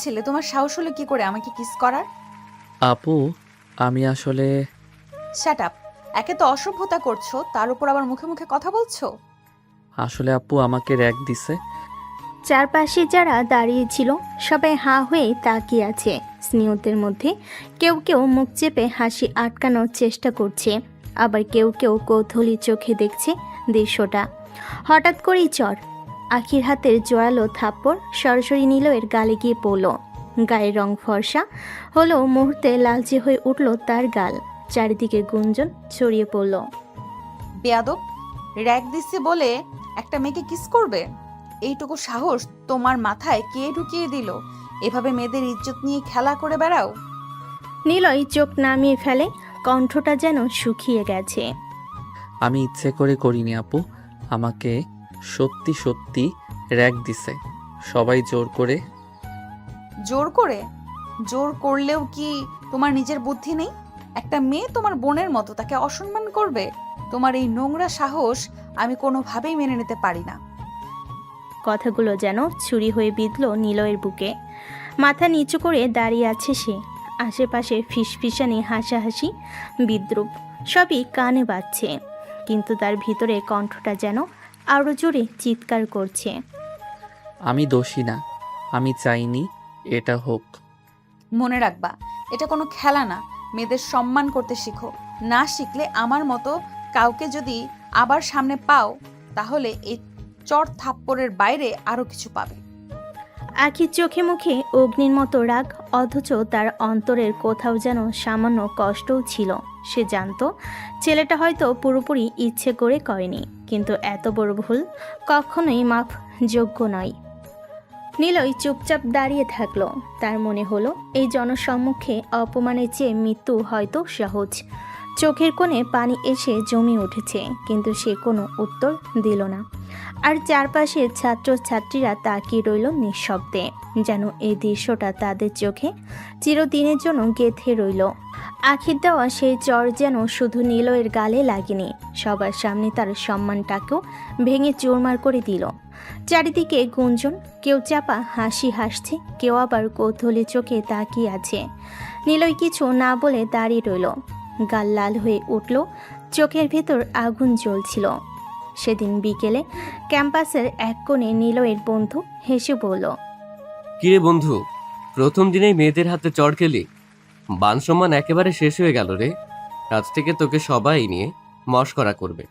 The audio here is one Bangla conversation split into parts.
ছেলে, তোমার সাহস হলো কি করে আমাকে কিস করার? আপু, আমি আসলে শ্যাট আপ। একে তো অসভ্যতা করছো, তার উপর আবার মুখে মুখে কথা বলছো। আসলে আপু আমাকে র‍্যাগ দিছে। চারপাশে যারা দাঁড়িয়েছিল সবাই হাঁ হয়ে তাকিয়ে আছে। স্নেহিতের মধ্যে কেউ কেউ মুখ চেপে হাসি আটকানোর চেষ্টা করছে, আবার কেউ কেউ কৌতূহলী চোখে দেখছে দৃশ্যটা। হঠাৎ করেই চর আখির হাতের জোরালো থাপ্পড় সরাসরি নিলয়ের গালে গিয়ে পড়ল। গায়ের রং ফর্সা হলো, মুহূর্তে লালচে হয়ে উঠল তার গাল। চারিদিকে গুঞ্জন ছড়িয়ে পড়ল। বেয়াদব, র‍্যাগ দিচ্ছে বলে একটা মেয়েকে কিস করবে? এইটুকু সাহস তোমার মাথায় কে ঢুকিয়ে দিল? এভাবে মেয়েদের ইজ্জত নিয়ে খেলা করে বেড়াও? নিলয় চোখ নামিয়ে ফেলে, কণ্ঠটা যেন শুকিয়ে গেছে। আমি ইচ্ছে করে করিনি আপু, আমাকে সত্যি সত্যি র‍্যাগ দিছে সবাই জোর করে। জোর করে? জোর করলেও কি তোমার নিজের বুদ্ধি নেই? একটা মেয়ে তোমার বোনের মতো, তাকে অসম্মান করবে? তোমার এই নোংরা সাহস আমি কোনোভাবেই মেনে নিতে পারি না। কথাগুলো যেন ছুরি হয়ে বিঁধল নিলয়ের বুকে। মাথা নিচু করে দাঁড়িয়ে আছে সে। আশেপাশে ফিসফিসানি হাসাহাসি বিদ্রুপ সবই কানে বাজছে, কিন্তু তার ভিতরে কণ্ঠটা যেন আরও জোরে চিৎকার করছে। আমি দোষী না, আমি চাইনি এটা হোক। মনে রাখবা, এটা কোনো খেলা না। মেয়েদের সম্মান করতে শিখো। না শিখলে আমার মতো কাউকে যদি আবার সামনে পাও, তাহলে এই চর থাপ্পড়ের বাইরে আরো কিছু পাবে। আখির চোখে মুখে অগ্নির মতো রাগ, অথচ তার অন্তরের কোথাও যেন সামান্য কষ্টও ছিল। সে জানতো ছেলেটা হয়তো পুরোপুরি ইচ্ছে করে করেনি, কিন্তু এত বড় ভুল কখনোই মাফ যোগ্য নয়। নিলয় চুপচাপ দাঁড়িয়ে থাকলো। তার মনে হলো এই জনসম্মুখে অপমানের চেয়ে মৃত্যু হয়তো সহজ। চোখের কোণে পানি এসে জমে উঠেছে, কিন্তু সে কোনো উত্তর দিল না। আর চারপাশের ছাত্রছাত্রীরা তাকিয়ে রইল নিঃশব্দে, যেন এই দৃশ্যটা তাদের চোখে চিরদিনের জন্য গেঁথে রইল। আখির দেওয়া সেই চর যেন শুধু নিলয়ের গালে লাগেনি, সবার সামনে তার সম্মানটাকেও ভেঙে চুরমার করে দিল। চারিদিকে গুঞ্জন, কেউ চাপা হাসি হাসছে, কেউ আবার কৌতূহলী চোখে তাকিয়ে আছে। নিলয় কিছু না বলে দাঁড়িয়ে রইল। গাল লাল হয়ে উঠল, চোখের ভেতর আগুন জ্বলছিল। সেদিন বিকেলে ক্যাম্পাসের এক কোণে নিলয়ের বন্ধু হেসে বলল, কিরে বন্ধু, প্রথম দিনেই মেয়েদের হাতে চড় খেলি? মান সম্মান একেবারে শেষ হয়ে গেল রে। আজ থেকে তোকে সবাই নিয়ে মশকরা করবে।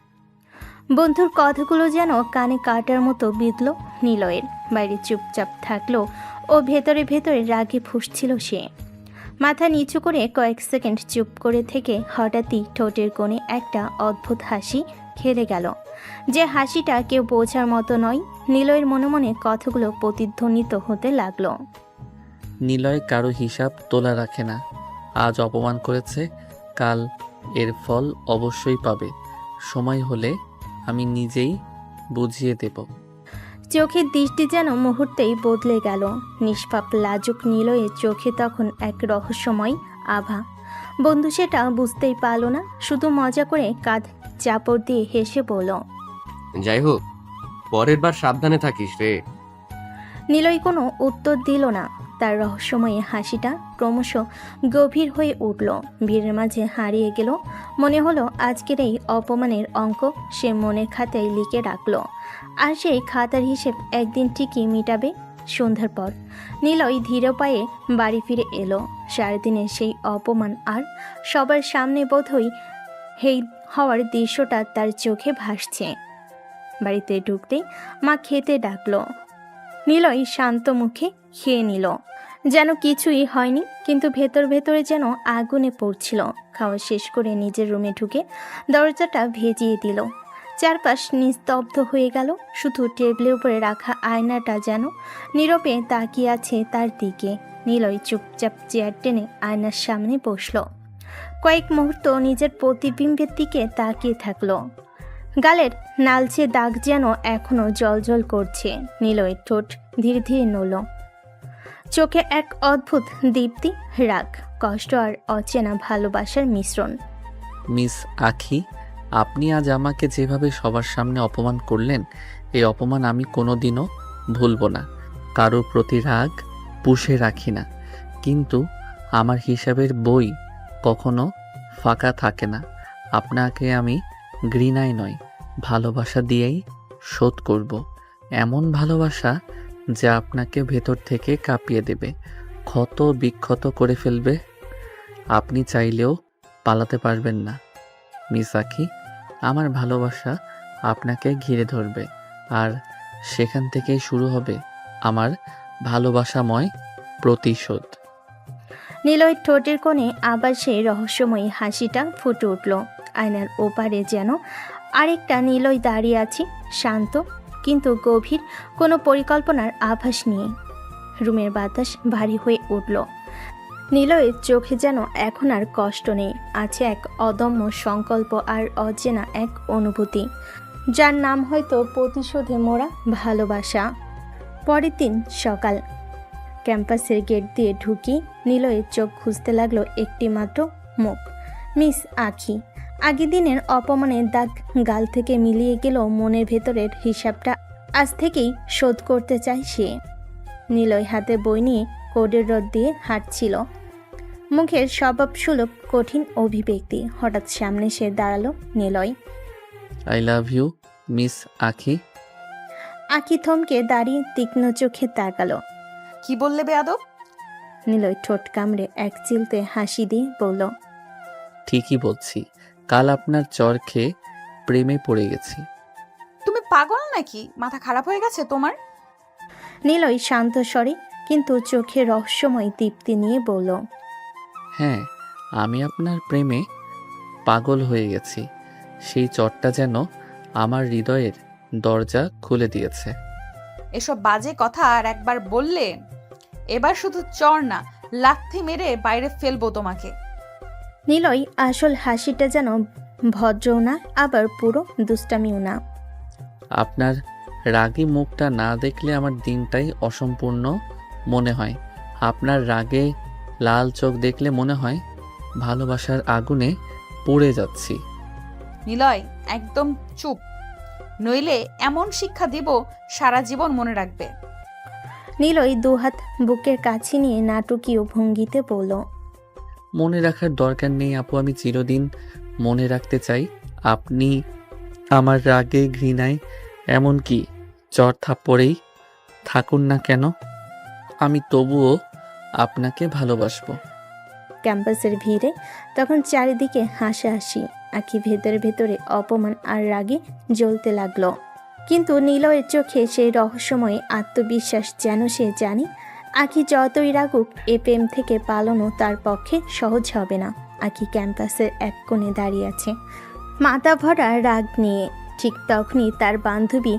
বন্ধুর কথাগুলো যেন কানে কাটার মতো বিঁধল নিলয়ের। বাইরে চুপচাপ থাকলো, ও ভেতরে ভেতরে রাগে ফুঁসছিল সে। মাথা নিচু করে কয়েক সেকেন্ড চুপ করে থেকে হঠাৎই ঠোঁটের কোণে একটা অদ্ভুত হাসি খেলে গেল, যে হাসিটা কেউ বোঝার মতো নয়। নিলয়ের মনে মনে কথাগুলো প্রতিধ্বনিত হতে লাগলো। নিলয় কারো হিসাব তোলা রাখে না। আজ অপমান করেছে, কাল এর ফল অবশ্যই পাবে। সময় হলে আমি নিজেই বুঝিয়ে দেব। চোখের দৃষ্টি যেন মুহূর্তেই বদলে গেল। নিষ্পাপ লাজুক নিলয়ের চোখে তখন এক রহস্যময় আভা। বন্ধু সেটা বুঝতেই পারল না, শুধু মজা করে কাঁধ চাপড় দিয়ে হেসে বলল, যাই হোক, পরের বার সাবধানে থাকিস রে। নিলয় কোনো উত্তর দিল না। তার রহস্যময় হাসিটা ক্রমশ গভীর হয়ে উঠল, ভিড়ের মাঝে হারিয়ে গেল। মনে হলো আজকের এই অপমানের অঙ্ক সে মনের খাতায় লিখে রাখলো, আর সেই খাতার হিসেব একদিন ঠিকই মিটাবে। সন্ধ্যার পর নিলয় ধীর পায়ে বাড়ি ফিরে এলো। সারাদিনের সেই অপমান আর সবার সামনে বোধহয় হেই হওয়ার দৃশ্যটা তার চোখে ভাসছে। বাড়িতে ঢুকতেই মা খেতে ডাকলো। নিলয় শান্ত মুখে খেয়ে নিল, যেন কিছুই হয়নি, কিন্তু ভেতর ভেতরে যেন আগুনে পড়ছিল। খাওয়া শেষ করে নিজের রুমে ঢুকে দরজাটা ভেজিয়ে দিল। চারপাশ নিস্তব্ধ হয়ে গেল, শুধু টেবিলের উপরে রাখা আয়নাটা যেন নীরবে তাকিয়ে আছে তার দিকে। নিলয় চুপচাপ চেয়ার টেনে আয়নার সামনে বসল। কয়েক মুহূর্ত নিজের প্রতিবিম্বের দিকে তাকিয়ে থাকলো। গালের নালচে দাগ যেন এখনো জলজল করছে। নিলয়ের ঠোঁট ধীরে ধীরে নড়ল, চোখে এক অদ্ভুত দীপ্তি, রাগ, কষ্ট আর অচেনা ভালোবাসার মিশ্রণ। মিস আখি, আপনি আজ আমাকে যেভাবে সবার সামনে অপমান করলেন, এই অপমান আমি কোনোদিনও ভুলব না। কারোর প্রতি রাগ পুষে রাখি না, কিন্তু আমার হিসাবের বই কখনো ফাঁকা থাকে না। আপনাকে আমি ঘৃণায় নয়, ভালোবাসা দিয়েই শোধ করব। এমন ভালোবাসা যা আপনাকে ভেতর থেকে কাঁপিয়ে দেবে, ক্ষত বিক্ষত করে ফেলবে। আপনি চাইলেও পালাতে পারবেন না মিস আখি। আমার ভালোবাসা আপনাকে ঘিরে ধরবে, আর সেখান থেকেই শুরু হবে আমার ভালোবাসাময় প্রতিশোধ। নিলয়ের ঠোঁটের কোণে আবার সেই রহস্যময়ী হাসিটা ফুটে উঠল। আয়নার ওপারে যেন আরেকটা নিলয় দাঁড়িয়ে আছে, শান্ত কিন্তু গভীর, কোনো পরিকল্পনার আভাস নিয়ে। রুমের বাতাস ভারী হয়ে উঠল। নিলয়ের চোখে যেন এখন আর কষ্ট নেই, আছে এক অদম্য সংকল্প আর অচেনা এক অনুভূতি, যার নাম হয়তো প্রতিশোধে মোড়া ভালোবাসা। পরের দিন সকাল, ক্যাম্পাসের গেট দিয়ে ঢুকি নিলয়ের চোখ খুঁজতে লাগলো একটি মাত্র মুখ, মিস আখি। আগের দিনের অপমানের দাগ গাল থেকে মিলিয়ে গেল মনের ভেতরের হিসাবটা আজ থেকেই শোধ করতে চায় সে। নিলয় হাতে বই নিয়ে কোডের রড দিয়ে হাঁটছিল, মুখের স্বভাবসুলভ কঠিন অভিব্যক্তি। হঠাৎ সামনে সে দাঁড়ালো Niloy. I love you miss Akhi. Akhi থমকে দাঁড়িয়ে তীক্ষ্ণ চোখে তাকালো। কি বললে বেয়াদব? নিলয় ঠোঁট কামড়ে এক চিলতে হাসি দিয়ে বলল, ঠিকই বলছি, কাল আপনার চর খেয়ে প্রেমে পড়ে গেছি। তুমি পাগল নাকি? মাথা খারাপ হয়ে গেছে তোমার? নিলয় শান্ত স্বরে কিন্তু চোখে রহস্যময় দীপ্তি নিয়ে বলল, হ্যাঁ, আমি আপনার প্রেমে পাগল হয়ে গেছি। সেই চরটা যেন আমার হৃদয়ের দরজা খুলে দিয়েছে। এসব বাজে কথা আর একবার বললে এবার শুধু চর না, লাথি মেরে বাইরে ফেলবো তোমাকে। নিলয় আসল হাসিটা যেন ভদ্রও না আবার পুরো দুষ্টামিও না। আপনার রাগী মুখটা না দেখলে আমার দিনটাই অসম্পূর্ণ মনে হয়। আপনার রাগে লাল চোখ দেখলে মনে হয় ভালোবাসার আগুনে পুড়ে যাচ্ছি। নিলয়, একদম চুপ, নইলে এমন শিক্ষা দিব সারা জীবন মনে রাখবে। নিলয় দুহাত বুকের কাছে নিয়ে নাটকীয় ভঙ্গিতে বলল, মনে রাখার দরকার নেই আপু, আমি চিরদিন মনে রাখতে চাই। আপনি আমার রাগে ঘৃণায় এমনকি চর থাপ্পড়েই থাকুন না কেন, আমি তবুও আপনাকে ভালোবাসবো। ক্যাম্পাসের ভিড়ে তখন চারিদিকে হাসাহাসি। আখি ভেতরে ভেতরে অপমান আর রাগে জ্বলতে লাগলো, কিন্তু নিলয়ের চোখে সেই রহস্যময় আত্মবিশ্বাস যেন সে জানে আখি যতই রাগুক এ প্রেম থেকে পালানো তার পক্ষে সহজ হবে না। আখি ক্যাম্পাসের এক কোণে দাঁড়িয়ে আছে, মাথা ভরা রাগ নিয়ে। ঠিক তখনই তার বান্ধবী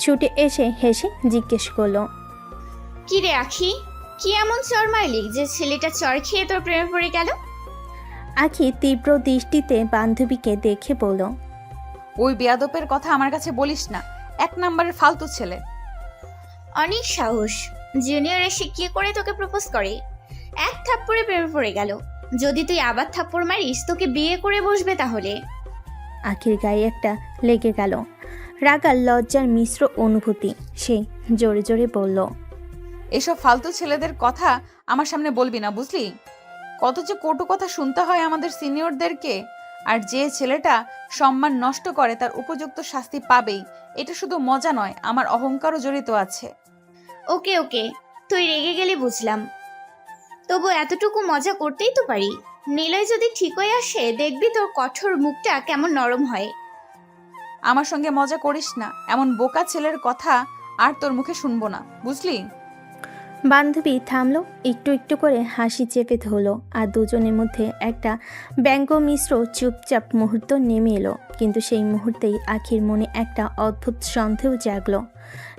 ছুটে এসে হেসে জিজ্ঞেস করলো, কি রে আখি, কি এমন চর মারলি যে ছেলেটা চর খেয়ে তোর প্রেমে পড়ে গেল? আখি তীব্র দৃষ্টিতে বান্ধবীকে দেখে বলল, ওই বেয়াদবের কথা আমার কাছে বলিস না, এক নম্বরের ফালতু ছেলে। অনেক সাহস, জুনিয়র এসে কি করে তোকে প্রপোজ করে, এক থাপ্পড়ে প্রেমে পড়ে গেল। যদি তুই আবার থাপ্পড় মারিস তোকে বিয়ে করে বসবে তাহলে। আখির গায়ে একটা লেগে গেল, রাগার লজ্জার মিশ্র অনুভূতি। সে জোরে জোরে বলল, এসব ফালতু ছেলেদের কথা আমার সামনে বলবি না, বুঝলি? কত যে কটু কথা শুনতে হয় আমাদের সিনিয়রদেরকে। আর যে ছেলেটা সম্মান নষ্ট করে তার উপযুক্ত শাস্তি পাবেই। এটা শুধু মজা নয়, আমার অহংকারও জড়িত আছে। ওকে ওকে, তুই রেগে গেলে বুঝলাম, তবু এতটুকু মজা করতেই তো পারি। নিলয় যদি ঠিক হয়ে আসে দেখবি তোর কঠোর মুখটা কেমন নরম হয়। আমার সঙ্গে মজা করিস না, এমন বোকা ছেলের কথা আর তোর মুখে শুনবো না, বুঝলি? বান্ধবী থামলো, একটু একটু করে হাসি চেপে ধরলো, আর দুজনের মধ্যে একটা ব্যঙ্গ মিশ্র চুপচাপ মুহূর্ত নেমে এলো। কিন্তু সেই মুহূর্তেই আখির মনে একটা অদ্ভুত সন্দেহ জাগলো।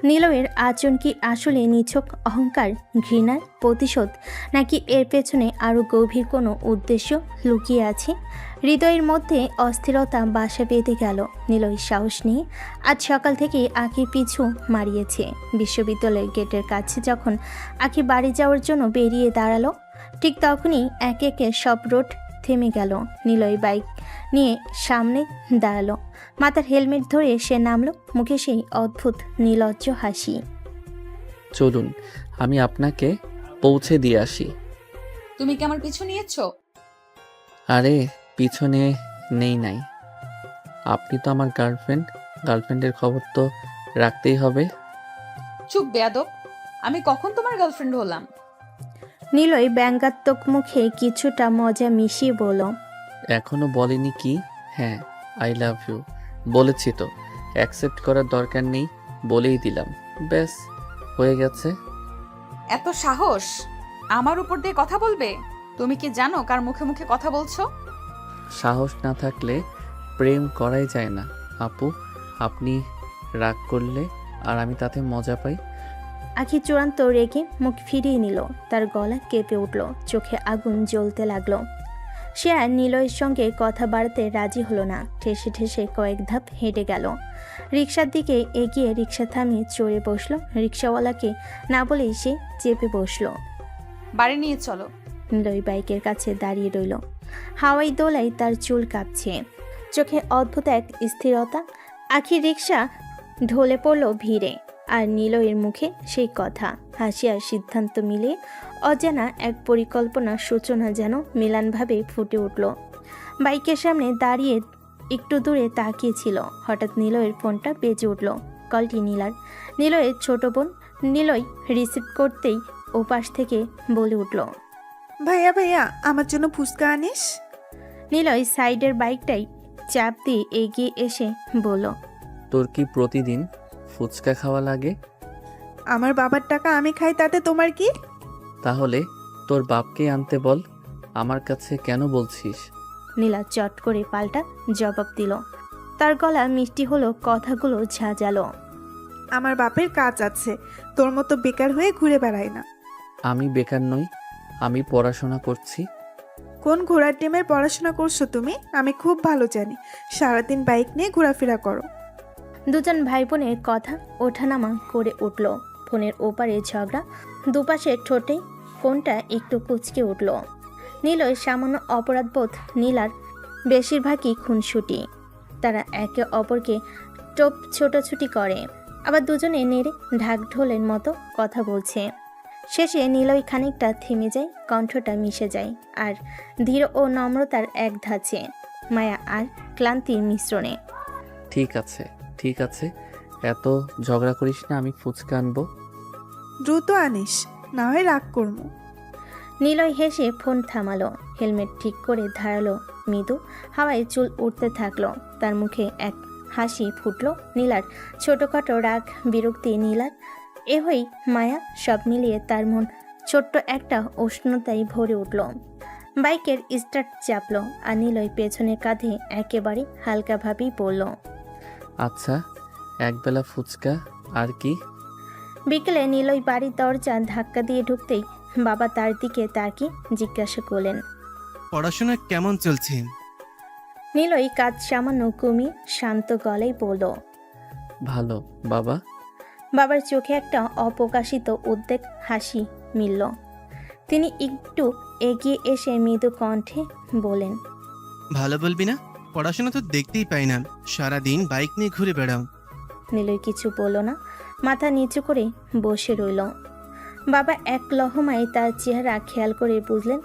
নিলয়ের আচরণ কি আসলে নিছক অহংকার, ঘৃণার প্রতিশোধ, নাকি এর পেছনে আরও গভীর কোনো উদ্দেশ্য লুকিয়ে আছে? হৃদয়ের মধ্যে অস্থিরতা বাসা বেঁধে গেল। নিলয় সাহস নিয়ে আজ সকাল থেকেই আখি পিছু মারিয়েছে। বিশ্ববিদ্যালয়ের গেটের কাছে যখন আখি বাড়ি যাওয়ার জন্য বেরিয়ে দাঁড়ালো, ঠিক তখনই একে একে সব রোড থেমে গেল। নিলয় বাইক নিয়ে সামনে দাঁড়ালো, মাথার হেলমেট ধরে সে নামলো, মুখে সেই অদ্ভুত নির্লজ্জ হাসি। চলুন, আমি আপনাকে পৌঁছে দিয়ে আসি। তুমি কি আমার পিছু নিয়েছো? আরে পিছনে নেই নাই, আপনি তো আমার গার্লফ্রেন্ডের খবর তো রাখতেই হবে। চুপ বেয়াদব, আমি কখন তোমার গার্লফ্রেন্ড হলাম? নিলয় ব্যঙ্গাত্মক মুখে কিছুটা মজা মিশিয়ে বলল, এখনো বলিনি কি? হ্যাঁ, আই লাভ ইউ বলেছি তো, অ্যাকসেপ্ট করার দরকার নেই, বলেই দিলাম, ব্যাস হয়ে গেছে। এত সাহস আমার উপর দিয়ে কথা বলবে? তুমি কি জানো কার মুখে মুখে কথা বলছো? সাহস না থাকলে প্রেম করাই যায় না আপু। আপনি রাগ করলে আর আমি তাতে মজা পাই। আখি চূড়ান্ত রেগে মুখ ফিরিয়ে নিল। তার গলা কেঁপে উঠল, চোখে আগুন জ্বলতে লাগলো। সে আর নিলয়ের সঙ্গে কথা বাড়াতে রাজি হলো না। ঠেসে ঠেসে কয়েক ধাপ হেঁটে গেল, রিকশার দিকে এগিয়ে রিকশা থামিয়ে চড়ে বসলো। রিকশাওয়ালাকে না বলেই সে চেপে বসলো। বাড়ি নিয়ে চলো। নিলয় বাইকের কাছে দাঁড়িয়ে রইল। হাওয়াই দোলায় তার চুল কাঁপছে, চোখে অদ্ভুত এক স্থিরতা। আখি রিকশা ঢলে পড়ল ভিড়ে, আর নিলয়ের মুখে সেই কথা। হাসি আর সিদ্ধান্ত মিলে অজানা এক পরিকল্পনার সূচনা যেন মিলানভাবে ফুটে উঠল। বাইকের সামনে দাঁড়িয়ে একটু দূরে তাকিয়েছিল। হঠাৎ নিলয়ের ফোনটা বেজে উঠল। কলটি নীলার, নিলয়ের ছোট বোন। নিলয় রিসিভ করতেই ওপাশ থেকে বলে উঠল, ভাইয়া ভাইয়া আমার জন্য ফুচকা আনিস। নিলয় সাইডের বাইকটাই চাপ দিয়ে এগিয়ে এসে বলল, তোর কি প্রতিদিন ফুচকা খাওয়া লাগে? আমার বাবার টাকা আমি খাই, তাতে তোমার কি? তাহলে তোর বাপকে আনতে বল, আমার কাছে কেন বলছিস? নীলা চট করে পাল্টা জবাব দিল। তার গলা মিষ্টি হলো, কথাগুলো ঝাঁঝালো। আমার বাপের কাজ আছে, তোর মতো বেকার হয়ে ঘুরে বেড়াই না। আমি বেকার নই, আমি পড়াশোনা করছি। কোন ঘোড়ার টিমের পড়াশোনা করছো তুমি? আমি খুব ভালো জানি, সারাদিন বাইক নিয়ে ঘোরাফেরা করো। দুজন ভাই বোনের কথা ওঠানামা করে উঠল। ফোনের ওপারে ঝগড়া, দুপাশে ঠোঁটে ফোনটা একটু কুঁচকে উঠল। নীলয় সামান্য অপরাধবোধ, নীলার বেশিরভাগই খুনসুটি। তারা একে অপরকে টোপ ছোটাছুটি করে, আবার দুজনে নেড়ে ঢাক ঢোলের মতো কথা বলছে। শেষে নীলয় খানিকটা থেমে যায়, কণ্ঠটা মিশে যায় আর ধীর ও নম্রতার এক ধাঁচে, মায়া আর ক্লান্তির মিশ্রণে। ঠিক আছে, এত ঝগড়া করিস না, আমি ফুচকা আনবো। দ্রুত আনিস, না হয় রাগ করবো। নিলয় হেসে ফোন থামালো, হেলমেট ঠিক করে ধারালো। মৃদু হাওয়ায় চুল উঠতে থাকলো। তার মুখে এক হাসি ফুটলো। নীলার ছোটোখাটো রাগ, বিরক্তি, নীলার এহই মায়া, সব মিলিয়ে তার মন ছোট্ট একটা উষ্ণতায় ভরে উঠল। বাইকের স্টার্ট চাপলো আর নিলয় পেছনের কাঁধে একেবারে হালকাভাবেই পড়ল। আচ্ছা, একবেলা ফুচকা আর কি? বিকেলে নিলয় বাড়ির দরজা ধাক্কা দিয়ে ঢুকতেই বাবা তার দিকে তাকিয়ে জিজ্ঞাসা করলেন, পড়াশোনা কেমন চলছে? নিলয় কাজ সামান্য কমিয়ে শান্ত গলায় বলল, ভালো বাবা। বাবার চোখে একটা অপ্রকাশিত উদ্বেগ হাসি মিলল। তিনি একটু এগিয়ে এসে মৃদু কণ্ঠে বলেন, ভালো বলবি না? পড়াশোনা তো দেখতেই পাই না, সারাদিন বাইক নিয়ে ঘুরে বেড়াও। নিলয় কিছু বলল না, মাথা নিচু করে বসে রইল। বাবা এক লহমায় তার চেহারা খেয়াল করে বুঝলেন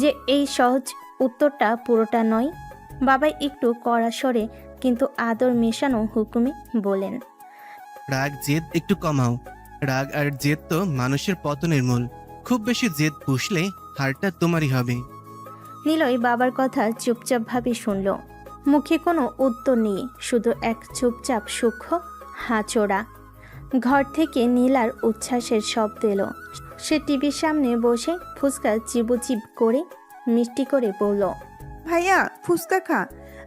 যে এই সহজ উত্তরটা পুরোটা নয়। বাবা একটু কড়া স্বরে কিন্তু আদর মেশানো হুকুমে বলেন, রাগ জেদ একটু কমাও। রাগ আর জেদ তো মানুষের পতনের মূল। খুব বেশি জেদ পুষলে হারটা তোমারই হবে। নিলয় বাবার কথা চুপচাপভাবে শুনল। মুখে কোনো উত্তর নেই, শুধু এক চুপচাপ সূক্ষ্ম হাঁচোড়া। ঘর থেকে নীলার উচ্ছ্বাসের শব্দ এলো। সে টিভির সামনে বসে ফুচকা চিবুচিব করে মিষ্টি করে বলল, ভাইয়া ফুচকা খা,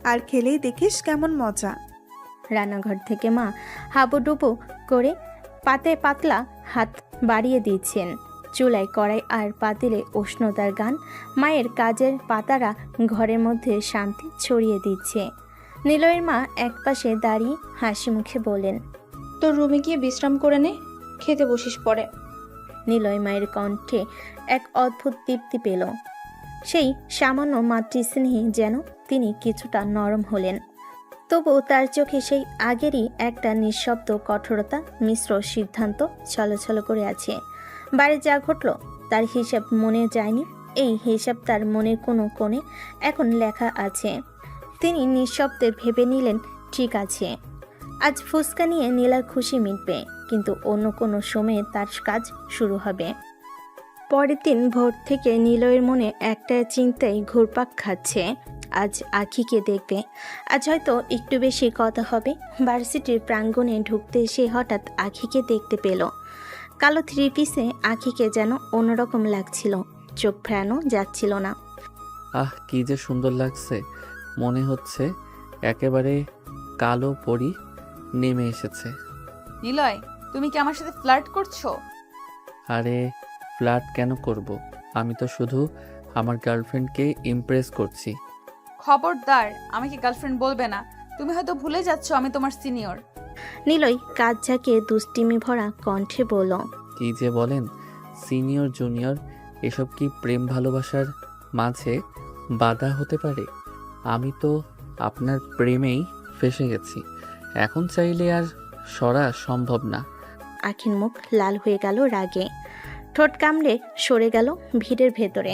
আর খেলেই দেখিস কেমন মজা। রান্নাঘর থেকে মা হাবুডুবু করে পাতে পাতলা হাত বাড়িয়ে দিচ্ছেন। চুলায় কড়াই আর পাতিলে উষ্ণতার গান। মায়ের কাজের পাতারা ঘরের মধ্যে শান্তি ছড়িয়ে দিচ্ছে। নিলয়ের মা একপাশে দাঁড়িয়ে হাসি মুখে বলেন, তোর রুমে গিয়ে বিশ্রাম করে নে, খেতে বসিস পরে। নিলয় মায়ের কণ্ঠে এক অদ্ভুত তৃপ্তি পেল। সেই সামান্য মাতৃস্নেহে যেন তিনি কিছুটা নরম হলেন। তবু তার চোখে সেই আগেরই একটা নিঃশব্দ কঠোরতা মিশ্র সিদ্ধান্ত ছলছল করে আছে। বাড়ি যা ঘটল তার হিসাব মনে যায়নি। এই হিসাব তার মনের কোনো কোণে এখন লেখা আছে। তিনি নিঃশব্দে ভেবে নিলেন, ঠিক আছে, আজ ফুসকা নিয়ে নীলার খুশি মিটবে, কিন্তু অন্য কোনো সময়ে তার কাজ শুরু হবে। পরের দিন ভোর থেকে নিলয়ের মনে একটা চিন্তাই ঘুরপাক খাচ্ছে। আজ আখিকে দেখবে, আজ হয়তো একটু বেশি কথা হবে। ভার্সিটির প্রাঙ্গণে ঢুকতে সে হঠাৎ আখিকে দেখতে পেল। কালো থ্রি পিসে আখিকে যেন অন্যরকম লাগছিল, চোখ ফেরানো যাচ্ছিল না। আহ, কি যে সুন্দর লাগছে, মনে হচ্ছে একেবারে কালো পরি নেমে এসেছে। নিলয়, তুমি কি আমার সাথে ফ্লার্ট করছো? আরে ফ্লার্ট কেন করব? আমি তো শুধু আমার গার্লফ্রেন্ডকে ইমপ্রেস করছি। খবরদার, আমাকে গার্লফ্রেন্ড বলবে না। তুমি হয়তো ভুলে যাচ্ছ আমি তোমার সিনিয়র। নিলয় কাজ ঝাঁকিয়ে দুষ্টিমি ভরা কণ্ঠে বলল, কি যে বলেন, সিনিয়র জুনিয়র এসব কি প্রেম ভালোবাসার মাঝে বাধা হতে পারে? আমি তো আপনার প্রেমেই ফেসে গেছি, এখন চাইলে আর সরা সম্ভব না। আখির মুখ লাল হয়ে গেল রাগে, ঠোঁট কামড়ে সরে গেল ভিড়ের ভেতরে।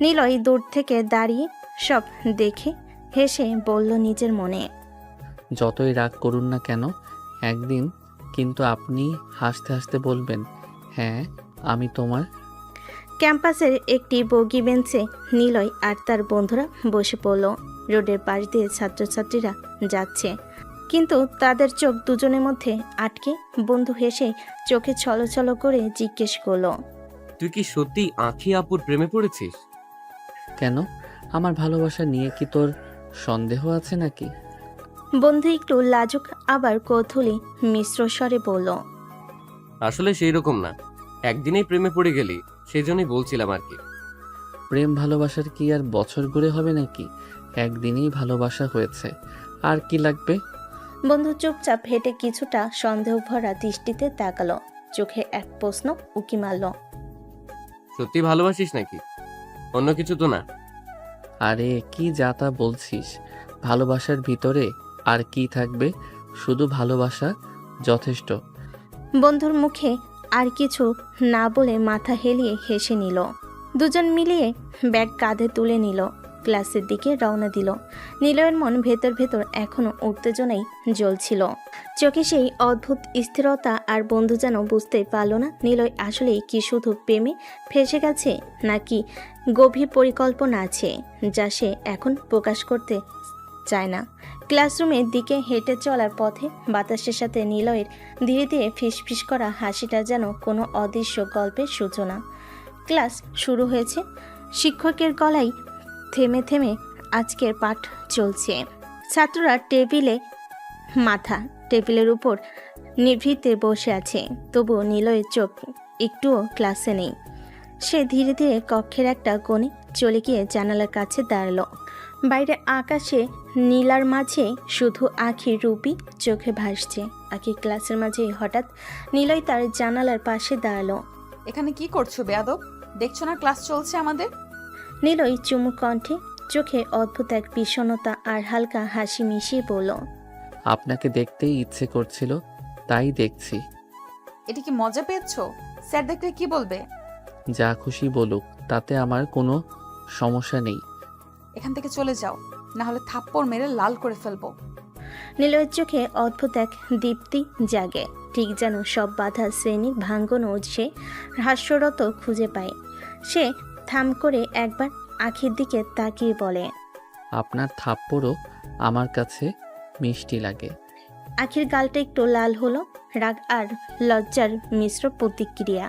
নিলয় দূর থেকে দাঁড়িয়ে সব দেখে হেসে বলল নিজের মনে, যতই রাগ করুন না কেন, একদিন কিন্তু আপনি হাসতে হাসতে বলবেন, হ্যাঁ আমি তোমার। ক্যাম্পাসের একটি বগি বেঞ্চে নিলয় আর তার বন্ধুরা বসে পড়ল। রোডের পাশ দিয়ে ছাত্রছাত্রীরা যাচ্ছে, কিন্তু তাদের চোখ দুজনের মধ্যে আটকে। বন্ধু হেসে চোখে ছলছল করে জিজ্ঞেস করলো, তুই কি সত্যি আঁখি আপুর প্রেমে পড়েছিস? কেন, আমার ভালোবাসা নিয়ে কি তোর সন্দেহ আছে নাকি? বন্ধু একটু লাজুক আবার কৌতূহলী মিশ্র স্বরে বলল, আসলে সেই রকম না, একদিনেই প্রেমে পড়ে গেলি, সেজন্যই বলছিলাম আর কি। প্রেম ভালোবাসার কি আর বছর ঘুরে হবে নাকি? একদিনই ভালোবাসা হয়েছে, আর কি লাগবে? বন্ধু চুপচাপ হেঁটে কিছুটা সন্দেহ ভরা দৃষ্টিতে তাকালো, চোখে এক প্রশ্ন উকি মারল। সত্যি ভালোবাসিস নাকি? অন্য কিছু তো না? আরে কি যা তা বলছিস, ভালোবাসার ভিতরে আর কি থাকবে? শুধু ভালোবাসা যথেষ্ট। বন্ধুর মুখে আর কিছু না বলে মাথা হেলিয়ে হেসে নিল। দুজন মিলিয়ে ব্যাগ কাঁধে তুলে নিল, ক্লাসের দিকে রওনা দিল। নিলয়ের মন ভেতর ভেতর এখনো উত্তেজনায় জ্বলছিল, চোখে সেই অদ্ভুত স্থিরতা। আর বন্ধু যেন বুঝতে পারল না নিলয় আসলেই কি শুধু প্রেমে ফেসে গেছে, নাকি গভীর পরিকল্পনা আছে যা সে এখন প্রকাশ করতে চায় না। ক্লাসরুমের দিকে হেঁটে চলার পথে বাতাসের সাথে নিলয়ের ধীরে ধীরে ফিসফিস করা হাসিটা যেন কোনো অদৃশ্য গল্পের সূচনা। ক্লাস শুরু হয়েছে, শিক্ষকের গলায় থেমে থেমে আজকের পাঠ চলছে। ছাত্ররা টেবিলের উপর নিভৃতে বসে আছে, তবুও নিলয়ের চোখ একটুও ক্লাসে নেই। সে ধীরে ধীরে কক্ষের একটা কোণে চলে গিয়ে জানালার কাছে দাঁড়ালো। বাইরে আকাশে নীলার মাঝে শুধু আখির রূপই চোখে ভাসছে। আখি ক্লাসের মাঝে হঠাৎ নিলয় তার জানালার পাশে দাঁড়ালো। এখানে কি করছো বেয়াদব? দেখছো না ক্লাস চলছে আমাদের? নিলয় চুমু কণ্ঠে, চোখে অদ্ভুত এক বিষণ্ণতা আর হালকা হাসি মিশিয়ে বলল, আপনাকে দেখতেই ইচ্ছে করছিল, তাই দেখছি। এটা কি মজা পেয়েছো? স্যার দেখলে কি বলবে? যা খুশি বলুক, তাতে আমার কোনো সমস্যা নেই। এখান থেকে চলে যাও, না হলে থাপ্পড় মেরে লাল করে ফেলবো। নিলয়ের চোখে অদ্ভুত এক দীপ্তি জাগে, ঠিক যেন সব বাধা শ্রেণীর ভাঙ্গনও সে হাস্যরত খুঁজে পায়। সে থাম করে একবার আখির দিকে তাকিয়ে বলে, আপনার থাপ্পড়ও আমার কাছে মিষ্টি লাগে। আখির গালটা একটু লাল হলো, রাগ আর লজ্জার মিশ্র প্রতিক্রিয়া।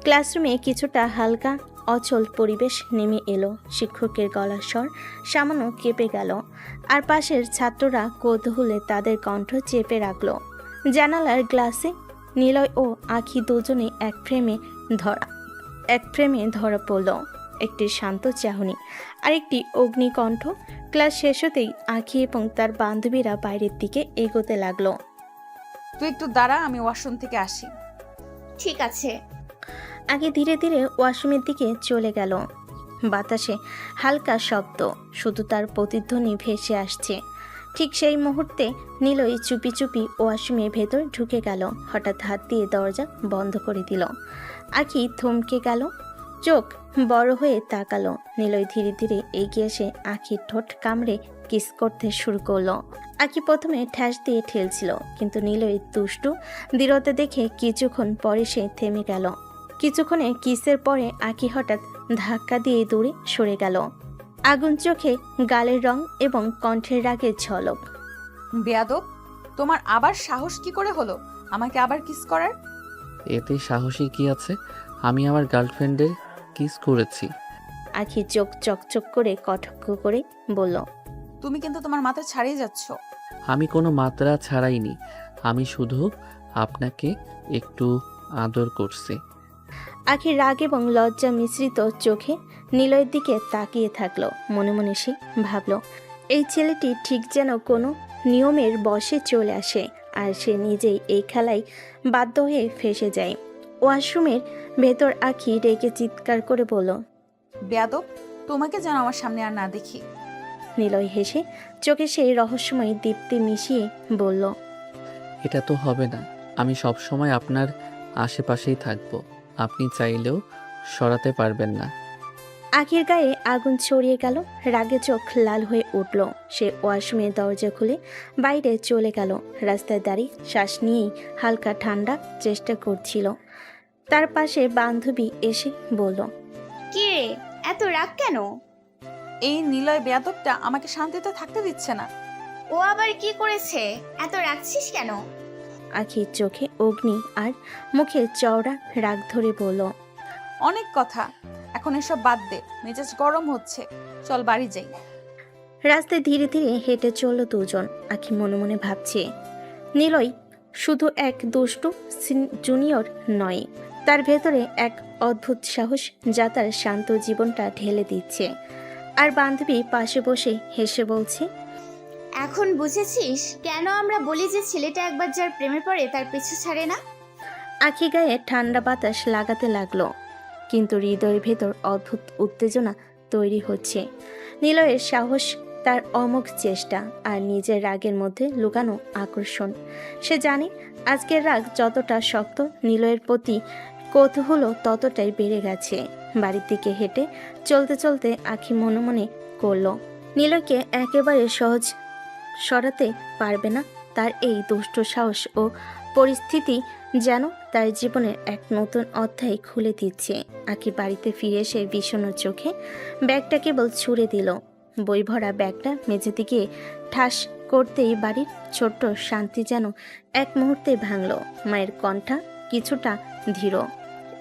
ক্লাসরুমে কিছুটা হালকা অচল পরিবেশ নেমে এলো। শিক্ষকের গলার স্বর সামান্য কেঁপে গেল, আর পাশের ছাত্ররা কৌতূহলে তাদের কণ্ঠ চেপে রাখল। জানালার গ্লাসে নিলয় ও আখি দুজনে এক ফ্রেমে ধরা পড়ল। একটি শান্ত চাহনি আর একটি অগ্নিকণ্ঠ। ক্লাস শেষ হতেই আখি এবং তার বান্ধবীরা বাইরের দিকে এগোতে লাগলো। তুই একটু দাঁড়া, আমি ওয়াশরুম থেকে আসি। ঠিক আছে। আগে ধীরে ধীরে ওয়াশরুমের দিকে চলে গেল। বাতাসে হালকা শব্দ, শুধু তার প্রতিধ্বনি ভেসে আসছে। ঠিক সেই মুহূর্তে নিলয় চুপি চুপি ওয়াশরুমের ভেতর ঢুকে গেল। হঠাৎ হাত দিয়ে দরজা বন্ধ করে দিল। আখি থমকে গেল, চোখ বড় হয়ে তাকালো। নিলয় ধীরে ধীরে এগিয়ে এসে আখির ঠোঁট কামড়ে কিস করতে শুরু করলো। আখি প্রথমে ঠ্যাস দিয়ে ঠেলছিল, কিন্তু নিলয় দুষ্টু দৃঢ়তা দেখে কিছুক্ষণ পরে সে থেমে গেল। কিছুক্ষণে কিসের পরে আখি হঠাৎ ধাক্কা দিয়ে দূরে সরে গেল। আগুন চোখে গালের রং এবং কণ্ঠের রাগের ঝলক। বেয়াদব, তোমার আবার সাহস কি করে হলো আমাকে আবার কিস করার? এতে সাহসী কি আছে? আমি আমার গার্লফ্রেন্ডের কিস করেছি। আখি চোখ চকচক করে কটাক্ষ করে বলল, তুমি কিন্তু তোমার মাথা ছাড়িয়ে যাচ্ছ। আমি কোনো মাত্রা ছাড়াইনি, আমি শুধু আপনাকে একটু আদর করছি। আখির রাগ এবং লজ্জা মিশ্রিত চোখে নিলয়ের দিকে তাকিয়ে থাকলো। মনে মনে সে ভাবল, এই ছেলেটি ঠিক যেন কোনো নিয়মের বশে চলে আসে, আর সে নিজেই এই খেলায় বাধ্য হয়ে ফেঁসে যায়। ওয়াশরুমের ভেতর আখি রেগে চিৎকার করে বলল, বেয়াদব, তোমাকে যেন আমার সামনে আর না দেখি। নিলয় হেসে চোখে সেই রহস্যময় দীপ্তি মিশিয়ে বলল, এটা তো হবে না, আমি সবসময় আপনার আশেপাশেই থাকবো, আপনি চাইলেও সরাতে পারবেন না। আখির গায়ে আগুন ছড়িয়ে গেল। রাগে চোখ লাল হয়ে উঠল। সে ওয়াশরুমের দরজা খুলে বাইরে চলে গেল। রাস্তায় দাঁড়িয়ে শ্বাস নিয়েই হালকা ঠান্ডা চেষ্টা করছিল। তার পাশে বান্ধবী এসে বলল, কি রে, এত রাগ কেন? এই নিলয় বেয়াদবটা আমাকে শান্তিতে থাকতে দিচ্ছে না। ও আবার কি করেছে? এত রাগছিস কেন? আখির চোখে অগ্নি আর মুখে চওড়া রাগ ধরে বলল, অনেক কথা, এখন এসব বাদ দে, মেজাজ গরম হচ্ছে, চল বাড়ি যাই। রাস্তায় ধীরে ধীরে হেঁটে চলল দুজন। আখি মনে মনে ভাবছে, নিলয় শুধু এক দুষ্টু জুনিয়র নয়, তার ভেতরে এক অদ্ভুত সাহস যা তার শান্ত জীবনটা ঢেলে দিচ্ছে। আর বান্ধবী পাশে বসে হেসে বলছে, এখন বুঝেছিস কেন আমরা বলি যে ছেলেটা একবার যার প্রেমে পড়ে তার পিছু ছাড়ে না? আখি গায়ে ঠান্ডা বাতাস লাগাতে লাগলো, কিন্তু হৃদয়ের ভেতর অদ্ভুত উত্তেজনা তৈরি হচ্ছে। নিলয়ের সাহস, তার অমোঘ চেষ্টা, আর নিজের রাগের মধ্যে লুকানো আকর্ষণ। সে জানে আজকের রাগ যতটা শক্ত, নিলয়ের প্রতি কৌতূহল ততটাই বেড়ে গেছে। বাড়ির দিকে হেঁটে চলতে চলতে আখি মনে মনে করল, নিলয়কে একেবারে সহজ সরাতে পারবে না। তার এই দুষ্ট সাহস ও পরিস্থিতি যেন তার জীবনের এক নতুন অধ্যায় খুলে দিচ্ছে। আখি বাড়িতে ফিরে এসে বিষণ্ণ চোখে ব্যাগটা কেবল ছুঁড়ে দিল। বই ভরা ব্যাগটা মেঝেতে গিয়ে ঠাস করতেই বাড়ির ছোট্ট শান্তি যেন এক মুহূর্তে ভাঙল। মায়ের কণ্ঠা কিছুটা ধীর।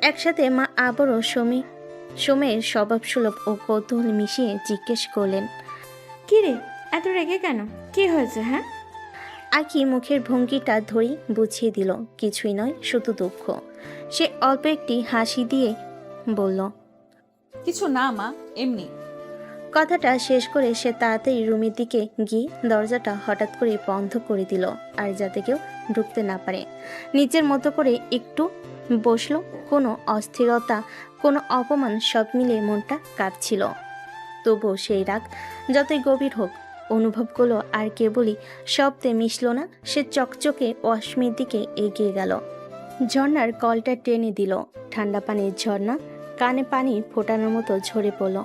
একসাথে মা আবারও সময়ের স্বভাবসুলভ ও কৌতূহল মিশিয়ে জিজ্ঞেস করলেন, কি রে, এত রেগে কেন? কি হয়েছে? হ্যাঁ, আখি মুখের ভঙ্গিটা ধরেই বুঝিয়ে দিল, কিছুই নয়, শুধু দুঃখ। সে অল্প একটি হাসি দিয়ে বলল, কিছু না মা, এমনি। কথাটা শেষ করে সে তাড়াতাড়ি রুমের দিকে গিয়ে দরজাটা হঠাৎ করে বন্ধ করে দিল, আর যাতে কেউ ঢুকতে না পারে। নিজের মতো করে একটু বসলো। কোনো অস্থিরতা, কোনো অপমান সব মিলিয়ে মনটা কাঁপছিল। তবুও সেই রাগ যতই গভীর হোক, অনুভবগুলো আর কেবলই শব্দে মিশল না। সে চকচকে ওয়াশরুমের দিকে এগিয়ে গেল। ঝর্ণার কলটা টেনে দিল। ঠান্ডা পানির ঝর্ণা কানে পানি ফোটানোর মতো ঝরে পড়ল।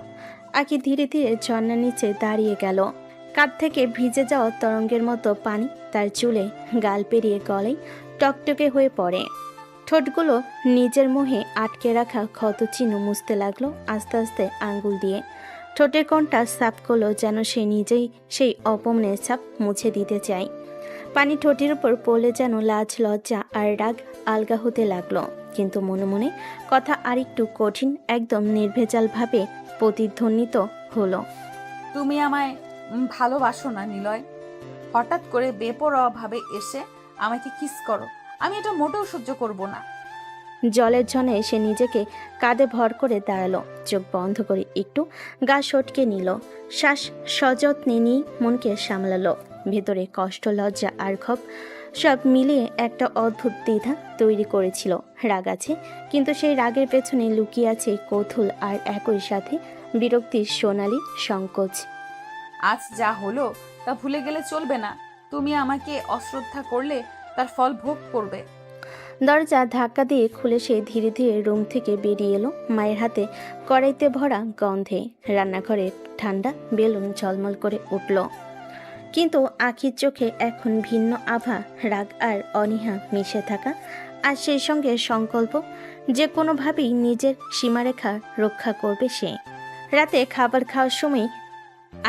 আখি ধীরে ধীরে ঝর্ণার নিচে দাঁড়িয়ে গেল। কাঁধ থেকে ভিজে যাওয়া তরঙ্গের মতো পানি তার চুলে গাল পেরিয়ে গলায় টকটকে হয়ে পড়ে। ঠোঁটগুলো নিজের মোহে আটকে রাখা ক্ষতচিহ্ন মুছতে লাগলো আস্তে আস্তে আঙ্গুল দিয়ে। ঠোঁটের কোণটা সাফ করলো, যেন সে নিজেই সেই অপমানের ছাপ মুছে দিতে চায়। পানি ঠোঁটের উপর পড়লে যেন লাজ, লজ্জা আর রাগ আলগা হতে লাগলো। কিন্তু মনে মনে কথা আরেকটু কঠিন, একদম নির্ভেজালভাবে প্রতিধ্বনিত হলো, তুমি আমায় ভালোবাসো না নিলয়? হঠাৎ করে বেপরোয়াভাবে এসে আমাকে কিস করো, আমি এটা মোটেও সহ্য করব না। জলের ঝনে সে নিজেকে কাঁধে ভর করে দাঁড়ালো। চোখ বন্ধ করে একটু গা সটকে নিল। শ্বাস সযত্নে নিয়ে মনকে সামলালো। ভেতরে কষ্ট, লজ্জা আর ক্ষোভ সব মিলিয়ে একটা অদ্ভুত দ্বিধা তৈরি করেছিল। রাগ আছে, কিন্তু সেই রাগের পেছনে লুকিয়ে আছে কৌতূহল আর একই সাথে বিরক্তির সোনালি সংকোচ। আজ যা হলো তা ভুলে গেলে চলবে না। তুমি আমাকে অশ্রদ্ধা করলে তার ফল ভোগ করবে। দরজা ধাক্কা দিয়ে খুলে সে ধীরে ধীরে রুম থেকে বেরিয়ে এলো। মায়ের হাতে কড়াইতে ভরা গন্ধে রান্নাঘরে ঠান্ডা বেলুন ঝলমল করে উঠল। কিন্তু আখির চোখে এখন ভিন্ন আভা, রাগ আর অনীহা মিশে থাকা, আর সেই সঙ্গে সংকল্প যে কোনোভাবেই নিজের সীমারেখা রক্ষা করবে সে। রাতে খাবার খাওয়ার সময়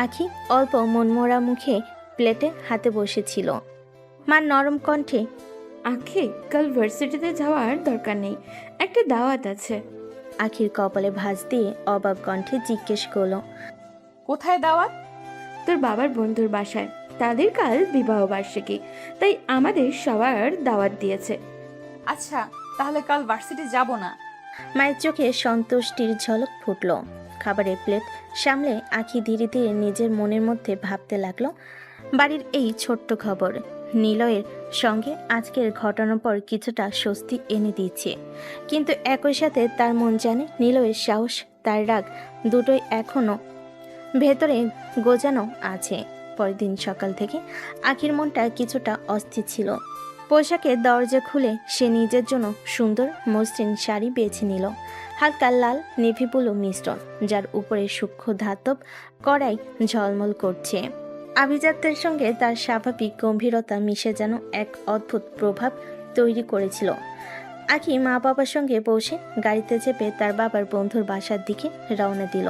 আখি অল্প মনমরা মুখে প্লেটে হাতে বসেছিল। মার নরম কণ্ঠে, আখি, কাল ভার্সিটিতে যাওয়ার দরকার নেই, একটা দাওয়াত আছে। আখির কপালে ভাঁজ দিয়ে অবাক কণ্ঠে জিজ্ঞেস করলো, কোথায় দাওয়াত? তোর বাবার বন্ধুর বাসায়, তাদের কাল বিবাহ বার্ষিকী, তাই আমাদের সবার দাওয়াত দিয়েছে। আচ্ছা, তাহলে কাল ভার্সিটি যাব না। মায়ের চোখে সন্তুষ্টির ঝলক ফুটল। খাবারের প্লেট সামলে আখি ধীরে ধীরে নিজের মনের মধ্যে ভাবতে লাগলো, বাড়ির এই ছোট্ট খবর নিলয়ের সঙ্গে আজকের ঘটনার পর কিছুটা স্বস্তি এনে দিচ্ছে। কিন্তু একই সাথে তার মন জানে নিলয়ের সাহস, তার রাগ দুটোই এখনও ভেতরে গোজানো আছে। পরের দিন সকাল থেকে আখির মনটা কিছুটা অস্থির ছিল। পোশাকের দরজা খুলে সে নিজের জন্য সুন্দর মসৃণ শাড়ি বেছে নিল, হালকা লাল নেভি ব্লু মিশ্রণ, যার উপরে সূক্ষ্ম ধাতব কড়াই ঝলমল করছে। আভিজাত্যের সঙ্গে তার স্বাভাবিক গম্ভীরতা মিশে যেন এক অদ্ভুত প্রভাব তৈরি করেছিল। আখি মা বাবার সঙ্গে বসে গাড়িতে চেপে তার বাবার বন্ধুর বাসার দিকে রওনা দিল।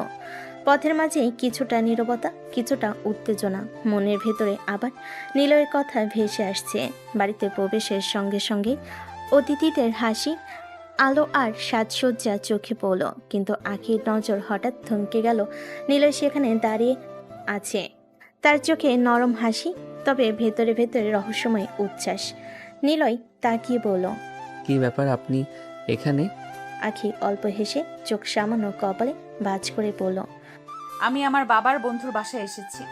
পথের মাঝেই কিছুটা নীরবতা, কিছুটা উত্তেজনা, মনের ভেতরে আবার নিলয়ের কথা ভেসে আসছে। বাড়িতে প্রবেশের সঙ্গে সঙ্গে অতিথিদের হাসি, আলো আর সাজসজ্জা চোখে পড়ল। কিন্তু আখির নজর হঠাৎ থমকে গেল। নিলয় সেখানে দাঁড়িয়ে আছে, তার চোখে নরম হাসি, তবে ভেতরে ভেতরে রহস্যময় উচ্ছ্বাস। নিলয় তাকিয়ে বলল, কি ব্যাপার, আপনি এখানে? আখি অল্প হেসে চোখ সামান্য কপালে ভাঁজ করে বলল, আমি আমার বাবার বন্ধুর বাসায় এসেছি।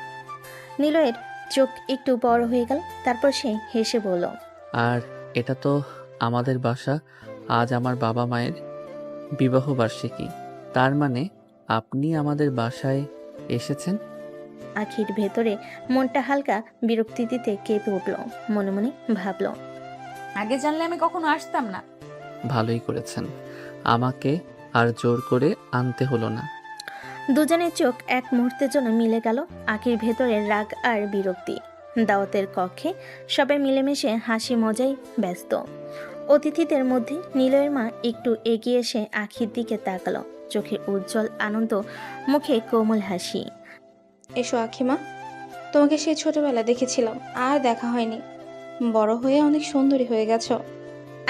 নিলয়ের চোখ একটু বড় হয়ে গেল, তারপর সে হেসে বলল, আর এটা তো আমাদের বাসা। আজ আমার বাবা মায়ের বিবাহ বার্ষিকী, তার মানে আপনি আমাদের বাসায় এসেছেন? আখির ভেতরে মনটা হালকা বিরক্তি দিতে কেঁপে উঠল। মনে মনে ভাবল, আগে জানলে আমি কখনো আসতাম না। ভালোই করেছেন, আমাকে আর জোর করে আনতে হলো না। দুজনের চোখ এক মুহূর্তের জন্য মিলে গেল। আখির ভেতরে রাগ আর বিরক্তি। দাওয়াতের কক্ষে সবাই মিলেমিশে হাসি মজায় ব্যস্ত। অতিথিদের মধ্যে নিলয়ের মা একটু এগিয়ে এসে আখির দিকে তাকালো, চোখে উজ্জ্বল আনন্দ, মুখে কোমল হাসি। এসো আখিমা, তোমাকে সেই ছোটবেলা দেখেছিলাম, আর দেখা হয়নি। বড় হয়ে অনেক সুন্দরী হয়ে গেছো।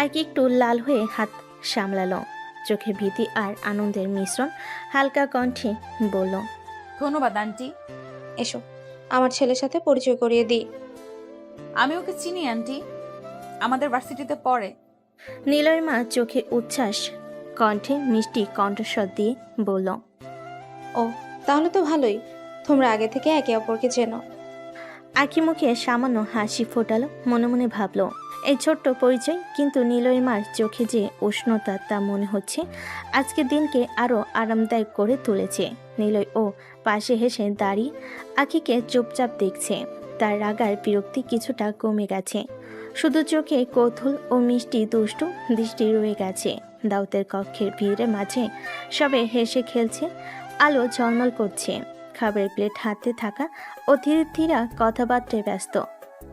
আখি একটু লাল হয়ে হাত সামলালো, চোখে ভীতি আর আনন্দের মিশ্রণ, হালকা কণ্ঠে বলল, ধন্যবাদ আন্টি। এসো, আমার ছেলের সাথে পরিচয় করিয়ে দিই। আমি ওকে চিনি আন্টি, আমাদের ভার্সিটিতে পড়ে। নিলয়ের মা চোখে উচ্ছ্বাস, কণ্ঠে মিষ্টি কণ্ঠস্বর দিয়ে বলল, ও, তাহলে তো ভালোই, তোমরা আগে থেকে একে অপরকে চেনো। আখি মুখে সামান্য হাসি ফোটালো, মনে মনে ভাবলো এই ছোট্ট পরিচয়, কিন্তু নিলয়ের মার চোখে যে উষ্ণতা, তা মনে হচ্ছে আজকের দিনকে আরও আরামদায়ক করে তুলেছে। নিলয় ও পাশে হেসে দাঁড়িয়ে আখিকে চুপচাপ দেখছে। তার রাগার বিরক্তি কিছুটা কমে গেছে, শুধু চোখে কৌতূহল ও মিষ্টি দুষ্টু দৃষ্টি রয়ে গেছে। দাওয়াতের কক্ষের ভিড়ের মাঝে সবে হেসে খেলছে, আলো ঝলমল করছে। খাবারের প্লেট হাতে থাকা অতিথিরা কথাবার্তায় ব্যস্ত,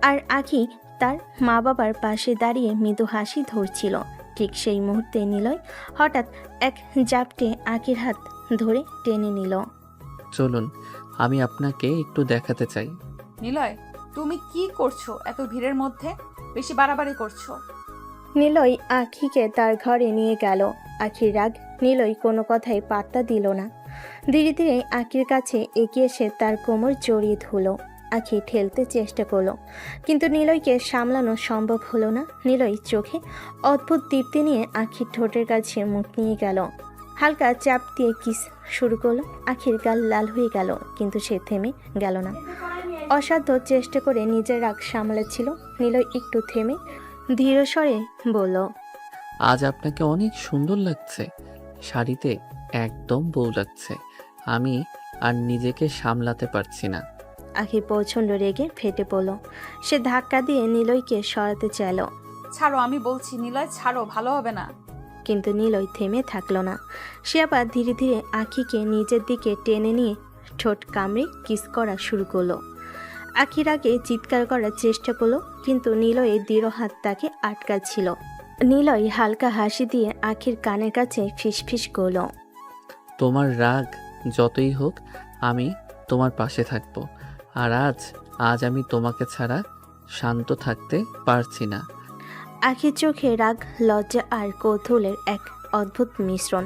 আর আখি তার মা বাবার পাশে দাঁড়িয়ে মৃদু হাসি ধরছিল। ঠিক সেই মুহূর্তে নিলয় হঠাৎ এক জাপটে আখির হাত ধরে টেনে নিল। চলুন, আমি আপনাকে একটু দেখাতে চাই। নিলয়, তুমি কি করছো এত ভিড়ের মধ্যে? বেশি বাড়াবাড়ি করছো। নিলয় আখিকে তার ঘরে নিয়ে গেল। আখির রাগ, নিলয় কোনো কথাই পাত্তা দিল না। ধীরে ধীরে আখির কাছে এগিয়ে এসে তার কোমর জড়িয়ে ধুলো। আখি ঠেলতে চেষ্টা করলো, কিন্তু নিলয়কে সামলানো সম্ভব হলো না। নিলয় চোখে অদ্ভুত দীপ্তি নিয়ে আখির ঠোঁটের কাছে মুখ নিয়ে গেল, হালকা চাপ দিয়ে কিস শুরু করলো। আখির গাল লাল হয়ে গেল, কিন্তু সে থেমে গেল না। অসাধ্য চেষ্টা করে নিজের রাগ সামলাচ্ছিল। নিলয় একটু থেমে ধীর স্বরে বলল, আজ আপনাকে অনেক সুন্দর লাগছে, শাড়িতে একদম বউ লাগছে। আমি আর নিজেকে সামলাতে পারছি না। আখি প্রচণ্ড রেগে ফেটে পড়ল। সে ধাক্কা দিয়ে নিলয়কে সরাতে চাইল, ছাড়ো, আমি বলছি নিলয়, ছাড়ো, ভালো হবে না। কিন্তু নিলয় থেমে থাকলো না। সে আবার ধীরে ধীরে আখিকে নিজের দিকে টেনে নিয়ে ঠোঁট কামড়ে কিস করা শুরু করলো। আখির আগে চিৎকার করার চেষ্টা করলো, কিন্তু নিলয়ের দৃঢ় হাত তাকে আটকাচ্ছিল। নিলয় হালকা হাসি দিয়ে আখির কানের কাছে ফিসফিস করলো। তোমার রাগ যতই হোক আমি তোমার পাশে থাকবো। আর আজ আমি তোমাকে ছাড়া শান্ত থাকতে পারছি না। আখির চোখে রাগ, লজ্জা আর কৌতূহলের এক অদ্ভুত মিশ্রণ।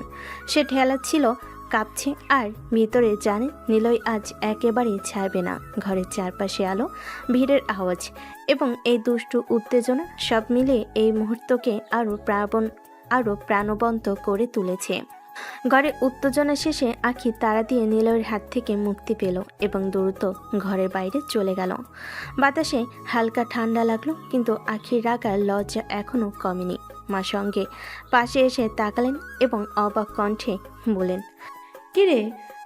সে ঠেলাচ্ছিল, কাঁপছে, আর ভিতরে জানে নিলয় আজ একেবারেই ছাড়বে না। ঘরের চারপাশে আলো, ভিড়ের আওয়াজ এবং এই দুষ্টু উত্তেজনা সব মিলিয়ে এই মুহূর্তকে আরও প্রাণবন্ত করে তুলেছে। ঘরের উত্তেজনা শেষে আখি তাড়া দিয়ে নিলয়ের হাত থেকে মুক্তি পেল এবং দ্রুত ঘরের বাইরে চলে গেল। বাতাসে হালকা ঠান্ডা লাগলো, কিন্তু আখির রাগ আর লজ্জা এখনও কমেনি। মা সঙ্গে পাশে এসে তাকালেন এবং অবাক কণ্ঠে বলেন, কিরে,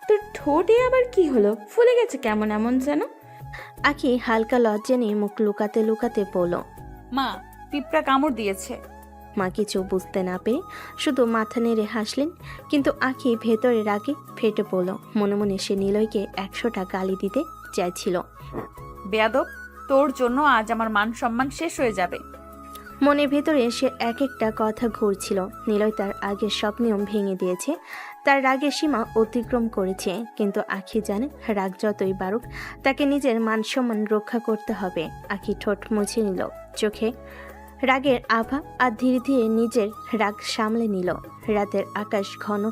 তোর ঠোঁটে আবার কি হলো? ফুলে গেছে কেমন এমন যেন? আখি হালকা লজ্জা নিয়ে মুখ লুকাতে লুকাতে বলল, মা, পিঁপড়া কামড় দিয়েছে। মা কিছু বুঝতে না পেরে শুধু মাথা নেড়ে হাসলেন, কিন্তু আখি ভেতরে রাগে ফেটে পড়ল। মনে মনে সে নিলয়কে 100টা গালি দিতে চাইছিল। বেয়াদব, তোর জন্য আজ আমার মান সম্মান শেষ হয়ে যাবে। মনের ভেতরে সে এক একটা কথা ঘুরছিল। নিলয় তার আগের সব নিয়ম ভেঙে দিয়েছে, তার রাগের সীমা অতিক্রম করেছে। কিন্তু আখি জানে, রাগ যতই বাড়ুক, তাকে নিজের মান সম্মান রক্ষা করতে হবে। আখি ঠোঁট মুছে নিল, চোখে রাগের আভা, আর ধীরে ধীরে নিজের রাগ সামলে নিল। রাতের আকাশ ঘন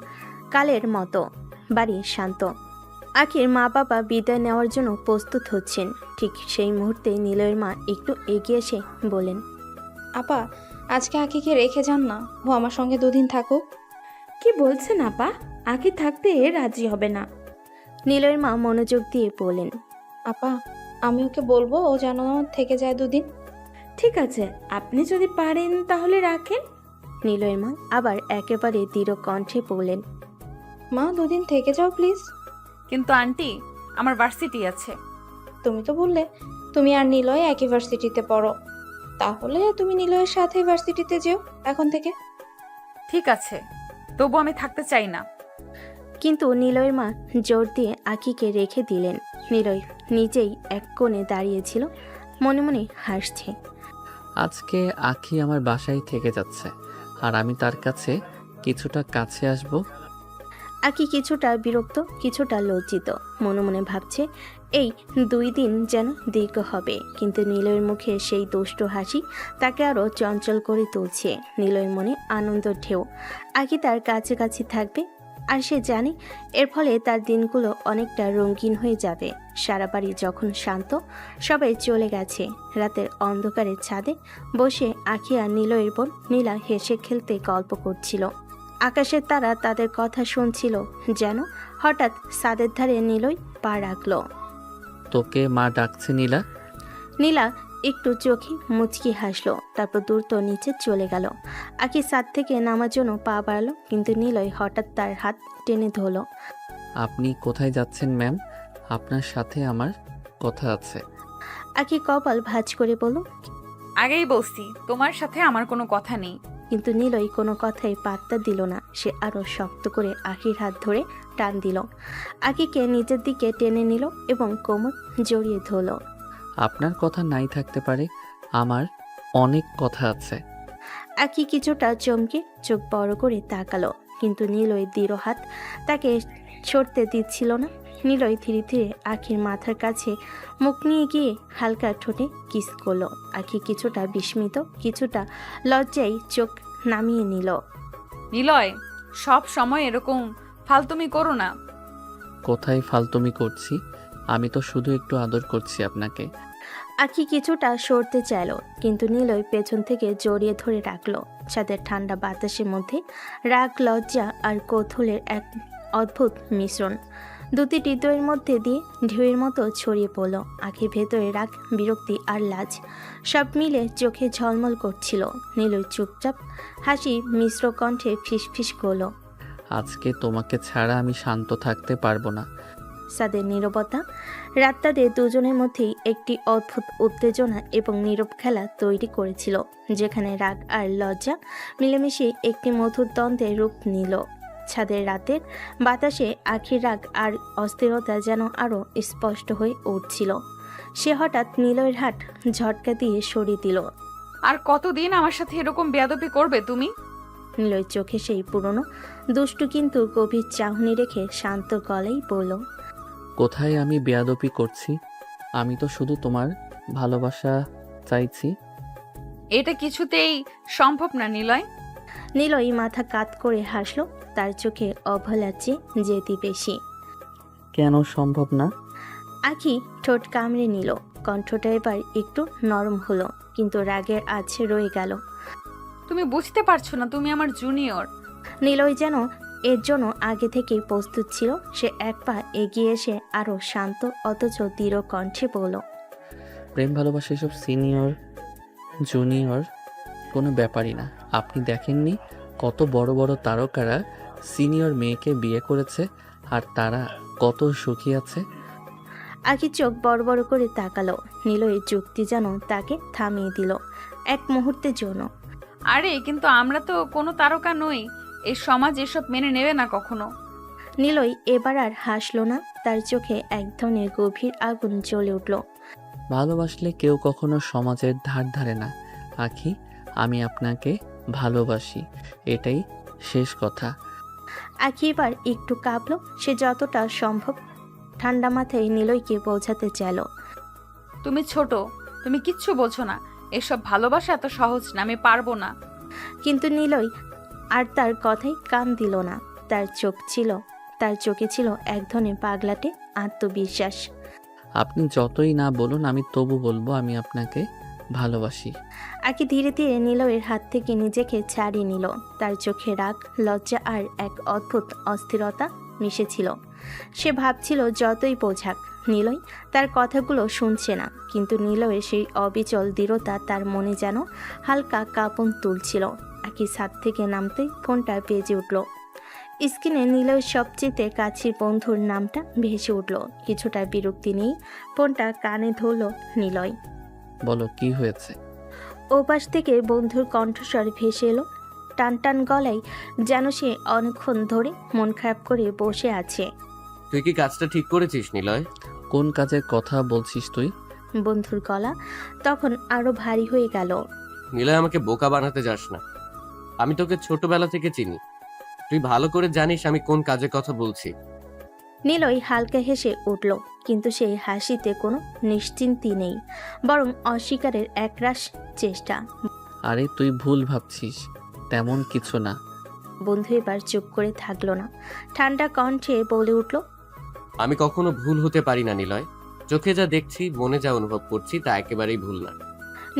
কালের মতো, বাড়ি শান্ত। আখির মা বাবা বিদায় নেওয়ার জন্য প্রস্তুত হচ্ছেন। ঠিক সেই মুহূর্তে নিলয়ের মা একটু এগিয়ে এসে বলেন, আপা, আজকে আখিকে রেখে যান না, ও আমার সঙ্গে 2 দিন থাকুক। কি বলছেন আপা? আগে থাকতে রাজি হবে না। নিলয়ের মা মনোযোগ দিয়ে বলেন, আপা, আমি ওকে বলবো ও যেন থেকে যায় 2 দিন। ঠিক আছে, আপনি যদি পারেন তাহলে রাখেন। নিলয়ের মা আবার একেবারে দৃঢ় কণ্ঠে বললেন, মা 2 দিন থেকে যাও প্লিজ। কিন্তু আন্টি, আমার ভার্সিটি আছে। তুমি তো বললে তুমি আর নিলয় একই ভার্সিটিতে পড়ো, তাহলে তুমি নিলয়ের সাথে ভার্সিটিতে যেও এখন থেকে। ঠিক আছে, তবু আমি থাকতে চাই না। কিন্তু নিলয়ের মা জোর দিয়ে আখিকে রেখে দিলেন। নিলয় নিজেই এক কোণে দাঁড়িয়েছিল, মনে মনে হাসছে। আজকে আখি আমার বাসায় থেকে যাচ্ছে, আর আমি তার কাছে কিছুটা কাছে আসব। আখি কিছুটা বিরক্ত, কিছুটা লজ্জিত। মনে মনে ভাবছে এই 2 দিন যেন দীর্ঘ হবে। কিন্তু নিলয়ের মুখে সেই দুষ্ট হাসি তাকে আরও চঞ্চল করে তুলছে। নিলয়ের মনে আনন্দ ঢেউ। আখি তার কাছাকাছি থাকবে, আর সে জানে এর ফলে তার দিনগুলো অনেকটা রঙিন হয়ে যাবে। সারা বাড়ি যখন শান্ত, সবাই চলে গেছে, রাতের অন্ধকারের ছাদে বসে আখি আর নিলয়ের বোন নীলা হেসে খেলতে গল্প করছিল। আকাশের তারা তাদের কথা শুনছিল। যেন হঠাৎ ছাদের ধারে নিলয় পা রাখল। তোকে মা ডাকছে নীলা। নীলা একটু চোখে মুচকি হাসলো, তারপর দ্রুত নিচে চলে গেল। আখি ছাদ থেকে নামার জন্য পা বাড়ালো, কিন্তু নিলয় হঠাৎ তার হাত টেনে ধরল। আপনি কোথায় যাচ্ছেন ম্যাম? আপনার সাথে আমার কথা আছে। আখি কপাল ভাঁজ করে বলল, আগেই বলছি, তোমার সাথে আমার কোনো কথা নেই। কিন্তু নিলয় কোনো কথাই পাত্তা দিল না। সে আরো শক্ত করে আখির হাত ধরে টান দিল। আখিকে নিজের দিকে টেনে নিল এবং কোমর জড়িয়ে ধরল। আপনার কথা নাই থাকতে পারে, আমার অনেক কথা আছে। আখি কিছুটা চমকে চোখ বড় করে তাকালো, কিন্তু নিলয় দৃঢ় হাত তাকে সরতে দিচ্ছিল না। নিলয় ধীরে ধীরে আখির মাথার কাছে মুখ নিয়ে গিয়ে হালকা ঠোঁটে কিস করলো। আখি কিছুটা বিস্মিত, কিছুটা লজ্জায় চোখ নামিয়ে নিল। নিলয়, সব সময় এরকম ফালতুমি করো না। কোথায় ফালতুমি করছি? আমি তো শুধু একটু আদর করছি আপনাকে। আখি কিছুটা সরতে চাইল, কিন্তু নিলয় পেছন থেকে জড়িয়ে ধরে রাখলো। ছাদের ঠান্ডা বাতাসের মধ্যে রাগ, লজ্জা আর কৌতূহলের এক অদ্ভুত মিশ্রণ দুটি হৃদয়ের মধ্যে দিয়ে ঢেউয়ের মতো ছড়িয়ে পড়ল। আখির ভেতরে রাগ, বিরক্তি আর লাজ সব মিলে চোখে ঝলমল করছিল। নিলয় চুপচাপ হাসি মিশ্র কণ্ঠে ফিসফিস করল, আজকে তোমাকে ছাড়া আমি শান্ত থাকতে পারবো না। তাদের নীরবতা রাত তাদের দুজনের মধ্যেই একটি অদ্ভুত উত্তেজনা এবং নীরব খেলা তৈরি করেছিল, যেখানে রাগ আর লজ্জা মিলেমিশে একটি মধুর দ্বন্দ্বের রূপ নিল। ছাদের রাতের বাতাসে আখির রাগ আর অস্থিরতা যেন আরও স্পষ্ট হয়ে উঠছিল। সে হঠাৎ নিলয়ের হাত ঝটকা দিয়ে সরিয়ে দিল। আর কতদিন আমার সাথে এরকম বেয়াদবি করবে তুমি? নিলয়ের চোখে সেই পুরনো দুষ্টু কিন্তু গভীর চাহনি রেখে শান্ত গলায় বলল, কোথায় আমি বেয়াদপি করছি? আমি তো শুধু তোমার ভালোবাসা চাইছি। এটা কিছুতেই সম্ভব না নিলয়। নিলয় মাথা কাত করে হাসল, তার চোখে অবহেলার চেয়ে জেদি বেশি। কেন সম্ভব না? আখি ঠোঁট কামড়ে নিল, কণ্ঠটা এবার একটু নরম হলো, কিন্তু রাগের আছে রয়ে গেল। তুমি বুঝতে পারছো না, তুমি আমার জুনিয়র। নিলয় যেন এর জন্য আগে থেকেই প্রস্তুত ছিল। সে এক পা এগিয়ে এসে আরও শান্ত অথচ দৃঢ় কণ্ঠে বলল, প্রেম ভালোবাসা এসব সিনিয়র জুনিয়র কোনো ব্যাপারই না। আপনি দেখেননি কত বড় বড় তারকারা সিনিয়র মেয়েকে বিয়ে করেছে আর তারা কত সুখী আছে। আখি চোখ বড় বড় করে তাকালো। নিলয়ের যুক্তি যেন তাকে থামিয়ে দিল এক মুহূর্তের জন্য। আরে কিন্তু আমরা তো কোনো তারকা নই, এই সমাজ এসব মেনে নেবে না কখনো। নিলয় এবার আর হাসল না, তার চোখে এক ধরনের গভীর আগুন জ্বলে উঠল। ভালোবাসলে কেউ কখনো সমাজের ধার ধারে না আখি। আমি আপনাকে ভালোবাসি, এটাই শেষ কথা। আখি এবার একটু কাঁপলো। সে যতটা সম্ভব ঠান্ডা মাথায় নিলয়কে বোঝাতে চাইল, তুমি ছোট, তুমি কিচ্ছু বোঝো না, এসব ভালোবাসা এত সহজ না, আমি পারবো না। কিন্তু নিলয় আর তার কথাই কান দিল না। তার চোখে ছিল এক ধরনের পাগলাটে আত্মবিশ্বাস। আপনি যতই না বলুন আমি তবু বলবো আমি আপনাকে ভালোবাসি। আখি ধীরে ধীরে নিলয়ের হাত থেকে নিজেকে ছাড়িয়ে নিল। তার চোখে রাগ, লজ্জা আর এক অদ্ভুত অস্থিরতা মিশেছিল। সে ভাবছিল যতই বোঝাক নিলয় তার কথাগুলো শুনছে না, কিন্তু নিলয়ের সেই অবিচল দৃঢ়তা তার মনে যেন হালকা কাঁপন তুলছিল। আখি ছাদ থেকে নামতেই ফোনটা বেজে উঠল। স্ক্রিনে নিলয়ের সবচেয়ে কাছের বন্ধুর নামটা ভেসে উঠল। কিছুটা বিরক্তি নিয়েই ফোনটা কানে ধরল নিলয়। বলো কি হয়েছে? ওপাশ থেকে বন্ধুর কণ্ঠস্বর ভেসে এলো টান টান গলায়, যেন সে অনেকক্ষণ ধরে মন খারাপ করে বসে আছে। তুই কি কাজটা ঠিক করেছিস নিলয়? কোন কাজের কথা বলছিস তুই? বন্ধুর গলা তখন আরো ভারী হয়ে গেল। নিলয়, আমাকে বোকা বানাতে যাস না। আমি তোকে ছোটবেলা থেকে চিনি, তুই ভালো করে জানিস আমি কোন কাজের কথা বলছি। নিলয় হালকা হেসে উঠল, কিন্তু সেই হাসিতে কোনো নিশ্চিন্তি নেই, বরং অস্বীকারের একরাশ চেষ্টা। আরে তুই ভুল ভাবছিস, তেমন কিছু না। বন্ধু এবার চুপ করে থাকলো না, ঠান্ডা কণ্ঠে বলে উঠল, আমি কখনো ভুল হতে পারি না নিলয়। চোখে যা দেখছি, মনে যা অনুভব করছি তা একেবারেই ভুল না।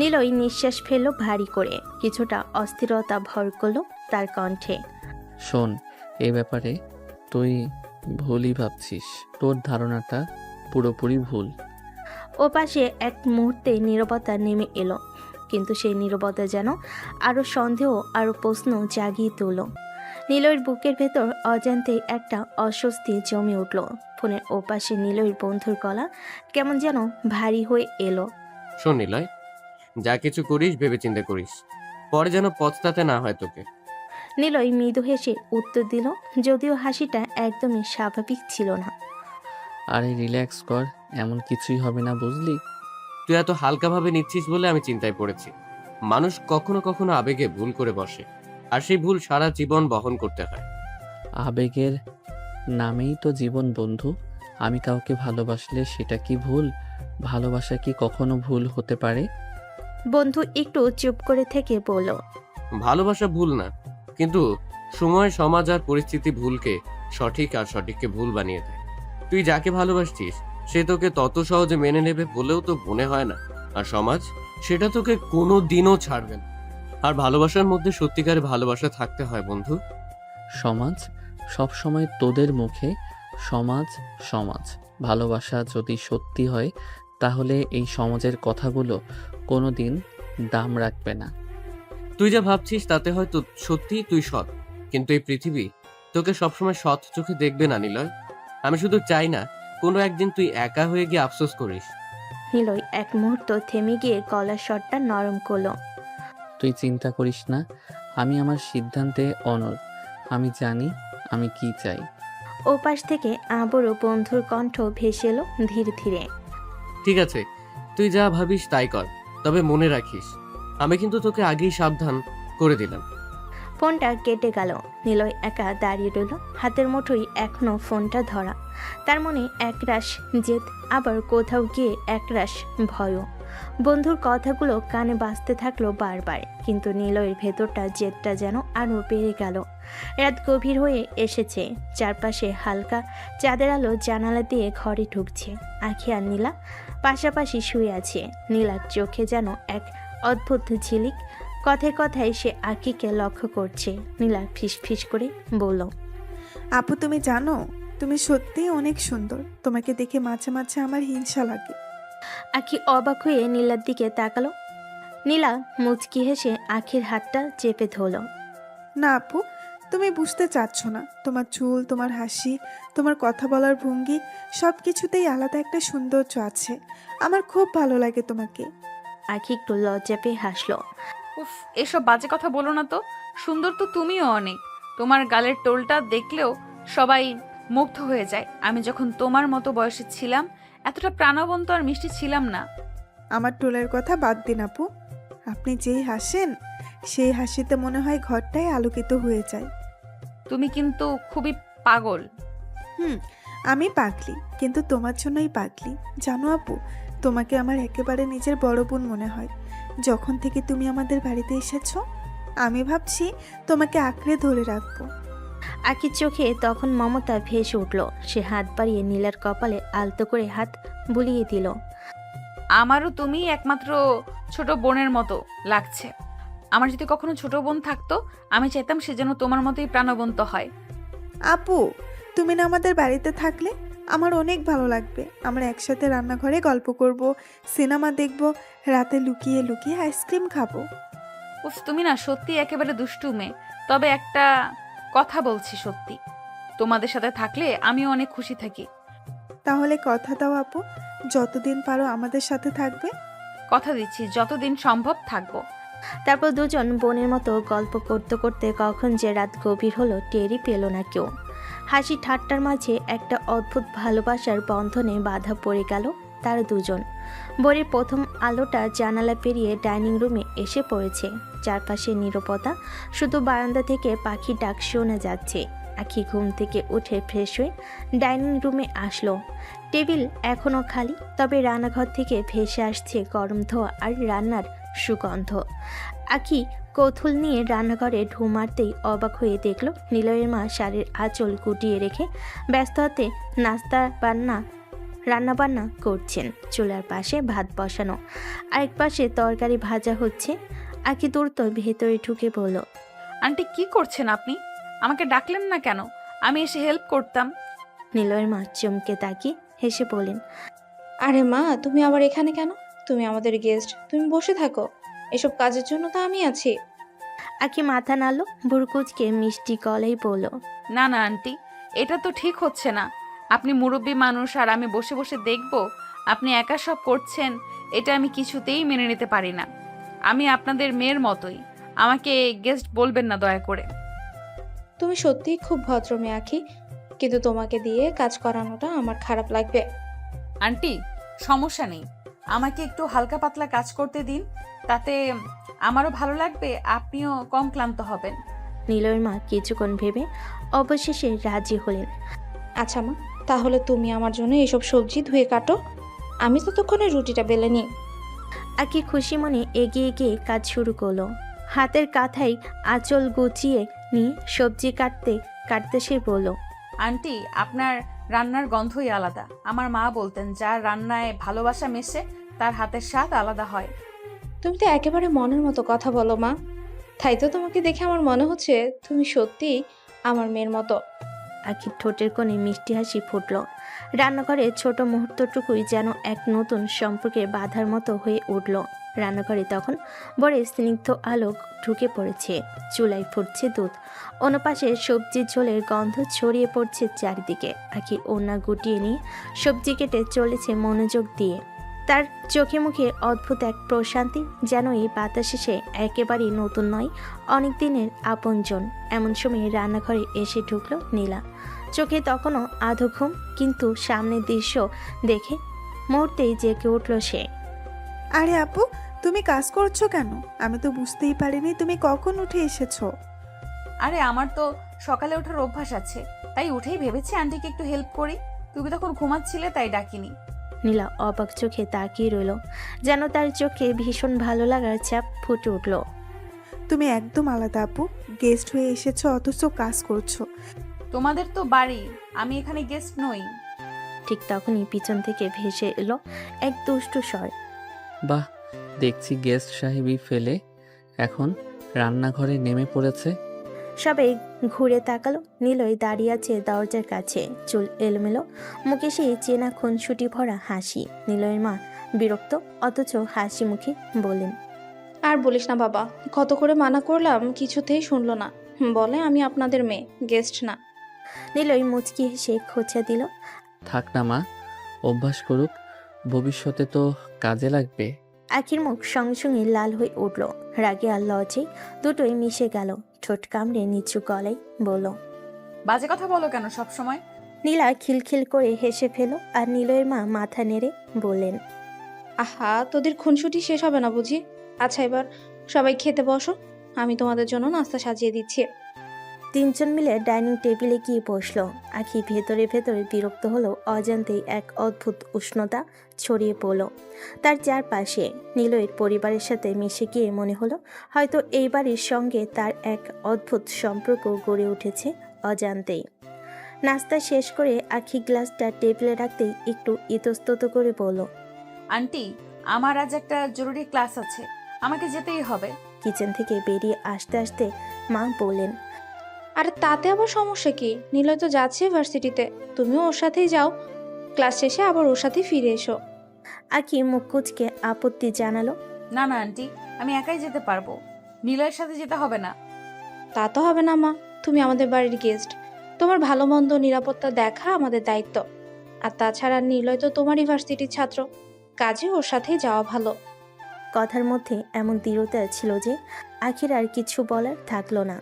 নিলয় নিঃশ্বাস ফেলল ভারী করে, কিছুটা অস্থিরতা ভর করল তার কণ্ঠে। শোন, এই ব্যাপারে তুই ভুলই ভাবছিস, তোর ধারণাটা পুরোপুরি ভুল। ওপাশে এক মুহূর্তে নীরবতা নেমে এলো, কিন্তু সেই নীরবতা যেন আরো সন্দেহ আরো প্রশ্ন জাগিয়ে তুলল। নিলয়ের বুকের ভেতর অজান্তেই একটা অস্বস্তি জমে উঠল। ফোনের ওপাশে নিলয়ের বন্ধুর গলা কেমন যেন ভারী হয়ে এলো। শোন নিলয়, যা কিছু করিস ভেবেচিন্তে করিস, পরে যেন পস্তাতে না হয় তোকে। নিলয় মৃদু হেসে উত্তর দিল, যদিও হাসিটা একদমই স্বাভাবিক ছিল না। আরে রিল্যাক্স কর, এমন কিছুই হবে না বুঝলি। তুই এত হালকাভাবে নিচ্ছিস বলে আমি চিন্তায় পড়েছি। মানুষ কখনো কখনো আবেগে ভুল করে বসে, আর সেই ভুল সারা জীবন বহন করতে হয়। আবেগের নামেই তো জীবন বন্ধু। আমি কাউকে ভালোবাসলে সেটা কি ভুল? ভালোবাসা কি কখনো ভুল হতে পারে? বন্ধু একটু চুপ করে থেকে বলল, ভালোবাসা ভুল না, কিন্তু সময়, সমাজ আর পরিস্থিতি ভুলকে সঠিক আর সঠিককে ভুল বানিয়ে দেয়। তুই যাকে ভালোবাসছিস সে তোকে তত সহজে মেনে নেবে বলেও তো মনে হয় না, আর সমাজ সেটা তোকে কোনো দিনও ছাড়বে না। আর ভালোবাসার মধ্যে সত্যিকারের ভালোবাসা থাকতে হয় বন্ধু। সমাজ সব সময় তোদের মুখে সমাজ সমাজ। ভালোবাসা যদি সত্যি হয় তাহলে এই সমাজের কথাগুলো কোনো দিন দাম রাখবে না। তুই যা ভাবছিস তাতে হয়তো সত্যি তুই সৎ, কিন্তু এই পৃথিবী তোকে সবসময় সৎ চোখে দেখবে না নিলয়। আমি শুধু চাই না কোনো একদিন তুই একা হয়ে গিয়ে আফসোস করিস। নিলয় এক মুহূর্ত থেমে গিয়ে গলার স্বরটা নরম করলো। তুই চিন্তা করিস না, আমি আমার সিদ্ধান্তে অনড়। আমি জানি আমি কি চাই। ওপাশ থেকে আবারও বন্ধুর কণ্ঠ ভেসে এলো ধীরে ধীরে। ঠিক আছে, তুই যা ভাবিস তাই কর, তবে মনে রাখিস আমি কিন্তু তোকে আগেই সাবধান করে দিলাম। ফোনটা কেটে গেল। নিলয় একা দাঁড়িয়ে রইল, হাতের মুঠোই এখনো ফোনটা ধরা। তার মনে একরাশ জেদ, আবার কোথাও গিয়ে একরাশ ভয়ও। বন্ধুর কথাগুলো কানে বাজতে থাকলো বারবার, কিন্তু নিলয়ের ভেতরটা জেদটা যেন আরও বেড়ে গেল। রাত গভীর হয়ে এসেছে, চারপাশে হালকা চাঁদের আলো জানালা দিয়ে ঘরে ঢুকছে। আখি আর নীলা পাশাপাশি শুয়ে আছে। নীলার চোখে যেন এক অদ্ভুত ঝিলিক। কথায় কথায় সে আখিকে লক্ষ্য করছে। নীলা ফিসফিস করে বলল, আপু তুমি জানো, তুমি সত্যিই অনেক সুন্দর। তোমাকে দেখে মাঝে মাঝে আমার হিংসা লাগে। আখি অবাক হয়ে নীলার দিকে তাকালো। নীলা মুচকি হেসে আখির হাতটা চেপে ধরল। না আপু, তুমি বুঝতে চাচ্ছ না। তোমার চুল, তোমার হাসি, তোমার কথা বলার ভঙ্গি, সব কিছুতেই আলাদা একটা সৌন্দর্য আছে। আমার খুব ভালো লাগে তোমাকে। আখি একটু লজ্জা পেয়ে হাসলো। উফ, এসব বাজে কথা বলো না তো। সুন্দর তো তুমিও অনেক। তোমার গালের টোলটা দেখলেও সবাই মুগ্ধ হয়ে যায়। আমি যখন তোমার মতো বয়সে ছিলাম এতটা প্রাণবন্ত আর মিষ্টি ছিলাম না। আমার টোলের কথা বাদ দিন আপু, আপনি যেই হাসেন সেই হাসিতে মনে হয় ঘরটাই আলোকিত হয়ে যায়। তুমি কিন্তু খুবই পাগল। আমি পাগলি, কিন্তু তোমার জন্যই পাগলি। জানো আপু, তোমাকে আমার একেবারে নিজের বড় বোন মনে হয়। যখন থেকে তুমি আমাদের বাড়িতে এসেছো, আমি ভাবছি তোমাকে আঁকড়ে ধরে রাখবো। আখির চোখে তখন মমতা ভেসে উঠল। সে হাত বাড়িয়ে নীলার কপালে আলতো করে হাত বুলিয়ে দিল। আমারও তুমি একমাত্র ছোট বোনের মতো লাগছে। আমার যদি কখনো ছোট বোন থাকতো, আমি চাইতাম সে যেন তোমার মতোই প্রাণবন্ত হয়। আপু, তুমি না আমাদের বাড়িতে থাকলে আমার অনেক ভালো লাগবে। আমরা একসাথে রান্নাঘরে গল্প করব, সিনেমা দেখব, রাতে লুকিয়ে লুকিয়ে আইসক্রিম খাবো। উফ, তুমি না সত্যি একেবারে দুষ্টু মেয়ে। তবে একটা কথা বলছি, সত্যি তোমাদের সাথে থাকলে আমিও অনেক খুশি থাকি। তাহলে কথা দাও আপু, যতদিন পারো আমাদের সাথে থাকবে। কথা দিচ্ছি, যতদিন সম্ভব থাকবো। তারপর দুজন বোনের মতো গল্প করতে করতে কখন যে রাত গভীর হলো টেরই পেল না কেউ। হাসি ঠাট্টার মাঝে একটা অদ্ভুত ভালোবাসার বন্ধনে বাধা পড়ে গেল তারা দুজন। ভোরের প্রথম আলোটা জানালা পেরিয়ে ডাইনিং রুমে এসে পড়েছে। চারপাশে নীরবতা, শুধু বারান্দা থেকে পাখি ডাক শোনা যাচ্ছে। আখি ঘুম থেকে উঠে ফ্রেশ হয়ে ডাইনিং রুমে আসলো। টেবিল এখনও খালি, তবে রান্নাঘর থেকে ভেসে আসছে গরম ধোঁয়া আর রান্নার সুগন্ধ। আখি কৌতূহল নিয়ে রান্নাঘরে ঢু মারতেই অবাক হয়ে দেখল নিলয়ের মা শাড়ির আঁচল গুটিয়ে রেখে ব্যস্ত হাতে রান্নাবান্না করছেন। চুলার পাশে ভাত বসানো, আরেক পাশে তরকারি ভাজা হচ্ছে। আখি দ্রুত ভেতরে ঢুকে বলল, আন্টি কি করছেন আপনি? আমাকে ডাকলেন না কেন? আমি এসে হেল্প করতাম। নিলয়ের মা চমকে তাকিয়ে হেসে বলেন, আরে মা, তুমি আবার এখানে কেন? তুমি আমাদের গেস্ট, তুমি বসে থাকো। এসব কাজের জন্য তো আমি আছি। আখি মাথা নাড়ল, ভুরকুচকে মিষ্টি গলায় বলল, না না আন্টি, এটা তো ঠিক হচ্ছে না। আপনি মুরব্বী মানুষ আর আমি বসে বসে দেখব আপনি একা সব করছেন। এটা আমি কিছুতেই মেনে নিতে পারি না। আমি আপনাদের মেয়ের মতোই, আমাকে গেস্ট বলবেন না দয়া করে। তুমি সত্যিই খুব ভদ্র মেয়ে আখি, কিন্তু তোমাকে দিয়ে কাজ করানোটা আমার খারাপ লাগবে। আন্টি, সমস্যা নেই, আমাকে একটু হালকা পাতলা কাজ করতে দিন, তাতে আমারও ভালো লাগবে, আপনিও কম ক্লান্ত হবেন। নিলয়ের মা কিছুক্ষণ ভেবে অবশেষে রাজি হলেন। আচ্ছা মা, তাহলে তুমি আমার জন্য এসব সবজি ধুয়ে কাটো, আমি ততক্ষণে রুটিটা বেলে নিই। আখি খুশি মনে এগিয়ে গিয়ে কাজ শুরু করলো। হাতের কাঁথায় আঁচল গুছিয়ে নিয়ে সবজি কাটতে কাটতে সে বলল, আন্টি, আপনার রান্নার গন্ধই আলাদা। আমার মা বলতেন, যার রান্নায় ভালোবাসা মেশে তার হাতের স্বাদ আলাদা হয়। তুমি তো একেবারে মনের মতো কথা বলো মা, তাই তো তোমাকে দেখে আমার মনে হচ্ছে তুমি সত্যিই আমার মেয়ের মতো। আখির ঠোঁটের কোণে মিষ্টি হাসি ফুটল। রান্নাঘরের ছোট মুহূর্তটুকুই যেন এক নতুন সম্পর্কের বাধার মতো হয়ে উঠল। রান্নাঘরে তখন বড় স্নিগ্ধ আলো ঢুকে পড়েছে, চুলায় ফুটছে দুধ, অন্যপাশে সবজির ঝোলের গন্ধ ছড়িয়ে পড়ছে চারিদিকে। আখি ওড়না গুটিয়ে নিয়ে সবজি কেটে চলেছে মনোযোগ দিয়ে। তার চোখে মুখে অদ্ভুত এক প্রশান্তি, যেন এই বাতাস এসে একেবারেই নতুন নয়, অনেক দিনের আপনজন। এমন সময় রান্নাঘরে এসে ঢুকলো নীলা। চোখে তখনও আধো ঘুম, কিন্তু সামনের দৃশ্য দেখে মুহূর্তেই জেগে উঠল সে। আরে আপু, তুমি কাজ করছো কেন? আমি তো বুঝতেই পারিনি তুমি কখন উঠে এসেছো। আরে আমার তো সকালে ওঠার অভ্যাস আছে, তাই উঠেই ভেবেছি আন্টিকে একটু হেল্প করি। তুমি তখন ঘুমাচ্ছিলে তাই ডাকিনি। নীলা অবাক চোখে তাকিয়ে রইল, যেন তার চোখে ভীষণ ভালো লাগার ছাপ ফুটে উঠল। তুমি একদম আলাদা আপু, গেস্ট হয়ে এসেছো অথচ কাজ করছো। তোমাদের তো বাড়ি, আমি এখানে গেস্ট নই। ঠিক তখনই পিছন থেকে ভেসে এলো এক দুষ্টু স্বর। বাহ, দেখছি গেস্ট সাহেবই ফেলে এখন রান্নাঘরে নেমে পড়েছে। সবাই ঘুরে তাকালো। নীলই দাঁড়িয়ে আছে দরজার কাছে, চুল এলোমেলো, মুখে সেই চেনা খুনসুটি ভরা হাসি। নীলয়ের মা বিরক্ত অথচ হাসি মুখে বলেন, আর বলিস না বাবা, কত করে মানা করলাম, কিছুতেই শুনলো না। বলে আমি আপনাদের মেয়ে, গেস্ট না। নীলই মুচকি হেসে খোঁচা দিল। থাক না মা, অভ্যাস করুক, ভবিষ্যতে তো কাজে লাগবে। আখির মুখ সঙ্গে সঙ্গে লাল হয়ে উঠল, রাগে আর লজ্জে দুটোই মিশে গেল। ঠোঁট কামড়ে নিচু গলায় বলল, বাজে কথা বলো কেন সব সময়? নীলা খিলখিল করে হেসে ফেল। আর নীলয়ের মা মাথা নেড়ে বললেন, আহা, তোদের খুনসুটি শেষ হবে না বুঝি? আচ্ছা, এবার সবাই খেতে বসো, আমি তোমাদের জন্য নাস্তা সাজিয়ে দিচ্ছি। তিনজন মিলে ডাইনিং টেবিলে গিয়ে বসলো। আখি ভেতরে ভেতরে বিরক্ত হলো, অজান্তেই এক অদ্ভুত উষ্ণতা ছড়িয়ে পড়ল তার চারপাশে। নীলয়ের পরিবারের সাথে মিশে গিয়ে মনে হলো হয়তো এই বাড়ির সঙ্গে তার এক অদ্ভুত সম্পর্ক গড়ে উঠেছে অজান্তেই। নাস্তা শেষ করে আখি গ্লাসটা টেবিলে রাখতেই একটু ইতস্তত করে বলল, আন্টি, আমার আজ একটা জরুরি ক্লাস আছে, আমাকে যেতেই হবে। কিচেন থেকে বেরিয়ে আসতে আসতে মা বললেন, আর তাতে আবার সমস্যা কি? নিলয় তো যাচ্ছে ভার্সিটিতে, তুমিও ওর সাথেই যাও, ক্লাস শেষে আবার ওর সাথে ফিরে এসো। আখি মুখ কুঁচকে আপত্তি জানালো, না না আন্টি, আমি একাই যেতে পারবো, নিলয়ের সাথে যেতে হবে না। তা তো হবে না মা, তুমি আমাদের বাড়ির গেস্ট, তোমার ভালো মন্দ নিরাপত্তা দেখা আমাদের দায়িত্ব। আর তাছাড়া নিলয় তো তোমারই ভার্সিটির ছাত্র, কাজে ওর সাথেই যাওয়া ভালো। কথার মধ্যে এমন দৃঢ়তা ছিল যে আখির আর কিছু বলার থাকলো না।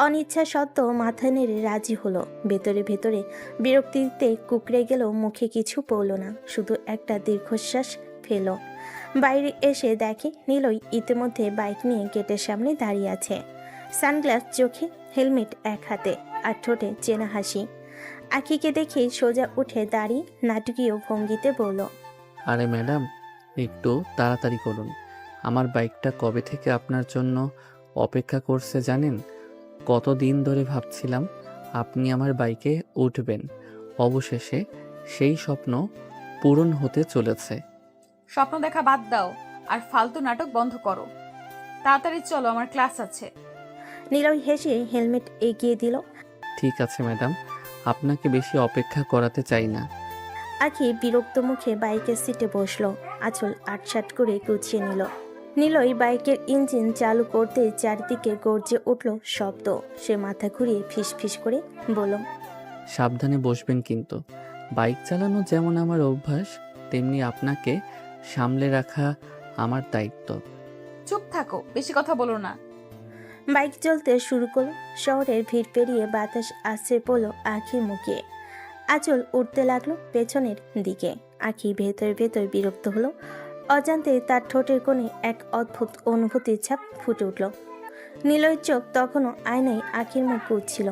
অনিচ্ছা সত্ত্বেও মাথা নেড়ে রাজি হলো। ভেতরে ভেতরে বিরক্তিতে কুকড়ে গেল, মুখে কিছু পড়ল না, শুধু একটা দীর্ঘশ্বাস ফেল। বাইরে এসে দেখে নীলই ইতিমধ্যে বাইক নিয়ে গেটের সামনে দাঁড়িয়ে আছে, সানগ্লাস চোখে, হেলমেট এক হাতে, আর ঠোঁটে চেনা হাসি। আখিকে দেখে সোজা উঠে দাঁড়িয়ে নাটকীয় ভঙ্গিতে বলল, আরে ম্যাডাম, একটু তাড়াতাড়ি করুন, আমার বাইকটা কবে থেকে আপনার জন্য অপেক্ষা করছে জানেন? কতদিন ধরে ভাবছিলাম আপনি আমার বাইকে উঠবেন, অবশেষে সেই স্বপ্ন পূরণ হতে চলেছে। স্বপ্ন দেখা বাদ দাও আর ফালতু নাটক বন্ধ করো, তাড়াতাড়ি চলো, আমার ক্লাস আছে। নীলয় হেসে হেলমেট এগিয়ে দিল। ঠিক আছে ম্যাডাম, আপনাকে বেশি অপেক্ষা করাতে চাই না। আখি বিরক্ত মুখে বাইকের সিটে বসলো, আঁচল আটসাট করে গুছিয়ে নিল। নীলই বাইকের ইঞ্জিন চালু করতে চারিদিকে গর্জে উঠল শব্দ। সে মাথা ঘুরিয়ে ফিসফিস করে বলল, সাবধানে বসবেন কিন্তু, বাইক চালানো যেমন আমার অভ্যাস, তেমনি আপনাকে সামলে রাখা আমার দায়িত্ব। চুপ থাকো, বেশি কথা বলো না। বাইক চলতে শুরু করলো। শহরের ভিড় পেরিয়ে বাতাস আসছে পড়ল আখির মুখে। আঁচল উঠতে লাগলো পেছনের দিকে। আখি ভেতর ভেতর বিরক্ত হলো। অজান্তে তার ঠোঁটের কোণে এক অদ্ভুত অনুভূতির ছাপ ফুটে উঠল। নীলয়ের চোখ তখনও আয়নায় আখির মুখ ঘুরছিল।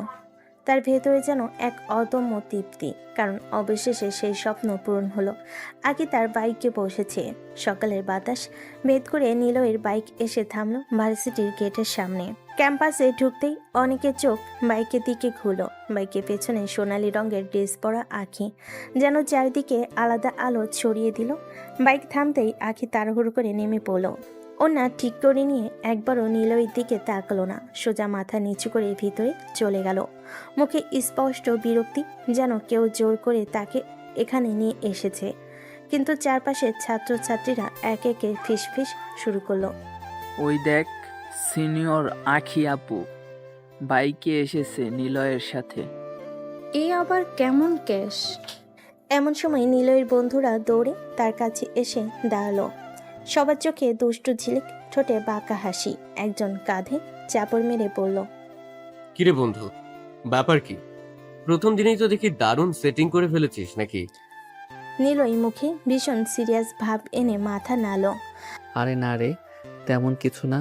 তার ভেতরে যেন এক অদম্য তৃপ্তি, কারণ অবশেষে সেই স্বপ্ন পূরণ হলো। আখি তার বাইকে বসেছে। সকালের বাতাস ভেদ করে নীলয়ের বাইক এসে থামলো ভার্সিটির গেটের সামনে। ক্যাম্পাসে ঢুকতেই অনেকের চোখ বাইকের দিকে ঘুরল। বাইকের পেছনে সোনালী রঙের ড্রেস পরা আখি যেন চারিদিকে আলাদা আলো ছড়িয়ে দিল। বাইক থামতেই আখি তাড়াহুড়ো করে নেমে পড়ল। ওনা ঠিক করে নিয়ে একবারও নীলয়ের দিকে তাকালো না, সোজা মাথা নিচু করে ভিতরে চলে গেল। মুখে স্পষ্ট বিরক্তি, যেন কেউ জোর করে তাকে এখানে নিয়ে এসেছে। কিন্তু চারপাশের ছাত্রছাত্রীরা এক একে ফিসফিস শুরু করলো। ওই দেখ, সিনিয়র আখি আপু বাইকে এসেছে নিলয়ের সাথে। এ আবার কেমন কেস? এমন সময় নিলয়ের বন্ধুরা দৌড়ে তার কাছে এসে দাঁড়ালো। সবার চোখে দুষ্টু ঝিলিক, ঠোঁটে বাঁকা হাসি। একজন কাঁধে চাপড় মেরে বলল, কিরে বন্ধু, ব্যাপার কি? প্রথম দিনেই তো দেখি দারুণ সেটিং করে ফেলেছিস নাকি? নিলয় মুখে ভীষণ সিরিয়াস ভাব এনে মাথা নাড়ল। আরে না রে, তেমন কিছু না,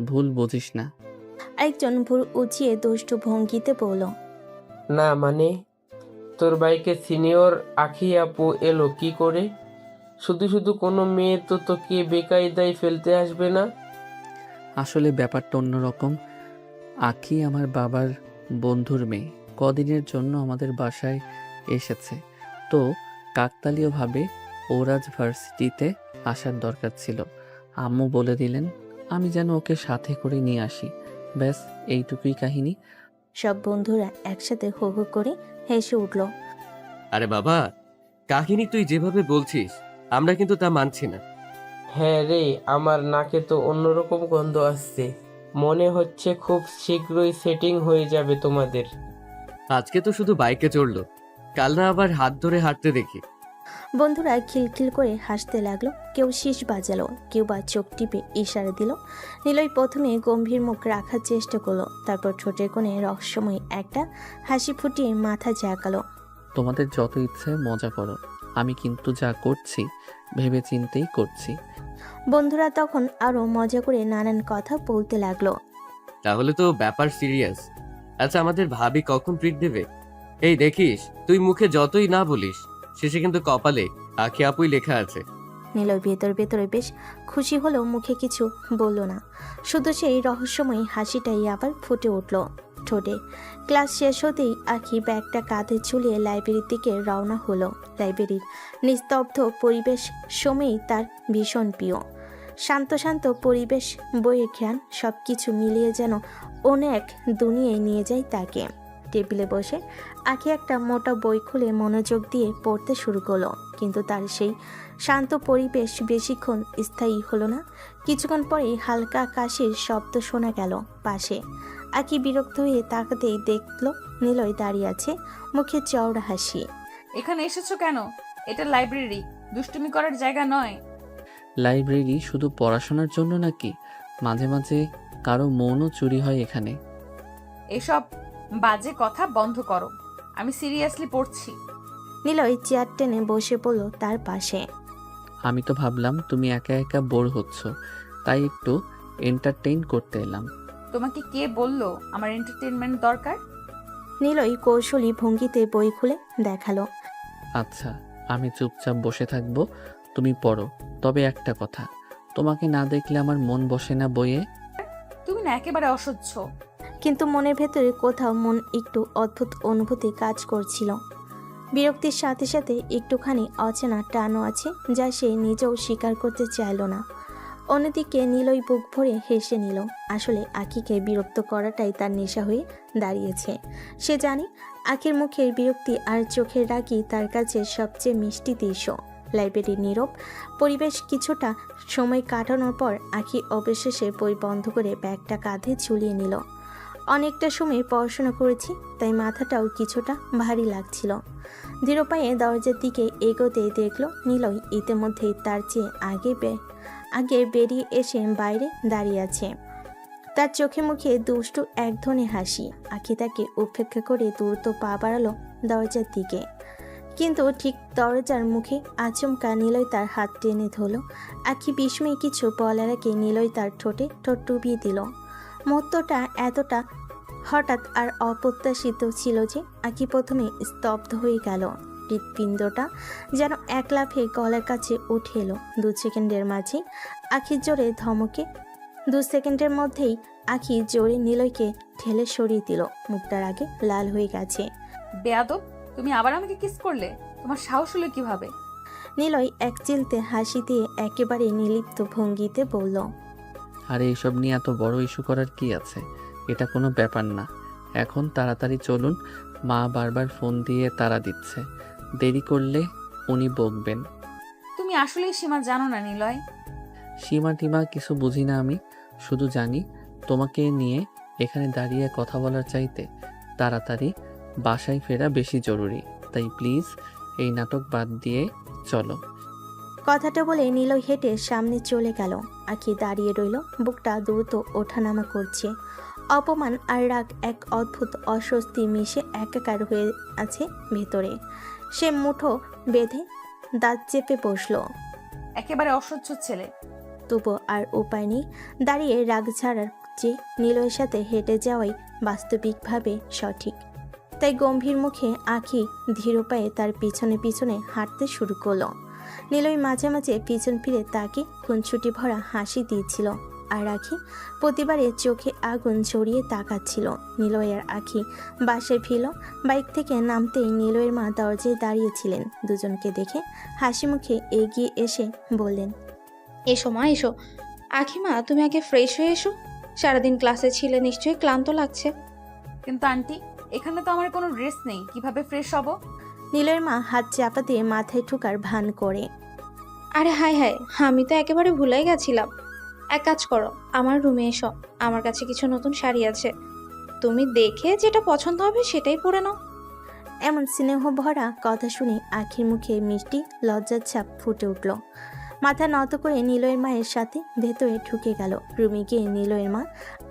ভুল বুঝিস না। একজন ভুল উঁচিয়ে দুষ্টু ভঙ্গিতে বলল, না মানে, তোর বাইকে সিনিয়র আখি আপু এলো কি করে? শুধু শুধু কোনো মেয়ে তো তোকে বেকায়দায় ফেলতে আসবে না? আসলে ব্যাপারটা অন্যরকম। আখি আমার বাবার বন্ধুর মেয়ে, কদিনের জন্য আমাদের বাসায় এসেছে। তো কাকতালীয়ভাবে ওরাজ ভার্সিটিতে আসার দরকার ছিল। আম্মু বলে দিলেন আমি যেন ওকে সাথে করে নিয়ে আসি। ব্যাস এইটুকুই কাহিনী। সব বন্ধুরা একসাথে হো হো করে হেসে উঠল। আরে বাবা, কাহিনী তুই যেভাবে বলছিস আমরা কিন্তু তা মানছি না। হ্যাঁ রে, আমার নাকে তো অন্যরকম গন্ধ আসছে। মনে হচ্ছে খুব শীঘ্রই সেটিং হয়ে যাবে তোমাদের। আজকে তো শুধু বাইকে চড়লো, কাল না আবার হাত ধরে হাঁটতে দেখি। বন্ধুরা খিলখিল করে হাসতে লাগলো। কেউ শীষ বাজালো, কেউ বা চোখ টিপে ইশারা দিল। নিলয় প্রথমে গম্ভীর মুখ রাখার চেষ্টা করলো, তারপর ঠোঁটের কোণে রহস্যময় একটা হাসি ফুটিয়ে মাথা ঝাঁকালো। তোমাদের যত ইচ্ছে মজা করো, আমি কিন্তু যা করছি ভেবে চিন্তেই করছি। বন্ধুরা তখন আরো মজা করে নানান কথা বলতে লাগলো। তাহলে তো ব্যাপার সিরিয়াস। আচ্ছা, আমাদের ভাবি কখন ট্রিট দেবে? এই দেখিস, তুই মুখে যতই না বলিস শেষে কিন্তু কপালে আখি আপুই লেখা আছে। নিলয় ভেতর ভেতরে বেশ খুশি হলেও মুখে কিছু বলল না। শুধু সেই রহস্যময় হাসিটাই আবার ফুটে উঠল ঠোঁটে। ক্লাস শেষ হতেই আখি ব্যাগটা কাঁধে ঝুলিয়ে লাইব্রেরির দিকে রওনা হলো। লাইব্রেরির নিস্তব্ধ পরিবেশ সময়ই তার ভীষণ প্রিয়। শান্ত শান্ত পরিবেশ, বইয়ের ঘ্রাণ, সব কিছু মিলিয়ে যেন অনেক দুনিয়ায় নিয়ে যায় তাকে। টেবিলে বসে আখি একটা মোটা বই খুলে মনোযোগ দিয়ে পড়তে শুরু করলো। কিন্তু তার সেই শান্ত পরিবেশ বেশিক্ষণ স্থায়ী হলো না। কিছুক্ষণ পরেই হালকা কাশির শব্দ শোনা গেল পাশে। আখি বিরক্ত হয়ে তাকাতেই দেখলো নিলয় দাঁড়িয়ে আছে, মুখে চওড়া হাসি। এখানে এসেছো কেন? এটা লাইব্রেরি, দুষ্টুমি করার জায়গা নয়। লাইব্রেরি শুধু পড়াশোনার জন্য নাকি? মাঝে মাঝে কারো মনও চুরি হয় এখানে। এসব বাজে কথা বন্ধ করো, আমি সিরিয়াসলি পড়ছি। নিলয় চেয়ার টেনে বসে পড়ল তার পাশে। আমি তো ভাবলাম তুমি একা একা বোর হচ্ছ, তাই একটু এন্টারটেইন করতে এলাম। তোমাকে কে বললো আমার এন্টারটেনমেন্ট দরকার? নিলয় কৌশলী ভঙ্গিতে বই খুলে দেখালো। আচ্ছা, আমি চুপচাপ বসে থাকবো, তুমি পড়ো। তবে একটা কথা, তোমাকে না দেখলে আমার মন বসে না বইয়ে। তুমি না একেবারে অসহ্য। কিন্তু মনের ভেতরে কোথাও মন একটু অদ্ভুত অনুভূতি কাজ করছিল। বিরক্তির সাথে সাথে একটুখানি অচেনা টানও আছে, যা সে নিজেও স্বীকার করতে চাইল না। অন্যদিকে নিলয় বুক ভরে হেসে নিল। আসলে আখিকে বিরক্ত করাটাই তার নেশা হয়ে দাঁড়িয়েছে। সে জানে আখির মুখের বিরক্তি আর চোখের রাগই তার কাছে সবচেয়ে মিষ্টি দৃশ্য। লাইব্রেরির নীরব পরিবেশ কিছুটা সময় কাটানোর পর আখি অবশেষে বই বন্ধ করে ব্যাগটা কাঁধে ঝুলিয়ে নিল। অনেকটা সময় পড়াশোনা করেছি, তাই মাথাটাও কিছুটা ভারী লাগছিল। ধীর পায়ে দরজার দিকে এগোতে দেখল নিলয় ইতিমধ্যেই তার চেয়ে আগে বেরিয়ে এসে বাইরে দাঁড়িয়ে আছে। তার চোখে মুখে দুষ্টু এক ধরনের হাসি। আখি তাকে উপেক্ষা করে দ্রুত পা বাড়ালো দরজার দিকে। কিন্তু ঠিক দরজার মুখে আচমকা নিলয় তার হাত টেনে ধরল। আখি বিস্ময়ে কিছু বলার আগে নিলয় তার ঠোঁটে ঠোঁট ডুবিয়ে দিল। মুহূর্তটা এতটা হঠাৎ আর অপ্রত্যাশিত ছিল যে আখি প্রথমে স্তব্ধ হয়ে গেল। হৃৎপিণ্ডটা যেন এক লাফে গলার কাছে উঠে এলো। 2 সেকেন্ডের মাঝে আখির জোরে ধমকে 2 সেকেন্ডের মধ্যেই আখি জোরে নিলয়কে ঠেলে সরিয়ে দিল। মুখটার আগে লাল হয়ে গেছে। বেয়াদব, তুমি আবার আমাকে কিস করলে? তোমার সাহস হলো কিভাবে? নিলয় এক চিলতে হাসি দিয়ে একেবারে নির্লিপ্ত ভঙ্গিতে বলল, আর এইসব নিয়ে এত বড় ইস্যু করার কি আছে? এটা কোনো ব্যাপার না। এখন তাড়াতাড়ি চলুন, মা বারবার ফোন দিয়ে তাড়া দিচ্ছে। দেরি করলে উনি বকবেন। তুমি আসলেই সীমা জানো না নিলয়। সীমা টিমা কিছু বুঝি না আমি, শুধু জানি তোমাকে নিয়ে এখানে দাঁড়িয়ে কথা বলার চাইতে তাড়াতাড়ি বাসায় ফেরা বেশি জরুরি। তাই প্লিজ এই নাটক বাদ দিয়ে চলো। কথাটা বলে নিলয় হেঁটে সামনে চলে গেল। আখি দাঁড়িয়ে রইল, বুকটা দ্রুত ওঠানামা করছে। অপমান আর রাগ এক অদ্ভুত অস্বস্তি মিশে একাকার হয়ে আছে ভেতরে। সে মুঠো বেঁধে দাঁত চেপে বসলো। একেবারে অসহ্য ছেলে। তবু আর উপায় নেই, দাঁড়িয়ে রাগ ছাড়ার চেয়ে নিলয়ের সাথে হেঁটে যাওয়াই বাস্তবিকভাবে সঠিক। তাই গম্ভীর মুখে আখি ধীর পায়ে তার পিছনে পিছনে হাঁটতে শুরু করলো। নিলয় মাঝে মাঝে পিছন ফিরে তাকে খুনছুটি ভরা হাসি দিয়েছিল, আর আখি প্রতিবারে চোখে আগুন জড়িয়ে তাকাচ্ছিল। নিলয়ের আখি বাসায় ফিরল। বাইক থেকে নামতেই নিলয়ের মা দরজায় দাঁড়িয়েছিলেন। দুজনকে দেখে হাসি মুখে এগিয়ে এসে বললেন, এসো মা এসো। আখিমা তুমি আগে ফ্রেশ হয়ে এসো, সারাদিন ক্লাসে ছিলে, নিশ্চয়ই ক্লান্ত লাগছে। কিন্তু আন্টি, এখানে তো আমার কোনো ড্রেস নেই, কিভাবে ফ্রেশ হব? নিলয়ের মা হাত চাপা দিয়ে মাথায় ঠুকার ভান করে। আরে হায় হায়, আমি তো একেবারে ভুলেই গেছিলাম। এক কাজ করো, আমার রুমে এসো, আমার কাছে কিছু নতুন শাড়ি আছে, তুমি দেখে যেটা পছন্দ হবে সেটাই পরে নাও। এমন স্নেহ ভরা কথা শুনে আখির মুখে মিষ্টি লজ্জার ছাপ ফুটে উঠল। মাথা নত করে নিলয়ের মায়ের সাথে ভেতরে ঢুকে গেল। রুমে গিয়ে নিলয়ের মা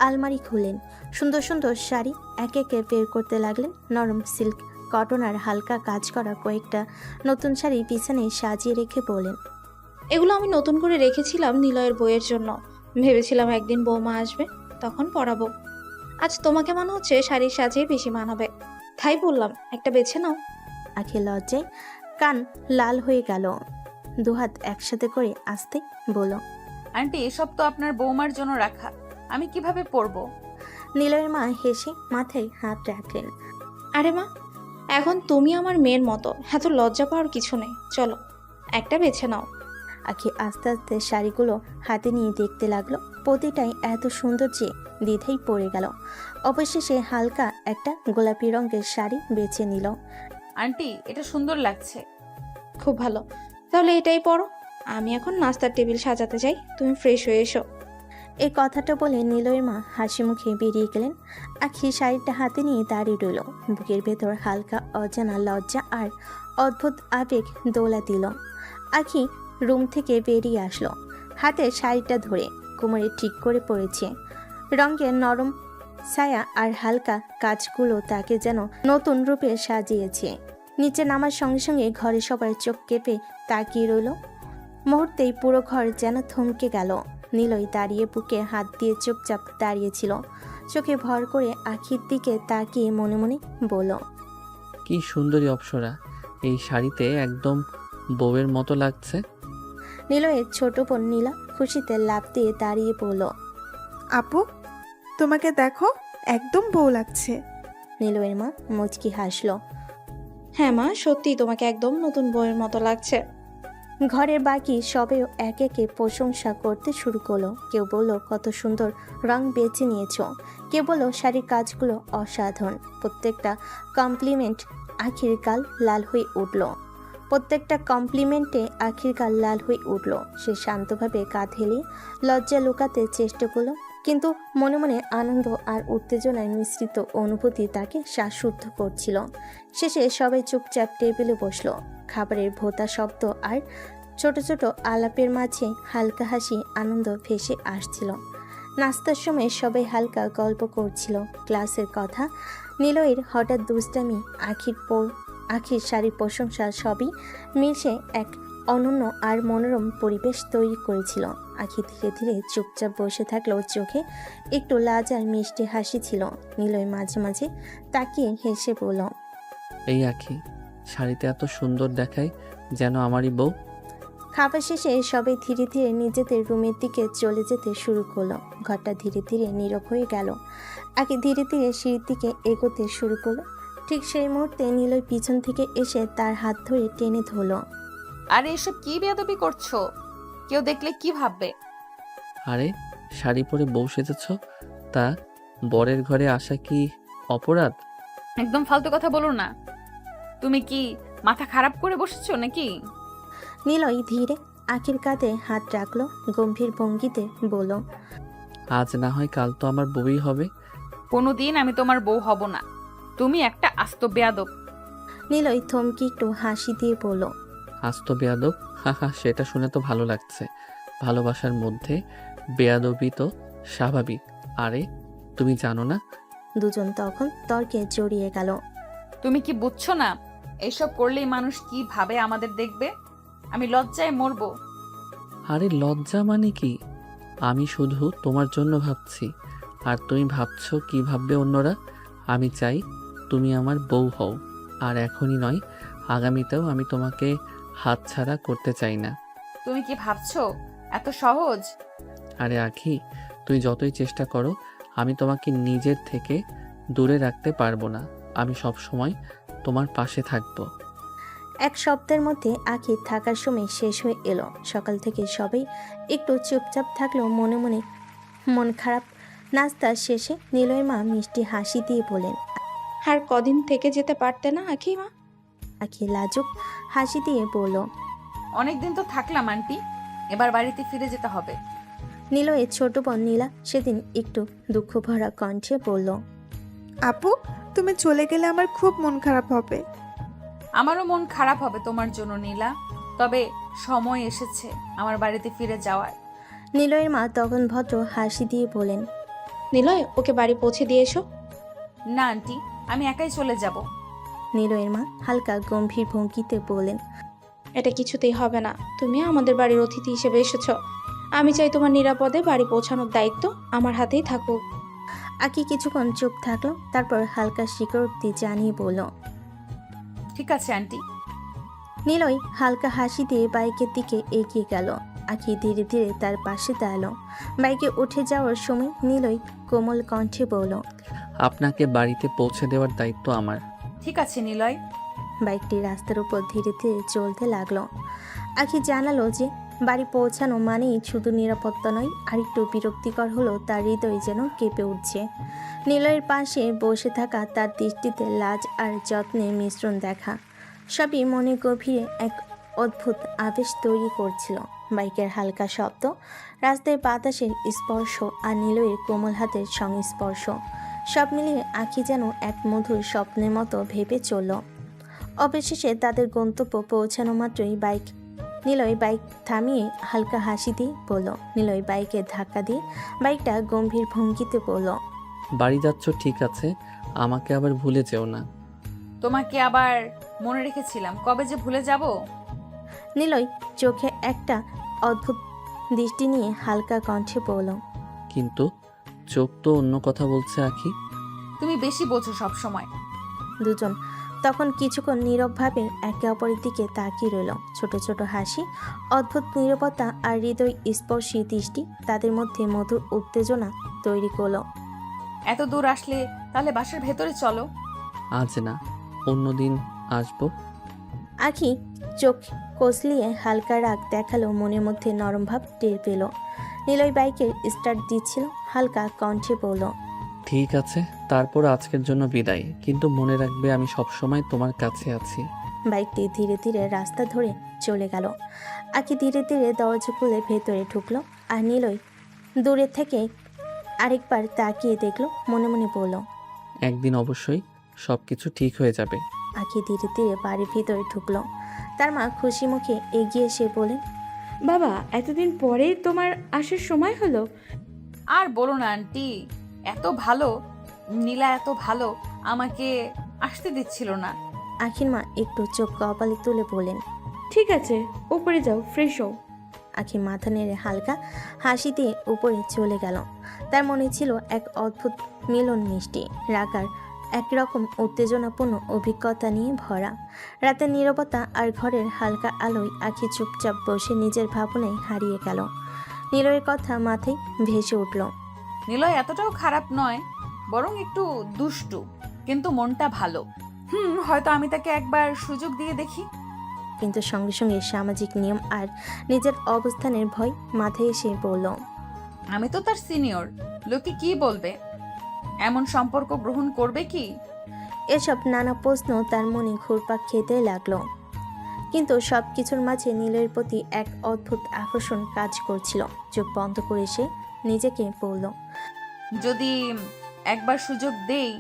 আলমারি খুললেন। সুন্দর সুন্দর শাড়ি একে একে বের করতে লাগলেন। নরম সিল্ক, কটন আর হালকা কাজ করা কয়েকটা নতুন শাড়ি পিছনে সাজিয়ে রেখে বলেন, এগুলো আমি নতুন করে রেখেছিলাম নিলয়ের বইয়ের জন্য, ভেবেছিলাম একদিন বৌমা আসবে তখন পরাবো। আজ তোমাকে মনে হচ্ছে শাড়ির সাজিয়ে বেশি মানাবে, তাই বললাম একটা বেছে নাও। আখি লজ্জায় কান লাল হয়ে গেল। দুহাত একসাথে করে আসতে বলল, আন্টি, এসব তো আপনার বৌমার জন্য রাখা, আমি কিভাবে পরবো? নিলয়ের মা হেসে মাথায় হাত রাখলেন। আরে মা, এখন তুমি আমার মেয়ের মতো, এত লজ্জা পাওয়ার কিছু নেই, চলো একটা বেছে নাও। আখি আস্তে আস্তে শাড়িগুলো হাতে নিয়ে দেখতে লাগলো। প্রতিটাই এত সুন্দর যে দ্বিধাই পড়ে গেল। অবশেষে হালকা একটা গোলাপি রঙের শাড়ি বেছে নিল। আন্টি, এটা সুন্দর লাগছে। খুব ভালো, তাহলে এটাই পরো। আমি এখন নাস্তার টেবিল সাজাতে চাই, তুমি ফ্রেশ হয়ে এসো। এই কথাটা বলে নিলয়ের মা হাসি মুখে বেরিয়ে গেলেন। আখি শাড়িটা হাতে নিয়ে দাঁড়িয়ে রইল। বুকের ভেতর হালকা অজানা লজ্জা আর অদ্ভুত আবেগ দোলা দিল। আখি রুম থেকে বেরিয়ে আসলো, হাতে শাড়িটা ধরে কোমরে ঠিক করে পড়েছে। রঙের নরম ছায়া আর হালকা কাজগুলো তাকে যেন নতুন রূপে সাজিয়েছে। নিচে নামার সঙ্গে সঙ্গে ঘরে সবার চোখ কেঁপে তাকিয়ে রইল। মুহূর্তেই পুরো ঘর যেন থমকে গেল। নিলয় দাঁড়িয়ে বুকে হাত দিয়ে চুপচাপ দাঁড়িয়েছিল। চোখে ভর করে আখির দিকে তাকিয়ে মনে মনে বলল, কি সুন্দরী অপ্সরা, এই শাড়িতে একদম বউয়ের মতো লাগছে। নিলয়ের ছোট বোন নীলা খুশিতে লাফ দিয়ে দাঁড়িয়ে পড়ল। আপু, তোমাকে দেখো, একদম বউ লাগছে। নিলয়ের মা মুচকি হাসল। হ্যাঁ মা, সত্যি তোমাকে একদম নতুন বইয়ের মতো লাগছে। ঘরের বাকি সবেও একে একে প্রশংসা করতে শুরু করলো। কেউ বলল কত সুন্দর রং বেছে নিয়েছো, কেউ বলল শাড়ির কাজগুলো অসাধারণ। প্রত্যেকটা কমপ্লিমেন্ট আখির গাল লাল হয়ে উঠল। সে শান্তভাবে কাঁধ হেলিয়ে লজ্জা লুকাতে চেষ্টা করলো, কিন্তু মনে মনে আনন্দ আর উত্তেজনার মিশ্রিত অনুভূতি তাকে শ্বাসরুদ্ধ করছিল। শেষে সবাই চুপচাপ টেবিলে বসলো। খাবারের ভোঁতা শব্দ আর ছোট ছোট আলাপের মাঝে হালকা হাসি আনন্দ ভেসে আসছিল। নাস্তার সময় সবাই হালকা গল্প করছিল, ক্লাসের কথা, নিলয়ের হঠাৎ দুষ্টামি, আখির শাড়ির প্রশংসা, সবই মিশে এক অনন্য আর মনোরম পরিবেশ তৈরি করেছিল। আখি ধীরে ধীরে চুপচাপ বসে থাকলেও চোখে একটু লাজ আর মিষ্টি হাসি ছিল। নিলয় মাঝে মাঝে তাকিয়ে হেসে বলল, এই আখি, শাড়িতে এত সুন্দর দেখায়, যেন আমারই বউ। খাবার শেষে সবাই ধীরে ধীরে নিজেদের রুমের দিকে চলে যেতে শুরু করলো। ঘরটা ধীরে ধীরে নীরব হয়ে গেল। আগে ধীরে ধীরে সিঁড়ির দিকে এগোতে শুরু করলো। ঠিক সেই মুহূর্তে নিলয় পিছন থেকে এসে তার হাত ধরে টেনে ধরলো। আরে এসব কি বেয়াদবি করছো? কেউ দেখলে কি ভাববে? আরে শাড়ি পরে বউ সেজেছ, তা বরের ঘরে আসা কি অপরাধ? একদম ফালতু কথা বলো না। তুমি কি মাথা খারাপ করে বসেছো নাকি? নিলয় ধীরে আখির কাঁধে হাত রাখলো, গম্ভীর ভঙ্গিতে বলল, আজ না হয় কাল তো আমার বউই হবে। কোনোদিন আমি তোমার বউ হব না। তুমি একটা আস্ত বেয়াদব। নিলয় থমকে একটু হাসি দিয়ে বলল, আজ তো বেয়াদব? হা, সেটা শুনে তো ভালো লাগছে। ভালোবাসার মধ্যে বেয়াদবি তো স্বাভাবিক। আরে তুমি জানো না? দুজন তখন তর্কে জড়িয়ে গেল। তুমি কি বুঝছো না এইসব করলেই মানুষ কি ভাবে আমাদের দেখবে? আমি লজ্জায় মরবো। আরে লজ্জা মানে কি? আমি শুধু তোমার জন্য ভাবছি, আর তুমি ভাবছো কি ভাববে অন্যরা। আমি চাই তুমি আমার বউ হও, আর এখনই নয়, আগামীতেও আমি তোমাকে হাতছাড়া করতে চাই না। তুমি কি ভাবছো এত সহজ? আরে আখি, তুই যতই চেষ্টা করো আমি তোমাকে নিজের থেকে দূরে রাখতে পারবো না। আমি সব সময় তোমার পাশে থাকবো। এক সপ্তাহের মধ্যে আখি থাকার সময় শেষ হয়ে এলো। সকাল থেকে সবাই একটু চুপচাপ থাকলেও মনে মনে মন খারাপ। নাস্তার শেষে নিলয়ের মা মিষ্টি হাসি দিয়ে বলেন, আর কদিন থেকে যেতে পারতে না আখি মা? আখি লাজুক হাসি দিয়ে বলল, অনেকদিন তো থাকলাম আন্টি, এবার বাড়িতে ফিরে যেতে হবে। নিলয়ের ছোট বোন নীলা সেদিন একটু দুঃখ ভরা কণ্ঠে বলল, আপু, তুমি চলে গেলে আমার খুব মন খারাপ হবে। আমারও মন খারাপ হবে তোমার জন্য নীলা, তবে সময় এসেছে আমার বাড়িতে ফিরে যাওয়ার। নিলয়ের মা তখন ভদ্র হাসি দিয়ে বলেন, নিলয়, ওকে বাড়ি পৌঁছে দিয়ে এসো। না আন্টি, আমি একাই চলে যাব। নিলয়ের মা হালকা গম্ভীর ভঙ্গিতে বলেন, এটা কিছুতেই হবে না। তুমি আমাদের বাড়ির অতিথি হিসেবে এসেছো। আমি চাই তোমার নিরাপদে বাড়ি পৌঁছানোর দায়িত্ব আমার হাতেই থাকুক। আকি কিছুক্ষণ চুপ থাকলো, তারপর হালকা স্বীকারোক্তি জানিয়ে বলল, ঠিক আছে আন্টি। নিলয় হালকা হাসি দিয়ে বাইকের দিকে এগিয়ে গেল। আখি ধীরে ধীরে তার পাশে দাঁড়ালো। বাইকে উঠে যাওয়ার সময় নিলয় কোমল কণ্ঠে বলল, আপনাকে বাড়িতে পৌঁছে দেওয়ার দায়িত্ব আমার। ঠিক আছে নিলয়। বাইকটি রাস্তার উপর ধীরে ধীরে চলতে লাগলো। আখি জানালো যে বাড়ি পৌঁছানো মানেই শুধু নিরাপত্তা নয়, আরেকটু বিরক্তিকর হলো তার হৃদয় যেন কেঁপে উঠছে। নিলয়ের পাশে বসে থাকা তার দৃষ্টিতে লাজ আর যত্নের মিশ্রণ দেখা, সবই মনে গভীরে এক অদ্ভুত আবেশ তৈরি করছিল। বাইকের হালকা শব্দ, রাস্তায় বাতাসের স্পর্শ আর নিলয়ের কোমল হাতের সংস্পর্শ, সব মিলিয়ে আখি যেন এক মধুর স্বপ্নের মতো ভেবে চলল। অবশেষে তাদের গন্তব্য পৌঁছানো মাত্রই নিলয় বাইক থামিয়ে হালকা হাসি দিয়ে বলল, নিলয় বাইকে ধাক্কা দিয়ে বাইকটা গম্ভীর ভঙ্গিতে বলল, বাড়ি যাচ্ছ ঠিক আছে, আমাকে আবার ভুলে যেও না। তোমাকে আবার মনে রেখেছিলাম, কবে যে ভুলে যাব। নিলয় চোখে একটা অদ্ভুত দৃষ্টি নিয়ে হালকা কণ্ঠে বলল, কিন্তু চোখ তো অন্য কথা বলছে আখি। তুমি বেশি বোঝো সব সময়। দুজন তখন কিছুক্ষণ নীরবভাবে একে অপরের দিকে তাকিয়ে রইল। ছোট ছোট হাসি, অদ্ভুত নীরবতা আর হৃদয় স্পর্শী দৃষ্টি তাদের মধ্যে মধুর উত্তেজনা তৈরি করলো। এত দূর আসলে তাহলে বাসার ভেতরে চলো। আজ না, অন্যদিন আসবো। আখি চোখ কসলিয়ে হালকা রাগ দেখালো, মনের মধ্যে নরম ভাব টের পেল। নিলয় বাইকের স্টার্ট দিচ্ছিল, হালকা কণ্ঠে বলল, ঠিক আছে, তারপর আজকের জন্য বিদায়, কিন্তু মনে রাখবে আমি সবসময় তোমার কাছে আছি। বাইকটি ধীরে ধীরে রাস্তা ধরে চলে গেল। আখি ধীরে ধীরে দরজা খুলে ভেতরে ঢুকলো, আর নিলয় দূরে থেকে আরেকবার তাকিয়ে দেখলো, মনে মনে বলল, একদিন অবশ্যই সবকিছু ঠিক হয়ে যাবে। আখি ধীরে ধীরে বাড়ির ভিতরে ঢুকলো। তার মা খুশি মুখে এগিয়ে এসে বলেন, বাবা, এতদিন পরে তোমার আসার সময় হলো। আর বলো না আন্টি, এত ভালো নীলা, এত ভালো আমাকে আসতে দিচ্ছিল না। আখির মা একটু চোখ কপালে তুলে বলেন, ঠিক আছে, উপরে যাও, ফ্রেশ হও। আখি মাথা নেড়ে হালকা হাসি দিয়ে উপরে চলে গেল। তার মনে ছিল এক অদ্ভুত মিলন মিষ্টি রাগ আর একরকম উত্তেজনাপূর্ণ অভিজ্ঞতা নিয়ে ভরা। রাতের নীরবতা আর ঘরের হালকা আলোয় আখি চুপচাপ বসে নিজের ভাবনায় হারিয়ে গেল। নিলয়ের কথা মাথায় ভেসে উঠল। নিলয় এতটাও খারাপ নয়, বরং একটু দুষ্টু, কিন্তু মনটা ভালো। হয়তো আমি তাকে একবার সুযোগ দিয়ে দেখি। কিন্তু সঙ্গে সঙ্গে সামাজিক নিয়ম আর নিজের অবস্থানের ভয় মাথায় এসে বলল, আমি তো তার সিনিয়র, লোকে কি বলবে, এমন সম্পর্ক গ্রহণ করবে কি? এসব নানা প্রশ্ন তার মনে ঘুরপাক খেতে লাগলো। কিন্তু সব কিছুর মাঝে নীলের প্রতি এক অদ্ভুত আকর্ষণ কাজ করছিল। চোখ বন্ধ করে সে নিজেকে বলল, যদি একবার সুযোগ দেই,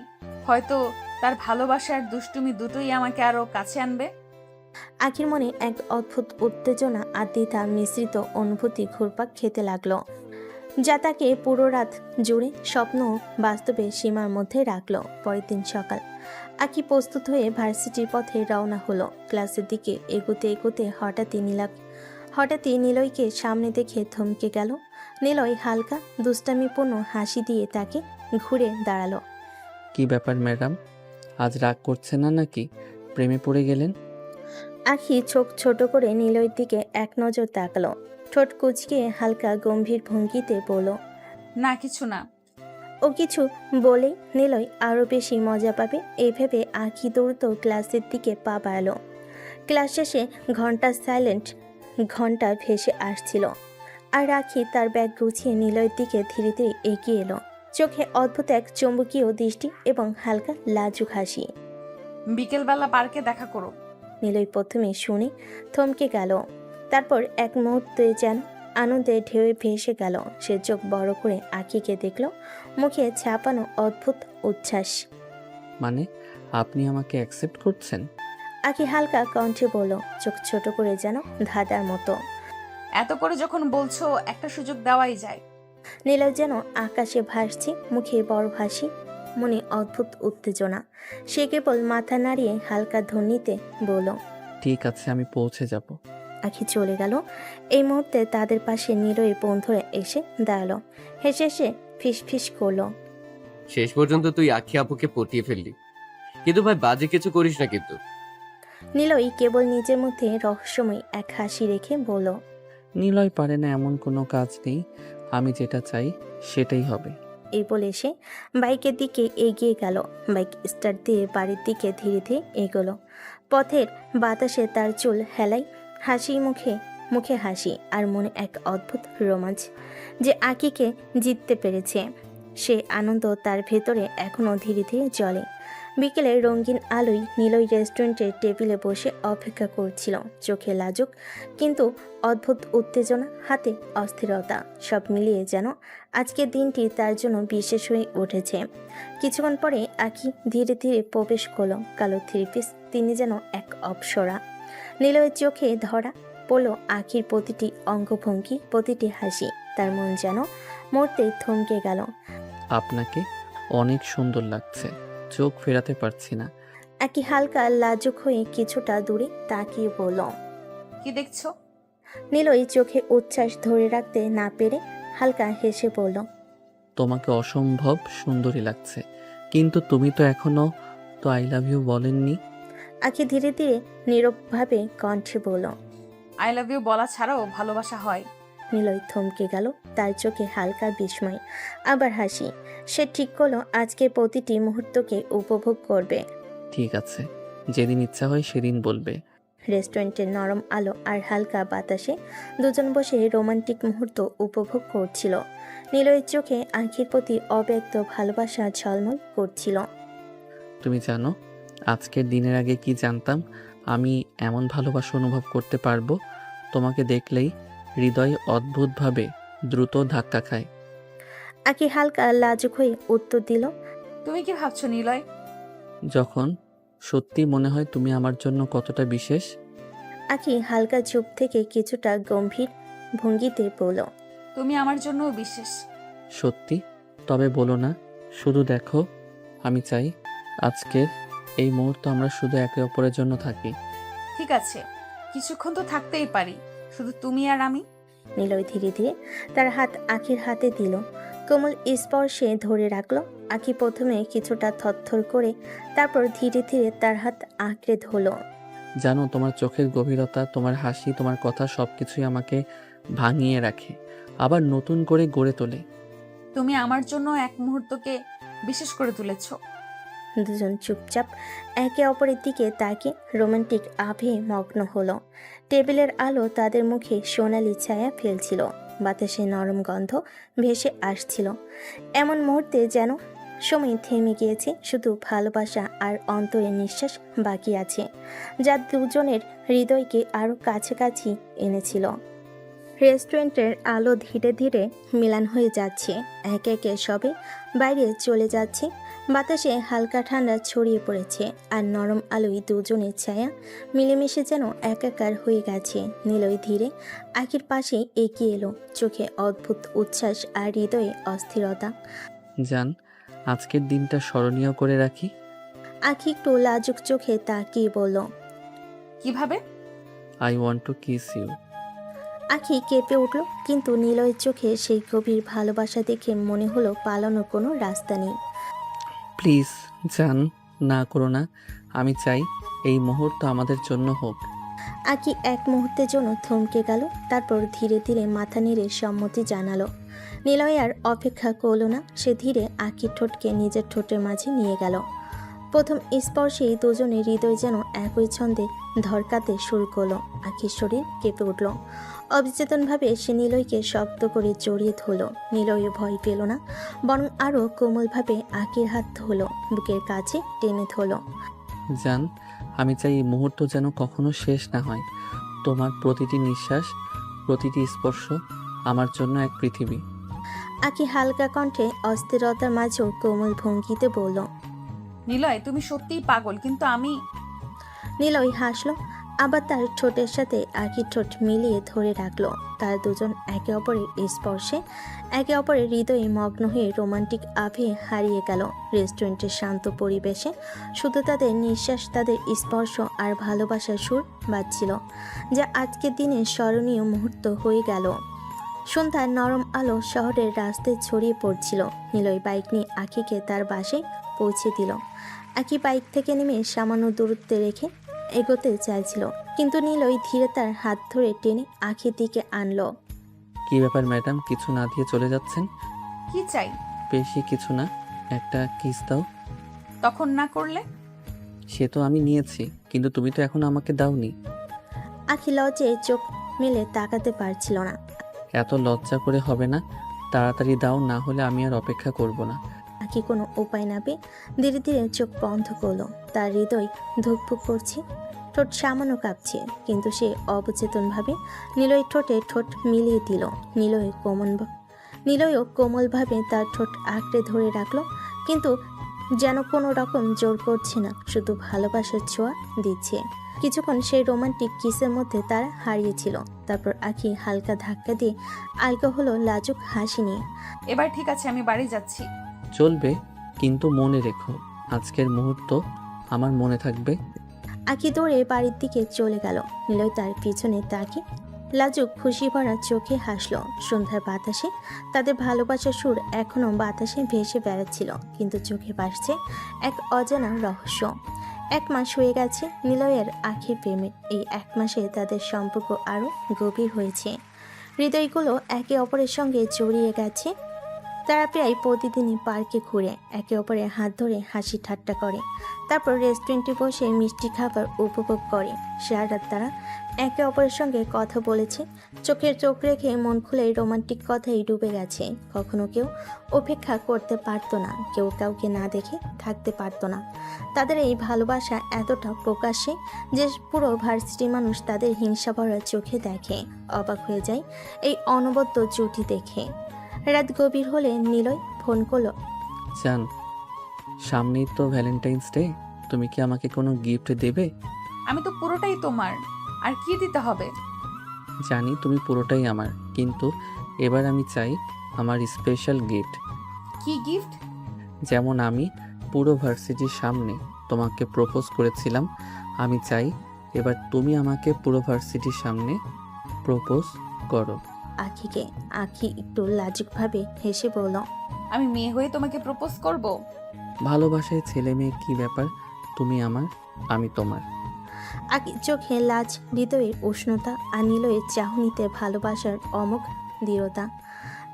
হয়তো তার ভালোবাসা আর দুষ্টুমি দুটোই আমাকে আরো কাছে আনবে। আখির মনে এক অদ্ভুত উত্তেজনা আর দ্বিধা মিশ্রিত অনুভূতি ঘুরপাক খেতে লাগলো, যা তাকে পুরো রাত জুড়ে স্বপ্ন বাস্তবে সীমার মধ্যে রাখলো। পরের দিন সকাল, আখি প্রস্তুত হয়ে ভার্সিটির পথে রওনা হলো। ক্লাসের দিকে এগোতে এগোতে হঠাৎই নিলয়কে সামনে দেখে থমকে গেল। নিলয় হালকা দুষ্টামিপূর্ণ হাসি দিয়ে তাকে ঘুরে দাঁড়ালো। কি ব্যাপার ম্যাডাম, আজ রাগ করছে না নাকি? প্রেমে পড়ে গেলেন? আখি চোখ ছোট করে নিলয়ের দিকে এক নজর তাকালো। ঠোঁট কুঁচকে হালকা গম্ভীর ভঙ্গিতে বলল, না কিছু না। ও কিছু বলেই নিলয় আরও বেশি মজা পাবে এই ভেবে আখি দ্রুত ক্লাসের দিকে পা বাড়ালো। ক্লাস শেষে ঘন্টা ভেসে আসছিল, আর আখি তার ব্যাগ গুছিয়ে নিলয়ের দিকে ধীরে ধীরে এগিয়ে এলো। চোখে অদ্ভুত এক চুম্বকীয় দৃষ্টি এবং হালকা লাজুক হাসি। বিকেলবেলা পার্কে দেখা করো। নিলয় প্রথমে শুনে থমকে গেল, তারপর এক মুহূর্তে যেন আনন্দে ঢেউয়ে ভেসে গেল। সে চোখ বড় করে আখিকে দেখল, মুখে ছাপানো অদ্ভুত উচ্ছ্বাস। মানে আপনি আমাকে অ্যাকসেপ্ট করছেন? আখি হালকা কণ্ঠে বলল, চোখ ছোট করে যেন ধাঁধার মতো। এত করে যখন বলছো, একটা সুযোগ দেওয়াই যায়। নিলয় যেন আকাশে ভাসছে, মুখে বড় হাসি, মনে অদ্ভুত উত্তেজনা। সে কেবল মাথা নাড়িয়ে হালকা ধ্বনিতে বলল, ঠিক আছে, আমি পৌঁছে যাব। আখি চলে গেল। এই মুহূর্তে তাদের পাশে নিলয়ের বন্ধুরা এসে দাঁড়ালো। হেসে হেসে ফিস ফিস করলো, শেষ পর্যন্ত তুই আখি আপুকে পটিয়ে ফেললি, কিন্তু ভাই বাজে কিছু করিস না কিন্তু। নিলয় কেবল নিজের মধ্যে রহস্যময় এক হাসি রেখে বলল, নিলয় পারে না এমন কোনো কাজ নেই, আমি যেটা চাই সেটাই হবে। এই বলে সে বাইকের দিকে এগিয়ে গেল। বাইক স্টার্ট দিয়ে বাড়ির দিকে ধীরে ধীরে এগোলো। পথের বাতাসে তার চুল হেলাই, হাসি মুখে হাসি, আর মনে এক অদ্ভুত রোমাঞ্চ যে আকিকে জিততে পেরেছে। সে আনন্দ তার ভেতরে এখনও ধীরে ধীরে জ্বলে। বিকেলে রঙিন আলোয় নিলয় রেস্টুরেন্টের টেবিলে বসে অপেক্ষা করছিল। চোখে লাজুক কিন্তু অদ্ভুত উত্তেজনা, হাতে অস্থিরতা, সব মিলিয়ে যেন আজকের দিনটি তার জন্য বিশেষ হয়ে উঠেছে। কিছুক্ষণ পরে আখি ধীরে ধীরে প্রবেশ করলো। কালো থ্রি পিস, তিনি যেন এক অপ্সরা। নিলয়ের চোখে ধরা পড়ল আখির প্রতিটি অঙ্গভঙ্গি, প্রতিটি হাসি। তার মন যেন মুহূর্তেই থমকে গেল। আপনাকে অনেক সুন্দর লাগছে, চোখ ফেরাতে পারছি না। আকি হালকা লাজুক হয়ে কিছুটা দূরে তাকিয়ে বলল, কি দেখছো? নিলয় চোখে উচ্ছ্বাস ধরে রাখতে না পেরে হালকা হেসে বলল, তোমাকে অসম্ভব সুন্দরী লাগছে, কিন্তু তুমি তো এখনো তো আই লাভ ইউ বলেননি। আখি ধীরে ধীরে নীরবভাবে কণ্ঠে বলল, আই লাভ ইউ বলা ছাড়াও ভালোবাসা হয়। নিলয় থমকে গেল, তার চোখে হালকা বিস্ময়, আবার হাসি। সে ঠিক করলো আজকের প্রতিটি মুহূর্তকে উপভোগ করবে। ঠিক আছে, যেদিন ইচ্ছা হয় সেদিন বলবে। রেস্টুরেন্টের নরম আলো আর হালকা বাতাসে দুজন বসে রোমান্টিক মুহূর্ত উপভোগ করছিল। নিলয়ের চোখে আখির প্রতি অব্যক্ত ভালোবাসা ঝলমল করছিল। তুমি জানো, আজকের দিনের আগে কি জানতাম আমি এমন ভালোবাসা অনুভব করতে পারবো? তোমাকে দেখলেই হৃদয় অদ্ভুতভাবে দ্রুত ধাক্কা খায়। আখি হালকা লাজুক হয়ে উত্তর দিল, তুমি কি ভাবছো নিলয়? যখন সত্যি মনে হয় তুমি আমার জন্য কতটা বিশেষ। আখি হালকা চুপ থেকে কিছুটা গম্ভীর ভঙ্গিতে বলল, তুমি আমার জন্য বিশেষ। সত্যি? তবে বলো না, শুধু দেখো, আমি চাই আজকের এই মুহূর্ত আমরা শুধু একে অপরের জন্য থাকি। ঠিক আছে, কিছুক্ষণ তো থাকতেই পারি, শুধু তুমি আর আমি। নিলয় ধীরে ধীরে তার হাত আখির হাতে দিল, কোমল স্পর্শে ধরে রাখলো। আখি প্রথমে কিছুটা থরথর করে, তারপর ধীরে ধীরে তার হাত আঁকড়ে ধরল। জানো, তোমার চোখের গভীরতা, তোমার হাসি, তোমার কথা সবকিছুই আমাকে ভাঙিয়ে রাখে, আবার নতুন করে গড়ে তোলে। তুমি আমার জন্য এক মুহূর্তকে বিশেষ করে তুলেছো। দুজন চুপচাপ একে অপরের দিকে তাকে রোমান্টিক আভে মগ্ন হলো। টেবিলের আলো তাদের মুখে সোনালি ছায়া ফেলছিল, বাতাসে নরম গন্ধ ভেসে আসছিল। এমন মুহূর্তে যেন সময় থেমে গিয়েছে, শুধু ভালোবাসা আর অন্তরের নিঃশ্বাস বাকি আছে, যা দুজনের হৃদয়কে আরও কাছাকাছি এনেছিল। রেস্টুরেন্টের আলো ধীরে ধীরে মিলান হয়ে যাচ্ছে, একে একে সবে বাইরে চলে যাচ্ছে। বাতাসে হালকা ঠান্ডা ছড়িয়ে পড়েছে, আর নরম আলোয় দুজনের ছায়া মিলেমিশে যেন একাকার হয়ে গেছে। নিলয় ধীরে আখির পাশে এগিয়ে এলো, চোখে অদ্ভুত উচ্ছ্বাস আর হৃদয়ে অস্থিরতা। জান, আজকের দিনটা স্মরণীয় করে রাখি। আখি একটু লাজুক চোখে তাকিয়ে বলল, কিভাবে? I want to kiss you. Akhi কেঁপে উঠল, কিন্তু নিলয়ের চোখে সেই গভীর ভালোবাসা দেখে মনে হলো পালানোর কোনো রাস্তা নেই। প্লিজ জান, না করো না। আমি চাই এই মুহূর্ত আমাদের জন্য হোক। আকি এক মুহূর্তের জন্য থমকে গেল, তারপর ধীরে ধীরে মাথা নেড়ে সম্মতি জানালো। নিলয় আর অপেক্ষা করল না, সে ধীরে আখির ঠোঁটকে নিজের ঠোঁটের মাঝে নিয়ে গেল। প্রথম স্পর্শেই দুজনের হৃদয় যেন একই ছন্দে ধরকাতে শুরু করলো। আখির শরীর কেঁপে উঠল, অবচেতনভাবে সে নিলয়কে শক্ত করে জড়িয়ে ধরল। নিলয় ভয় পেল না, বরং আরও কোমলভাবে আখির হাত ধরল, বুকের কাছে টেনে ধরল। জান, আমি চাই এই মুহূর্ত যেন কখনো শেষ না হয়। তোমার প্রতিটি নিঃশ্বাস, প্রতিটি স্পর্শ আমার জন্য এক পৃথিবী। আকি হালকা কণ্ঠে অস্থিরতার মাঝেও কোমল ভঙ্গিতে বলল। নিলয়, তুমি সত্যিই পাগল, কিন্তু আমি। নিলয় হাসল, আবার তার ঠোঁটের সাথে আখির ঠোঁট মিলিয়ে ধরে রাখলো। তার দুজন একে অপরের স্পর্শে একে অপরের হৃদয়ে মগ্ন হয়ে রোমান্টিক আভে হারিয়ে গেল। রেস্টুরেন্টের শান্ত পরিবেশে শুধু তাদের নিঃশ্বাস, তাদের স্পর্শ আর ভালোবাসার সুর বাজছিল, যা আজকের দিনের স্মরণীয় মুহূর্ত হয়ে গেল। সন্ধ্যার নরম আলো শহরের রাস্তায় ছড়িয়ে পড়ছিল। নিলয় বাইক নিয়ে আখিকে তার বাসায় পৌঁছে দিল। আখি বাইক থেকে নেমে সামান্য দূরত্বে রেখে এগোতে চাইছিল, কিন্তু নিলয় ধীরে তার হাত ধরে টেনে আখির দিকে আনলো। কি ব্যাপার ম্যাডাম, কিছু না দিয়ে চলে যাচ্ছেন? কি চাই? বেশি কিছু না, একটা কিস দাও। তখন না করলে? সে তো আমি নিয়েছি, কিন্তু তুমি তো এখন আমাকে দাওনি। আখি লজ্জায় চোখ মেলে তাকাতে পারছিল না। এত লজ্জা করে হবে না, তাড়াতাড়ি দাও, না হলে আমি আর অপেক্ষা করব না। আখি কোনো উপায় না পেয়ে ধীরে ধীরে চোখ বন্ধ করলো। তার হৃদয় ধুকপুক করছে, ঠোঁট সামান্য কাঁপছে, কিন্তু সে অবচেতনভাবে নিলয় ঠোঁটে ঠোঁট মিলিয়ে দিল। নিলয়ও কোমলভাবে তার ঠোঁট আঁকড়ে ধরে রাখলো, কিন্তু যেন কোনো রকম জোর করছে না, শুধু ভালোবাসার ছোঁয়া দিচ্ছে। কিছুক্ষণ সেই রোমান্টিক কিসের মধ্যে তারা হারিয়েছিল। তারপর আখি হালকা ধাক্কা দিয়ে আলগা হলো লাজুক হাসি নিয়ে। এবার ঠিক আছে, আমি বাড়ি যাচ্ছি। চলবে, কিন্তু মনে রেখো আজকের মুহূর্ত আমার মনে থাকবে। আখি দৌড়ে বাড়ির দিকে চলে গেল। নিলয় তার পিছনে তাকিয়ে লাজুক খুশি ভরা চোখে হাসলো। সন্ধ্যার বাতাসে তাদের ভালোবাসার সুর এখনো বাতাসে ভেসে বেড়াচ্ছিল, কিন্তু চোখে ভাসছে এক অজানা রহস্য। 1 মাস হয়ে গেছে নিলয়ের আখির প্রেমে। এই 1 মাসে তাদের সম্পর্ক আরও গভীর হয়েছে, হৃদয়গুলো একে অপরের সঙ্গে জড়িয়ে গেছে। তারা প্রায় প্রতিদিনই পার্কে ঘুরে একে অপরের হাত ধরে হাসি ঠাট্টা করে, তারপর রেস্টুরেন্টে বসে মিষ্টি খাবার উপভোগ করে। সারা রাত তারা একে অপরের সঙ্গে কথা বলেছে, চোখের চোখ রেখে মন খুলে রোমান্টিক কথাই ডুবে গেছে। কখনো কেউ অপেক্ষা করতে পারতো না, কেউ কাউকে না দেখে থাকতে পারতো না। তাদের এই ভালোবাসা এতটা প্রকাশ্যে যে পুরো ভার্সিটি মানুষ তাদের হিংসা ভরা চোখে দেখে, অবাক হয়ে যায় এই অনবদ্য জুটি দেখে। রাত গভীর হলে নিলয় ফোন করলো। জান, সামনেই তো ভ্যালেন্টাইন্স ডে, তুমি কি আমাকে কোনো গিফট দেবে? আমি তো পুরোটাই তোমার, আর কি দিতে হবে? জানি তুমি পুরোটাই আমার, কিন্তু এবার আমি চাই আমার স্পেশাল গিফট। কি গিফট? যেমন আমি পুরো ভার্সিটির সামনে তোমাকে প্রপোজ করেছিলাম, আমি চাই এবার তুমি আমাকে পুরো ভার্সিটির সামনে প্রপোজ করো। আখিকে আখি একটু লাজুকভাবে হেসে বলল, আমি মেয়ে হয়ে তোমাকে প্রপোজ করব? ভালোবাসায় ছেলে মেয়ে কি ব্যাপার, তুমি আমার, আমি তোমার। আখি চোখে লাজ, হৃদয়ের উষ্ণতা আর নিলয়ের চাহনিতে ভালোবাসার অমোঘ দৃঢ়তা।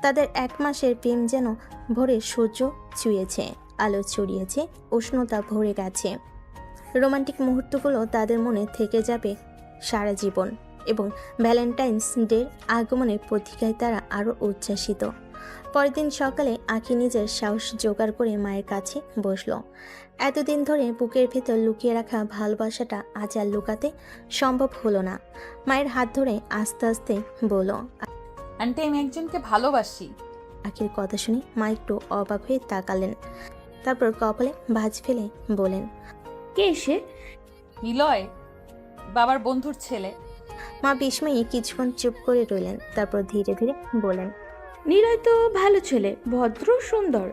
তাদের 1 মাসের প্রেম যেন ভোরে সূর্য ছুঁয়েছে, আলো ছড়িয়েছে, উষ্ণতা ভরে গেছে। রোমান্টিক মুহূর্তগুলো তাদের মনে থেকে যাবে সারা জীবন, এবং ভ্যালেন্টাইন্স ডের আগমনের প্রতীক্ষায় তারা আরও উচ্ছ্বাসিত। পরের দিন সকালে আঁখি নিজের সাহস জোগাড় করে মায়ের কাছে বসলো। এতদিন ধরে বুকের ভেতর লুকিয়ে রাখা ভালোবাসাটা আজ আর লুকাতে সম্ভব হলো না। মায়ের হাত ধরে আস্তে আস্তে বলল। আন্টি আমি একজনকে ভালোবাসি। আঁখির কথা শুনে মা একটু অবাক হয়ে তাকালেন, তারপর কপালে ভাঁজ ফেলে বলেন, কে এসে? নিলয়, বাবার বন্ধুর ছেলে। মা বিস্ময়ে কিছুক্ষণ চুপ করে রইলেন, তারপর ধীরে ধীরে বলেন, নিলয় তো ভালো ছেলে, ভদ্র সুন্দর,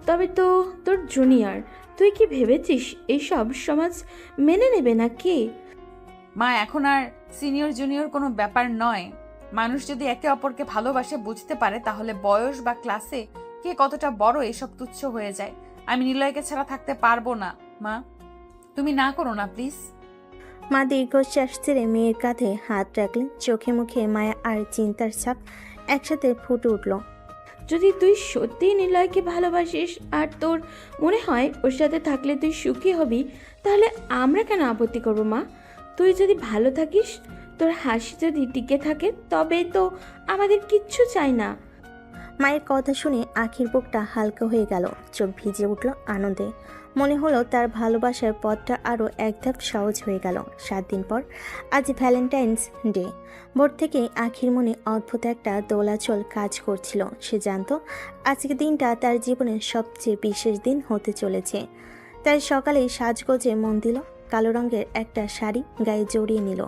তবে তো তোর জুনিয়র। তুই কি ভেবেছিস এইসব সমাজ মেনে নেবে না কি? মা এখন আর সিনিয়র জুনিয়র কোনো ব্যাপার নয়। মানুষ যদি একে অপরকে ভালোবাসে বুঝতে পারে তাহলে বয়স বা ক্লাসে কে কতটা বড় এসব তুচ্ছ হয়ে যায়। আমি নিলয়কে ছাড়া থাকতে পারবো না। মা তুমি না করো না প্লিজ। মা দীর্ঘশ্বাস ছেড়ে মেয়ের কাঁধে হাত রাখলেন। চোখে মুখে মায়া আর চিন্তার ছাপ একসাথে ফুটে উঠল। যদি তুই সত্যিই নিলয়কে ভালোবাসিস আর তোর মনে হয় ওর সাথে থাকলে তুই সুখী হবি, তাহলে আমরা কেন আপত্তি করবো মা? তুই যদি ভালো থাকিস, তোর হাসি যদি টিকে থাকে, তবে তো আমাদের কিচ্ছু চাই না। মায়ের কথা শুনে আঁখির বুকটা হালকা হয়ে গেল, চোখ ভিজে উঠল আনন্দে। মনে হলো তার ভালোবাসার পথটা আরও এক ধাপ সহজ হয়ে গেল। 7 দিন পর আজ ভ্যালেন্টাইন্স ডে। ভোর থেকে আঁখির মনে অদ্ভুত একটা দোলাচল কাজ করছিল। সে জানতো আজকের দিনটা তার জীবনের সবচেয়ে বিশেষ দিন হতে চলেছে। তাই সকালেই সাজগোজে মন দিল। কালো রঙের একটা শাড়ি গায়ে জড়িয়ে নিল,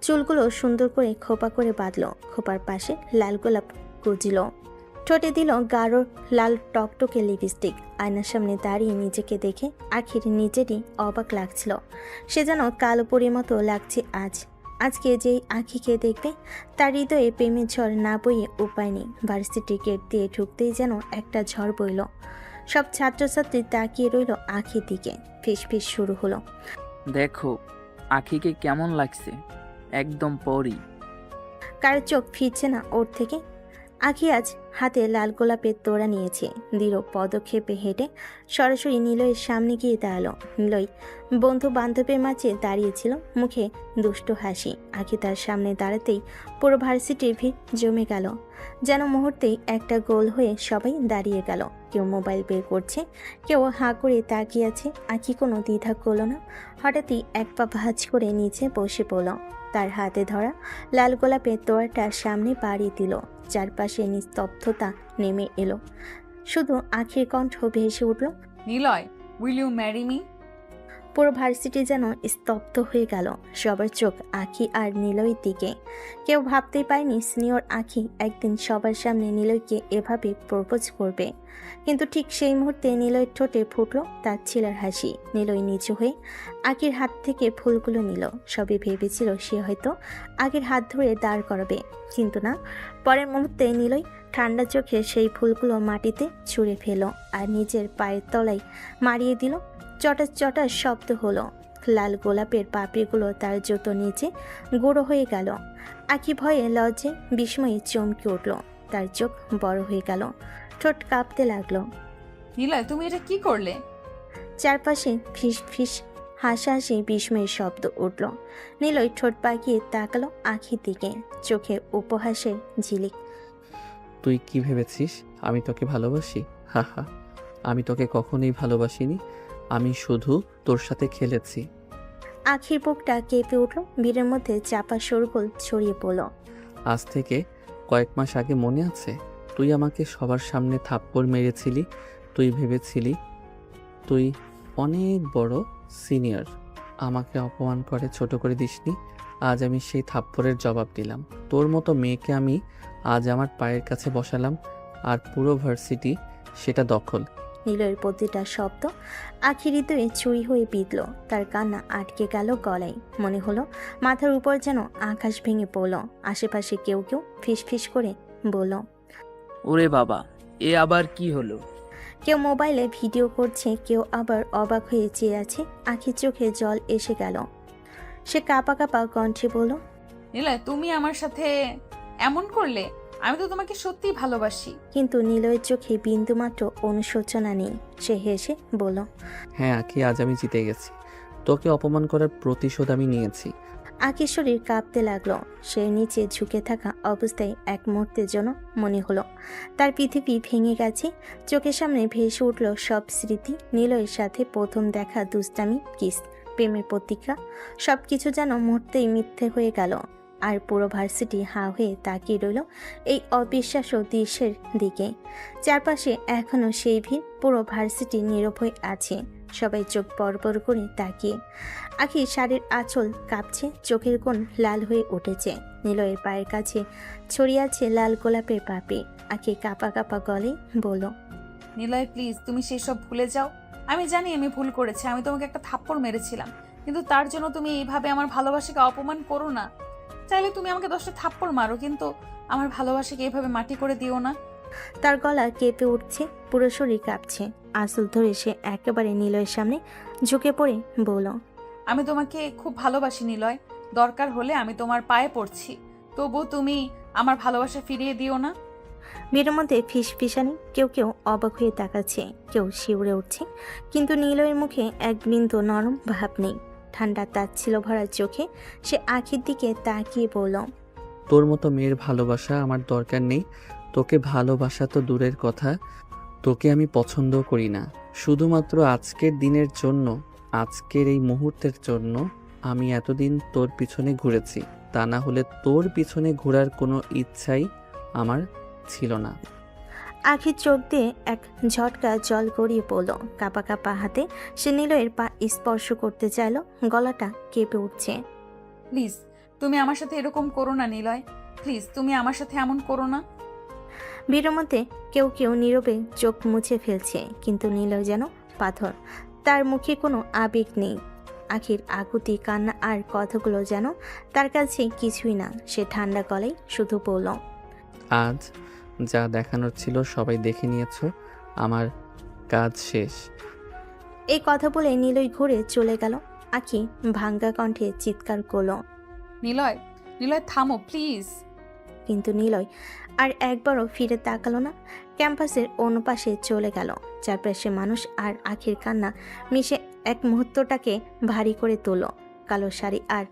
চুলগুলো সুন্দর করে খোপা করে বাঁধল, খোপার পাশে লাল গোলাপ গুজল, ঠোঁটে দিল গাঢ় লাল টকটকে লিপস্টিক। আয়নার সামনে দাঁড়িয়ে নিজেকে দেখে আখির নিজেরই অবাক লাগছিল। সে যেন কালো পরীর মতো লাগছে আজ। আজকে যেই আখিকে দেখবে তার হৃদয়ে প্রেমের ঝড় না বইয়ে উপায় নেই। ভার্সিটি গেট দিয়ে ঢুকতেই যেন একটা ঝড় বইল। সব ছাত্রছাত্রী তাকিয়ে রইল আখির দিকে। ফিসফিস শুরু হলো, দেখো আখিকে কেমন লাগছে, একদম পরি। কার চোখ ফিরছে না ওর থেকে। আখি আজ হাতে লাল গোলাপের তোড়া নিয়েছে। দৃঢ় পদক্ষেপে হেঁটে সরাসরি নিলয়ের সামনে গিয়ে দাঁড়ালো। নিলয় বন্ধু বান্ধবের মাঝে দাঁড়িয়েছিল, মুখে দুষ্টু হাসি। আখি তার সামনে দাঁড়াতেই পুরো ভার্সিটির ভিড় জমে গেল। যেন মুহূর্তেই একটা গোল হয়ে সবাই দাঁড়িয়ে গেল। কেউ মোবাইল বের করছে, কেউ হাঁ করে তাকিয়ে আছে। আখি কোনো দ্বিধা করল না, হঠাৎই এক পা ভাঁজ করে নিচে বসে পড়ল। তার হাতে ধরা লাল গোলাপের তোড়াটা সামনে বাড়িয়ে দিল। চারপাশে নিস্তব্ধতা নেমে এলো, শুধু আখির কণ্ঠ ভেসে উঠল, Niloy, will you marry me? পুরো ভার্সিটি যেন স্তব্ধ হয়ে গেল। সবার চোখ আখি আর নিলয়ের দিকে। কেউ ভাবতেই পারেনি সিনিয়র আখি একদিন সবার সামনে নিলয়কে এভাবে প্রপোজ করবে। কিন্তু ঠিক সেই মুহূর্তে নিলয়ের ঠোঁটে ফুটল তার ছেলের হাসি। নিলয় নিচু হয়ে আখির হাত থেকে ফুলগুলো নিল। সবে ভেবেছিল সে হয়তো আগের হাত ধরে দাঁড় করাবে, কিন্তু না। পরের মুহূর্তে নিলয় ঠান্ডা চোখে সেই ফুলগুলো মাটিতে ছুঁড়ে ফেলো আর নিজের পায়ের তলায় মারিয়ে দিল। চটাস চটাস শব্দ হলো। লাল গোলাপের পাপড়িগুলো তার জুতো নিচে গুঁড়ো হয়ে গেল। আখি ভয়ে লজ্জে বিস্ময়ে চমকে উঠল। তার চোখ বড় হয়ে গেল, ঠোঁট কাঁপতে লাগলো। নিলয় তুমি এটা কি করলে? চারপাশে ফিস ফিস হাসাহাসি বিস্ময়ের শব্দ উঠল। নিলয় ঠোঁট পাকিয়ে তাকালো আখির দিকে, চোখে উপহাসের ঝিলিক। তুই কি ভেবেছিস আমি তোকে ভালোবাসি? হা হা, আমি তোকে কখনোই ভালোবাসিনি। আমি শুধু তোর সাথে খেলেছি। আখির বুকটা কেঁপে উঠল, ভিড়ের মধ্যে চাপা শোরগোল ছড়িয়ে পড়ল। আজ থেকে কয়েক মাস আগে মনে আছে তুই আমাকে সবার সামনে থাপ্পড় মেরেছিলি? তুই ভেবেছিলি তুই অনেক বড় সিনিয়র, আমাকে অপমান করে ছোট করে দিসনি। আজ আমি সেই থাপ্পড়ের জবাব দিলাম। তোর মতো মেয়েকে আমি আজ আমার পায়ের কাছে বসালাম, আর পুরো ভার্সিটি সেটা দখল। নিলয়ের প্রতিটা শব্দ আখির হৃদয়ে ছুরি হয়ে বিঁধল। তার কান্না আটকে গেল গলায়। মনে হলো মাথার উপর যেন আকাশ ভেঙে পড়ল। আশেপাশে কেউ কেউ ফিসফিস করে বলল, ওরে বাবা, এ আবার কি হলো? কেউ মোবাইলে ভিডিও করছে, কেউ আবার অবাক হয়ে চেয়ে আছে। আখির চোখে জল এসে গেল। সে কাঁপা কাঁপা কণ্ঠে বলল, নিলয় তুমি আমার সাথে এমন করলে? আমি তো তোমাকে সত্যিই ভালোবাসি। কিন্তু নিলয়ের চোখে বিন্দুমাত্র অনুশোচনা নেই। সে হেসে বলল, হ্যাঁ আখি, আজ আমি জিতে গেছি। তোকে অপমান করার প্রতিশোধ আমি নিয়েছি। আখির শরীর কাঁপতে লাগলো। সে নিচে ঝুঁকে থাকা অবস্থায় এক মুহূর্তের জন্য মনে হলো তার পৃথিবী ভেঙে গেছে। চোখের সামনে ভেসে উঠল সব স্মৃতি, নিলয়ের সাথে প্রথম দেখা, দুষ্টামি, কিস, প্রেমের প্রতীক্ষা। সব কিছু যেন মুহূর্তেই মিথ্যে হয়ে গেল। আর পুরো ভার্সিটি হাঁ হয়ে তাকিয়ে রইল এই অবিশ্বাস্য দৃশ্যের দিকে। চারপাশে এখনও সেই ভিড়, পুরো ভার্সিটি নীরব হয়ে আছে, সবাই চোখ বড় করে তাকিয়ে। আখি শাড়ির আঁচল কাঁপছে, চোখের কোণ লাল হয়ে উঠেছে। নিলয়ের পায়ের কাছে ছড়িয়ে আছে লাল গোলাপের পাপড়ি। আখি কাঁপা কাঁপা গলে বলল, নিলয় প্লিজ তুমি সেসব ভুলে যাও। আমি জানি আমি ভুল করেছি, আমি তোমাকে একটা থাপ্পড় মেরেছিলাম, কিন্তু তার জন্য তুমি এইভাবে আমার ভালোবাসাকে অপমান করো না। চাইলে তুমি আমাকে 10টা থাপ্পড় মারো, কিন্তু আমার ভালোবাসাকে এইভাবে মাটি করে দিও না। তার গলা কেঁপে উঠছে, পুরো শরীর কাঁপছে। আঁচল ধরে সে একেবারে নিলয়ের সামনে ঝুঁকে পড়ে বলল, আমি তোমাকে খুব ভালোবাসি নিলয়, দরকার হলে আমি তোমার পায়ে পড়ছি, তবু তুমি আমার ভালোবাসা ফিরিয়ে দিও না। ভিড়ের মধ্যে ফিসফিসানি, কেউ কেউ অবাক হয়ে তাকাচ্ছে, কেউ শিউরে উঠছে, কিন্তু নিলয়ের মুখে এক বিন্দু নরম ভাব নেই। ঠান্ডা তাচ্ছিল ভরা চোখে সে আখির দিকে তাকিয়ে বলল, তোর মতো মেয়ের ভালোবাসা আমার দরকার নেই। তোকে ভালোবাসা তো দূরের কথা, তোকে আমি পছন্দ করি না। শুধুমাত্র আজকের দিনের জন্য, আজকের এই মুহূর্তের জন্য আমি এতদিন তোর পিছনে ঘুরেছি, তা না হলে তোর পিছনে ঘোরার কোনো ইচ্ছাই আমার ছিল না। আখির চোখ দিয়ে এক ঝটকা জল গড়িয়ে পড়ল। কাঁপা কাঁপা হাতে সে নিলয়ের পা স্পর্শ করতে চাইল, গলাটা কেঁপে উঠছে। প্লিজ তুমি আমার সাথে এরকম করো না নিলয়, প্লিজ তুমি আমার সাথে এমন করো না। ভিড়ের মধ্যে কেউ কেউ নীরবে চোখ মুছে ফেলছে, কিন্তু নিলয় যেন পাথর, তার মুখে কোনো আবেগ নেই। আখির আকুতি, কান্না আর কথাগুলো যেন তার কাছে কিছুই না। সে ঠান্ডা গলায় শুধু বলল, আজ যা দেখানোর ছিল সবাই দেখে নিয়েছো, আমার কাজ শেষ। এই কথা বলে নিলয় ঘুরে চলে গেল। আখি ভাঙ্গা কণ্ঠে চিৎকার করল, নিলয়, নিলয় থামো প্লিজ। কিন্তু নিলয় আর একবারও ফিরে তাকালো না। ক্যাম্পাসের অন্য পাশে চলে গেল। চারপাশে মানুষ আর আখির কান্না মিশে এক মুহূর্তটাকে ভারী করে তোলো। কালো শাড়ি আর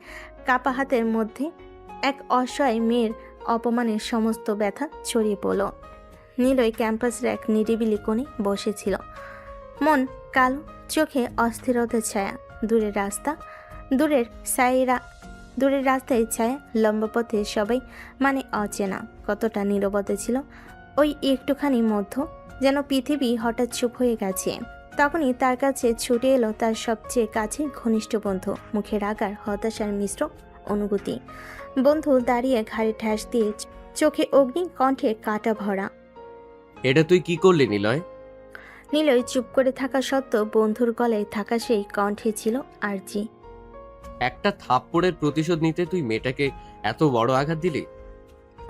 কাপা হাতের মধ্যে এক অসহায় মেয়ের অপমানের সমস্ত ব্যথা ছড়িয়ে পড়ল। নিলয় ক্যাম্পাসের এক নিরিবিলি কোণে বসেছিল, মন কালো, চোখে অস্থিরতার ছায়া। দূরের রাস্তায় ছায়া, লম্বা পথে সবাই মানে অচেনা। কতটা নীরবতা ছিল ওই একটুখানি মধ্য, যেন পৃথিবী হঠাৎ চুপ হয়ে গেছে। তখনই তার কাছে ছুটে এলো তার সবচেয়ে কাছের ঘনিষ্ঠ বন্ধু, মুখে রাগ আর হতাশার মিশ্র অনুভূতি। বন্ধু দাঁড়িয়ে ঘাড়ে ঠ্যাস দিয়ে, চোখে অগ্নি, কণ্ঠে কাটা ভরা। এটা তুই কি করলি নিলয়? নিলয় চুপ করে থাকা সত্ত্বেও বন্ধুর গলায় থাকা সেই কণ্ঠে ছিল আরজি। একটা থাপ্পড়ের প্রতিশোধ নিতে তুই মেয়েটাকে এত বড় আঘাত দিলি?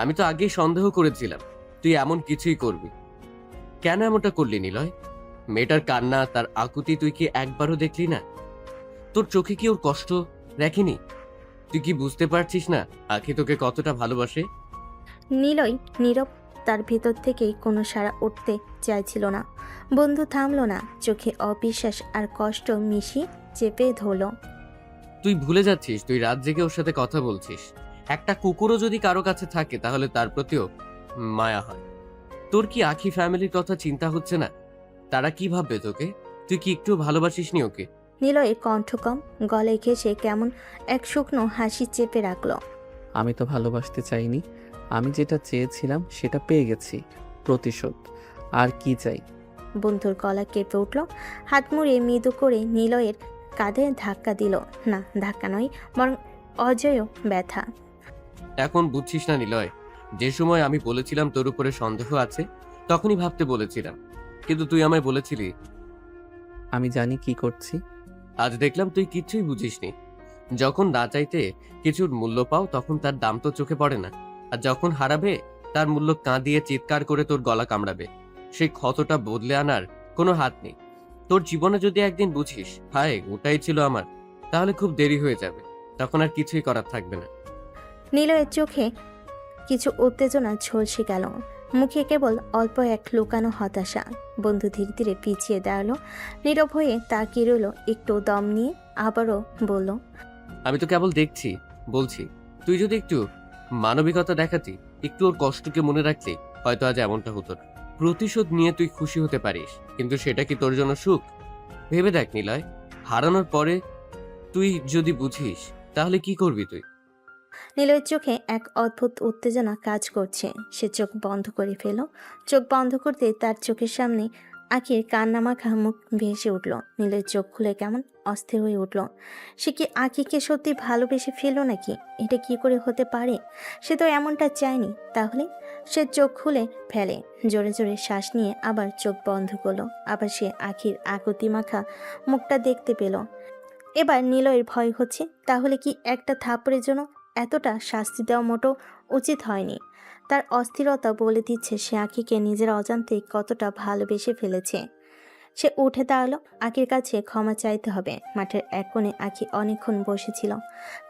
আমি তো আগেই সন্দেহ করেছিলাম তুই এমন কিছুই করবি। কেন এমনটা করলি নিলয়? মেয়েটার কান্না, তার আকুতি তুই কি একবারও দেখলি না? তোর চোখে কি ওর কষ্ট দেখেনি? তুই কি বুঝতে পারছিস না আখি তোকে কতটা ভালোবাসে? নিলয় নীরব, তার ভিতর থেকেই কোনো সাড়া উঠতে চাইছিল না। বন্ধু থামলো না, চোখে অবিশ্বাস আর কষ্ট মিশিয়ে চেপে ধরল। তুই ভুলে যাচ্ছিস তুই রাত জেগে ওর সাথে কথা বলছিস। একটা কুকুরও যদি কারো কাছে থাকে তাহলে তার প্রতিও মায়া হয়। তোর কি আখি ফ্যামিলির কথা চিন্তা হচ্ছে না? তারা কি ভাববে তোকে? তুই কি একটু ভালোবাসিস নি ওকে? নিলয়ের কণ্ঠ কম, গলায় ঘেঁষে কেমন এক শুকনো হাসি চেপে রাখল। আমি তো ভালোবাসতে চাইনি, আমি যেটা চেয়েছিলাম সেটা পেয়ে গেছি, প্রতিশোধ। আর কি চাই? বন্ধুর গলা কেঁপে উঠল, হাত মুড়িয়ে মৃদু করে নিলয়ের কাঁধে ধাক্কা দিল। না, ধাক্কা নয়, বরং অজেয় ব্যথা। এখন বুঝছিস না নিলয়? যে সময় আমি বলেছিলাম তোর উপরে সন্দেহ আছে, তখনই ভাবতে বলেছিলাম, কিন্তু তুই আমায় বলেছিলি। আমি জানি কি করছি। আজ দেখলাম তুই কিচ্ছুই বুঝিসনি। যখন না চাইতে কিছুর মূল্য পাও তখন তার দাম তো চোখে পড়ে না, আর যখন হারাবে তার মূল্য কাঁদিয়ে চিৎকার করে তোর গলা কামড়াবে। সেই ক্ষতটা বদলে আনার কোনো হাত নেই। তোর জীবনে যদি একদিন বুঝিস হায় ওটাই ছিল আমার, তাহলে খুব দেরি হয়ে যাবে, তখন আর কিছুই করার থাকবে না। নিলয়ের চোখে কিছু উত্তেজনা ঝলসে গেল, মুখে কেবল অল্প এক লুকানো হতাশা। বন্ধু ধীরে ধীরে পিছিয়ে দাঁড়ালো, নীরব হয়ে তাকিয়ে রইল একটু দম নিয়ে, আবারও বলল, আমি তো কেবল দেখছি, বলছি, তুই যদি একটু মানবিকতা দেখাতি, একটু ওর কষ্টকে মনে রাখতি, হয়তো আজ এমনটা হতো না। প্রতিশোধ নিয়ে তুই খুশি হতে পারিস, কিন্তু সেটা কি তোর জন্য সুখ? ভেবে দেখ নিলয়, হারানোর পরে তুই যদি বুঝিস, তাহলে কি করবি তুই? নিলয়ের চোখে এক অদ্ভুত উত্তেজনা কাজ করছে। সে চোখ বন্ধ করে ফেল। চোখ বন্ধ করতে তার চোখের সামনে আখির কান্নামাখা মুখ ভেসে উঠল। নিলয়ের চোখ খুলে কেমন অস্থির হয়ে উঠল। সে কি আখিকে সত্যি ভালোবেসে ফেলল নাকি? এটা কি করে হতে পারে? সে তো এমনটা চায়নি। তাহলে সে চোখ খুলে ফেলে, জোরে জোরে শ্বাস নিয়ে আবার চোখ বন্ধ করলো। আবার সে আখির আকুতি মাখা মুখটা দেখতে পেল। এবার নিলয়ের ভয় হচ্ছে, তাহলে কি একটা থাপড়ের জন্য এতটা শাস্তি দেওয়া মোটো উচিত হয়নি? তার অস্থিরতা বলে দিচ্ছে সে আখিকে নিজের অজান্তে কতটা ভালোবেসে ফেলেছে। সে উঠে দাঁড়ালো। আখির কাছে ক্ষমা চাইতে হবে। মাঠের এক কোণে আখি অনেকক্ষণ বসেছিল।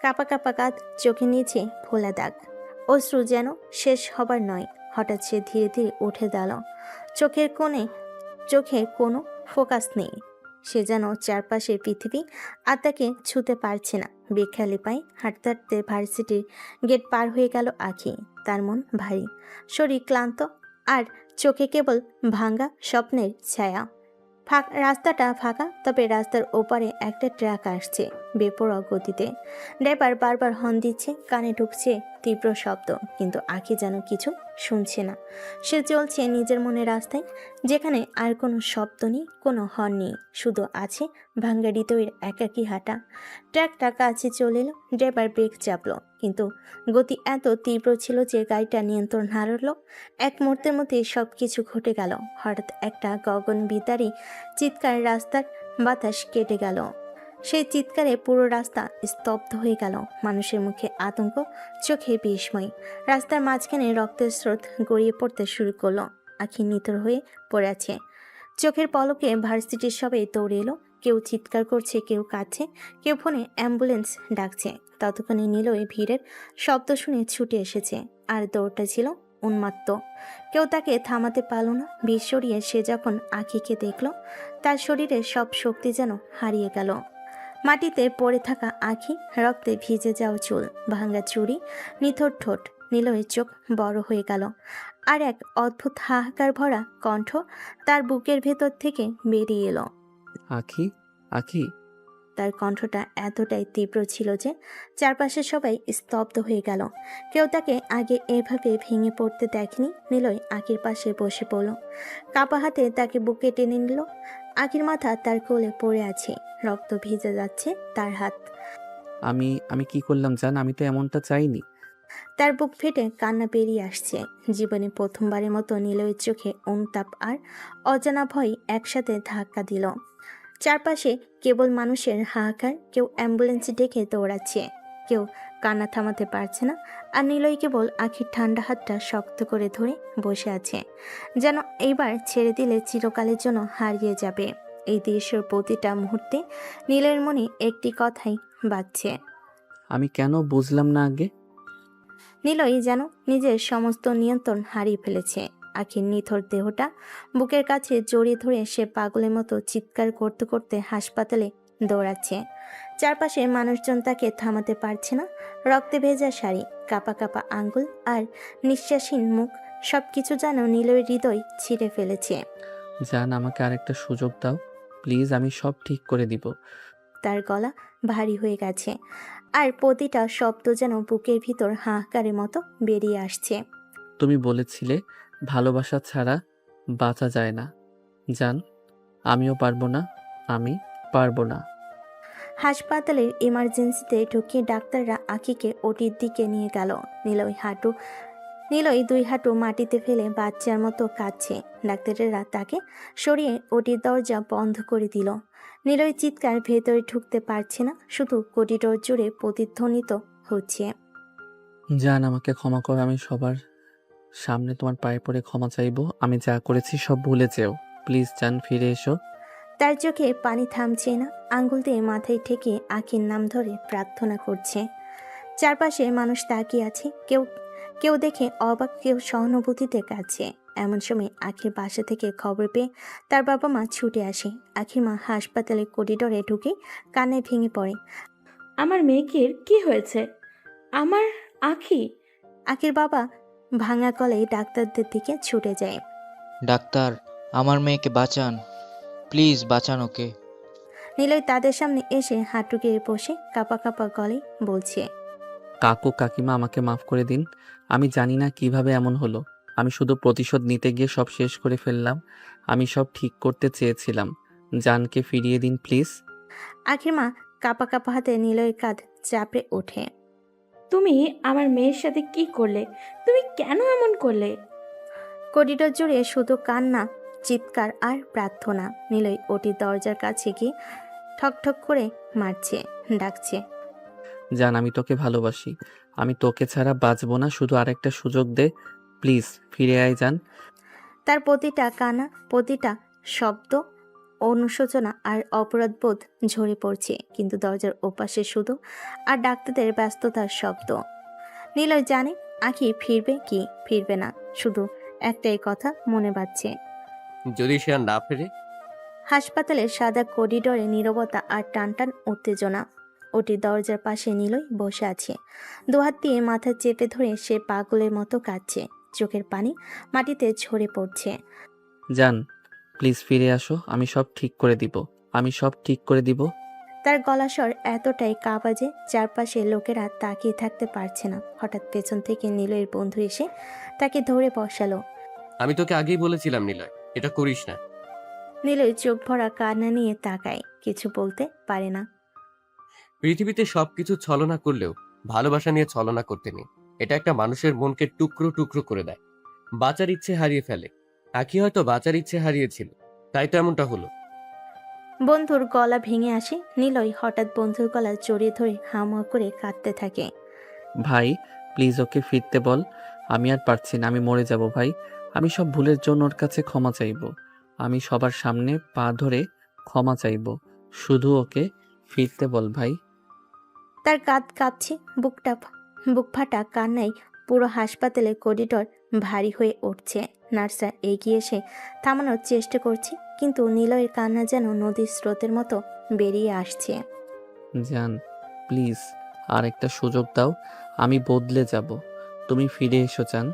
কাপা কাপা কাঁধ, চোখের নিচে ফোলা দাগ, অশ্রু যেন শেষ হবার নয়। হঠাৎ সে ধীরে ধীরে উঠে দাঁড়ালো। চোখে কোনো ফোকাস নেই। সে যেন চারপাশের পৃথিবী আর তাকে ছুতে পারছে না। বেখেয়ালি পায়ে হাঁটতে হাঁটতে ভার্সিটির গেট পার হয়ে গেল আখি। তার মন ভারী, শরীর ক্লান্ত, আর চোখে কেবল ভাঙ্গা স্বপ্নের ছায়া। রাস্তাটা ফাঁকা, তবে রাস্তার ওপারে একটা ট্রাক আসছে বেপরোয়া গতিতে। ড্রাইভার বারবার হর্ন দিচ্ছে, কানে ঢুকছে তীব্র শব্দ, কিন্তু আখি যেন কিছু শুনছে না। সে চলছে নিজের মনে রাস্তায়, যেখানে আর কোনো শব্দ নেই, কোনো হর্ন নেই, শুধু আছে ভাঙ্গা হৃদয়ের একাকী হাঁটা। ট্রাকটা কাছে চলে এলো। ড্রাইভার ব্রেক চাপলো, কিন্তু গতি এত তীব্র ছিল যে গাড়িটা নিয়ন্ত্রণ হারালো। এক মুহূর্তের মধ্যে সব কিছু ঘটে গেল। হঠাৎ একটা গগনবিদারী চিৎকার, রাস্তার বাতাস কেটে গেল। সেই চিৎকারে পুরো রাস্তা স্তব্ধ হয়ে গেল। মানুষের মুখে আতঙ্ক, চোখে বিস্ময়। রাস্তার মাঝখানে রক্তের স্রোত গড়িয়ে পড়তে শুরু করলো। আখি নিথর হয়ে পড়ে আছে। চোখের পলকে ভার্সিটির সবাই দৌড়ে এলো। কেউ চিৎকার করছে, কেউ কাঁদছে, কেউ ফোনে অ্যাম্বুলেন্স ডাকছে। ততক্ষণে নিলয় ভিড়ের শব্দ শুনে ছুটে এসেছে, আর দৌড়টা ছিল উন্মাত্ত। কেউ তাকে থামাতে পারল না। বিষ সরিয়ে সে যখন আখিকে দেখল, তার শরীরের সব শক্তি যেন হারিয়ে গেল। মাটিতে পড়ে থাকা আখি, রক্তে ভিজে যাওয়া চুল, ভাঙা চুড়ি, নিথর ঠোঁট। নিলয়ের চোখ বড় হয়ে গেল, আর এক অদ্ভুত হাহাকার ভরা কণ্ঠ তার বুকের ভেতর থেকে বেরিয়ে এলো। আখি, আখি। তার কণ্ঠটা এতটাই তীব্র ছিল যে চারপাশে সবাই স্তব্ধ হয়ে গেল। কেউ তাকে আগে এভাবে ভেঙে পড়তে দেখেনি। নিলয় আখির পাশে বসে পড়ল, কাপা হাতে তাকে বুকে টেনে নিল। আখির মাথা তার কোলে পড়ে আছে, রক্ত ভিজে যাচ্ছে তার হাত। আমি কি করলাম জান? আমি তো এমনটা চাইনি। তার বুক ফেটে কান্না বেরিয়ে আসছে। জীবনে প্রথমবারের মতো নিলয়ের চোখে অনুতাপ আর অজানা ভয় একসাথে ধাক্কা দিল। চারপাশে কেবল মানুষের হাহাকার। কেউ অ্যাম্বুলেন্স ডেকে দৌড়াচ্ছে, কেউ কান্না থামাতে পারছে না। আর নিলয় কেবল আখির ঠান্ডা হাতটা শক্ত করে ধরে বসে আছে, যেন এইবার ছেড়ে দিলে চিরকালের জন্য হারিয়ে যাবে। এই দৃশ্যের প্রতিটা মুহূর্তে নীলের মনে একটি কথাই বাজছে। আমি কেন বুঝলাম না আগে? নিলয় যেন নিজের সমস্ত নিয়ন্ত্রণ হারিয়ে ফেলেছে। আখির নিথর দেহটা বুকের কাছে জড়িয়ে ধরে সে পাগলের মতো চিৎকার করতে করতে হাসপাতালে দৌড়াচ্ছে। চারপাশে মানুষজন তাকে থামাতে পারছে না। রক্তে ভেজা শাড়ি, কাপা কাপা আঙ্গুল, আর নিঃশ্বাসহীন মুখ, সবকিছু যেন নিলয়ের হৃদয় ছিঁড়ে ফেলেছে। জান, আমাকে আরেকটা সুযোগ দাও প্লিজ, আমি সব ঠিক করে দিব। তার গলা ভারী হয়ে গেছে, আর প্রতিটা শব্দ যেন বুকের ভিতর হাহাকারের মতো বেরিয়ে আসছে। তুমি বলেছিলে ভালোবাসা ছাড়া বাঁচা যায় না। জান, আমিও পারবো না, আমি পারবো না। হাসপাতালের ইমার্জেন্সিতে ঢুকিয়ে ডাক্তাররা আখিকে ওটির দিকে নিয়ে গেল। নিলয় দুই হাঁটু মাটিতে ফেলে বাচ্চার মতো কাঁদছে। ডাক্তারেরা তাকে সরিয়ে ওটির দরজা বন্ধ করে দিল। নিলয় চিৎকার ভেতরে ঢুকতে পারছে না, শুধু করিডোর জুড়ে প্রতিধ্বনিত হচ্ছে। জান, আমাকে ক্ষমা করো, আমি সবার সামনে তোমার পায়ে পড়ে ক্ষমা চাইবো। আমি যা করেছি সব ভুলে যেও প্লিজ। জান, ফিরে এসো। তার চোখে পানি থামছে না। আঙ্গুল দিয়ে মাথায় ঠেকে আখির নাম ধরে প্রার্থনা করছে। চারপাশে মানুষ তাকিয়ে আছে, কেউ কেউ দেখে অবাক, কেউ সহানুভূতিতে কাছে। এমন সময় আখির বাসা থেকে খবর পেয়ে তার বাবা মা ছুটে আসে। আখির মা হাসপাতালের করিডোরে ঢুকে কান্নায় ভেঙে পড়ে। আমার মেয়েকে কি হয়েছে? আমার আখি। আখির বাবা ভাঙা গলায় ডাক্তারদের দিকে ছুটে যায়। ডাক্তার, আমার মেয়েকে বাঁচান, প্লিজ বাঁচান ওকে। নিলয় তাদের সামনে এসে হাঁটু গেড়ে বসে কাঁপা কাঁপা গলায় বলছে, কাকু কাকিমা আমাকে মাফ করে দিন। আমি জানি না কিভাবে এমন হলো। আমি শুধু প্রতিশোধ নিতে গিয়ে সব শেষ করে ফেললাম। আমি সব ঠিক করতে চেয়েছিলাম। জানকে ফিরিয়ে দিন প্লিজ। আখির মা কাঁপা কাঁপা হাতে নিলয়ের কাঁধ চাপড়ে ওঠে। তুমি আমার মেয়ের সাথে কি করলে? তুমি কেন এমন করলে? করিডোর জুড়ে শুধু কান্না, চিৎকার আর প্রার্থনা। নিলয় ওটির দরজার কাছে গিয়ে ঠকঠক করে মারছে, ডাকছে। জান, আমি তোকে ভালোবাসি। আমি তোকে ছাড়া বাঁচবো না। শুধু আরেকটা সুযোগ দে প্লিজ। ফিরে আয় জান। তার প্রতিটা কানা, প্রতিটা শব্দ অনুশোচনা আর অপরাধবোধ ঝরে পড়ছে, কিন্তু দরজার ওপাশে শুধু আর ডাক্তারদের ব্যস্ততার শব্দ। নিলয় জানে আখি ফিরবে কি ফিরবে না, শুধু একটাই কথা মনে বাজছে। যদি সে আর না ফেরে? হাসপাতালের সাদা করিডোরে নীরবতা আর টানটান উত্তেজনা। ওটির দরজার পাশে নিলয় বসে আছে, দুহাত দিয়ে মাথা চেপে ধরে সে পাগলের মতো কাঁদছে, চোখের পানি মাটিতে ঝরে পড়ছে। জান প্লিজ ফিরে আসো। আমি সব ঠিক করে দিব। আমি সব ঠিক করে দিব। তার গলাস্বর এতটাই কাঁপা যে চারপাশে লোকেরা তাকিয়ে থাকতে পারছে না। হঠাৎ পেছন থেকে নিলয়ের বন্ধু এসে তাকে ধরে বসালো। আমি তোকে আগেই বলেছিলাম নিলয়, এটা করিস না। নিলয় চোখ ভরা কান্না নিয়ে তাকায়, কিছু বলতে পারে না। পৃথিবীতে সবকিছু ছলনা করলেও ভালোবাসা নিয়ে ছলনা করতে নেই। এটা একটা মানুষের মনকে টুকরো টুকরো করে দেয়, বাঁচার ইচ্ছে হারিয়ে ফেলে। আখি হয়তো বাঁচার ইচ্ছে হারিয়েছিল, তাই তো এমনটা হলো। বন্ধুর গলা ভেঙে আসে। নিলয় হঠাৎ বন্ধুর গলা জড়িয়ে ধরে হামা করে কাঁদতে থাকে। ভাই প্লিজ ওকে ফিরতে বল। আমি আর পারছি না। আমি মরে যাব ভাই। আমি সব ভুলের জন্য ওর কাছে ক্ষমা চাইবো। আমি সবার সামনে পা ধরে ক্ষমা চাইবো। শুধু ওকে ফিরতে বল ভাই। তার কাঁধ কাঁপছে, বুক ফাটা কান্নায় পুরো হাসপাতালের করিডোর ভারী হয়ে উঠছে। নার্সরা এগিয়ে এসে থামানোর চেষ্টা করছে, কিন্তু নিলয়ের কান্না যেন নদীর স্রোতের মতো বেরিয়ে আসছে। জান প্লিজ আর একটা সুযোগ দাও। আমি বদলে যাব। তুমি ফিরে এসো জান।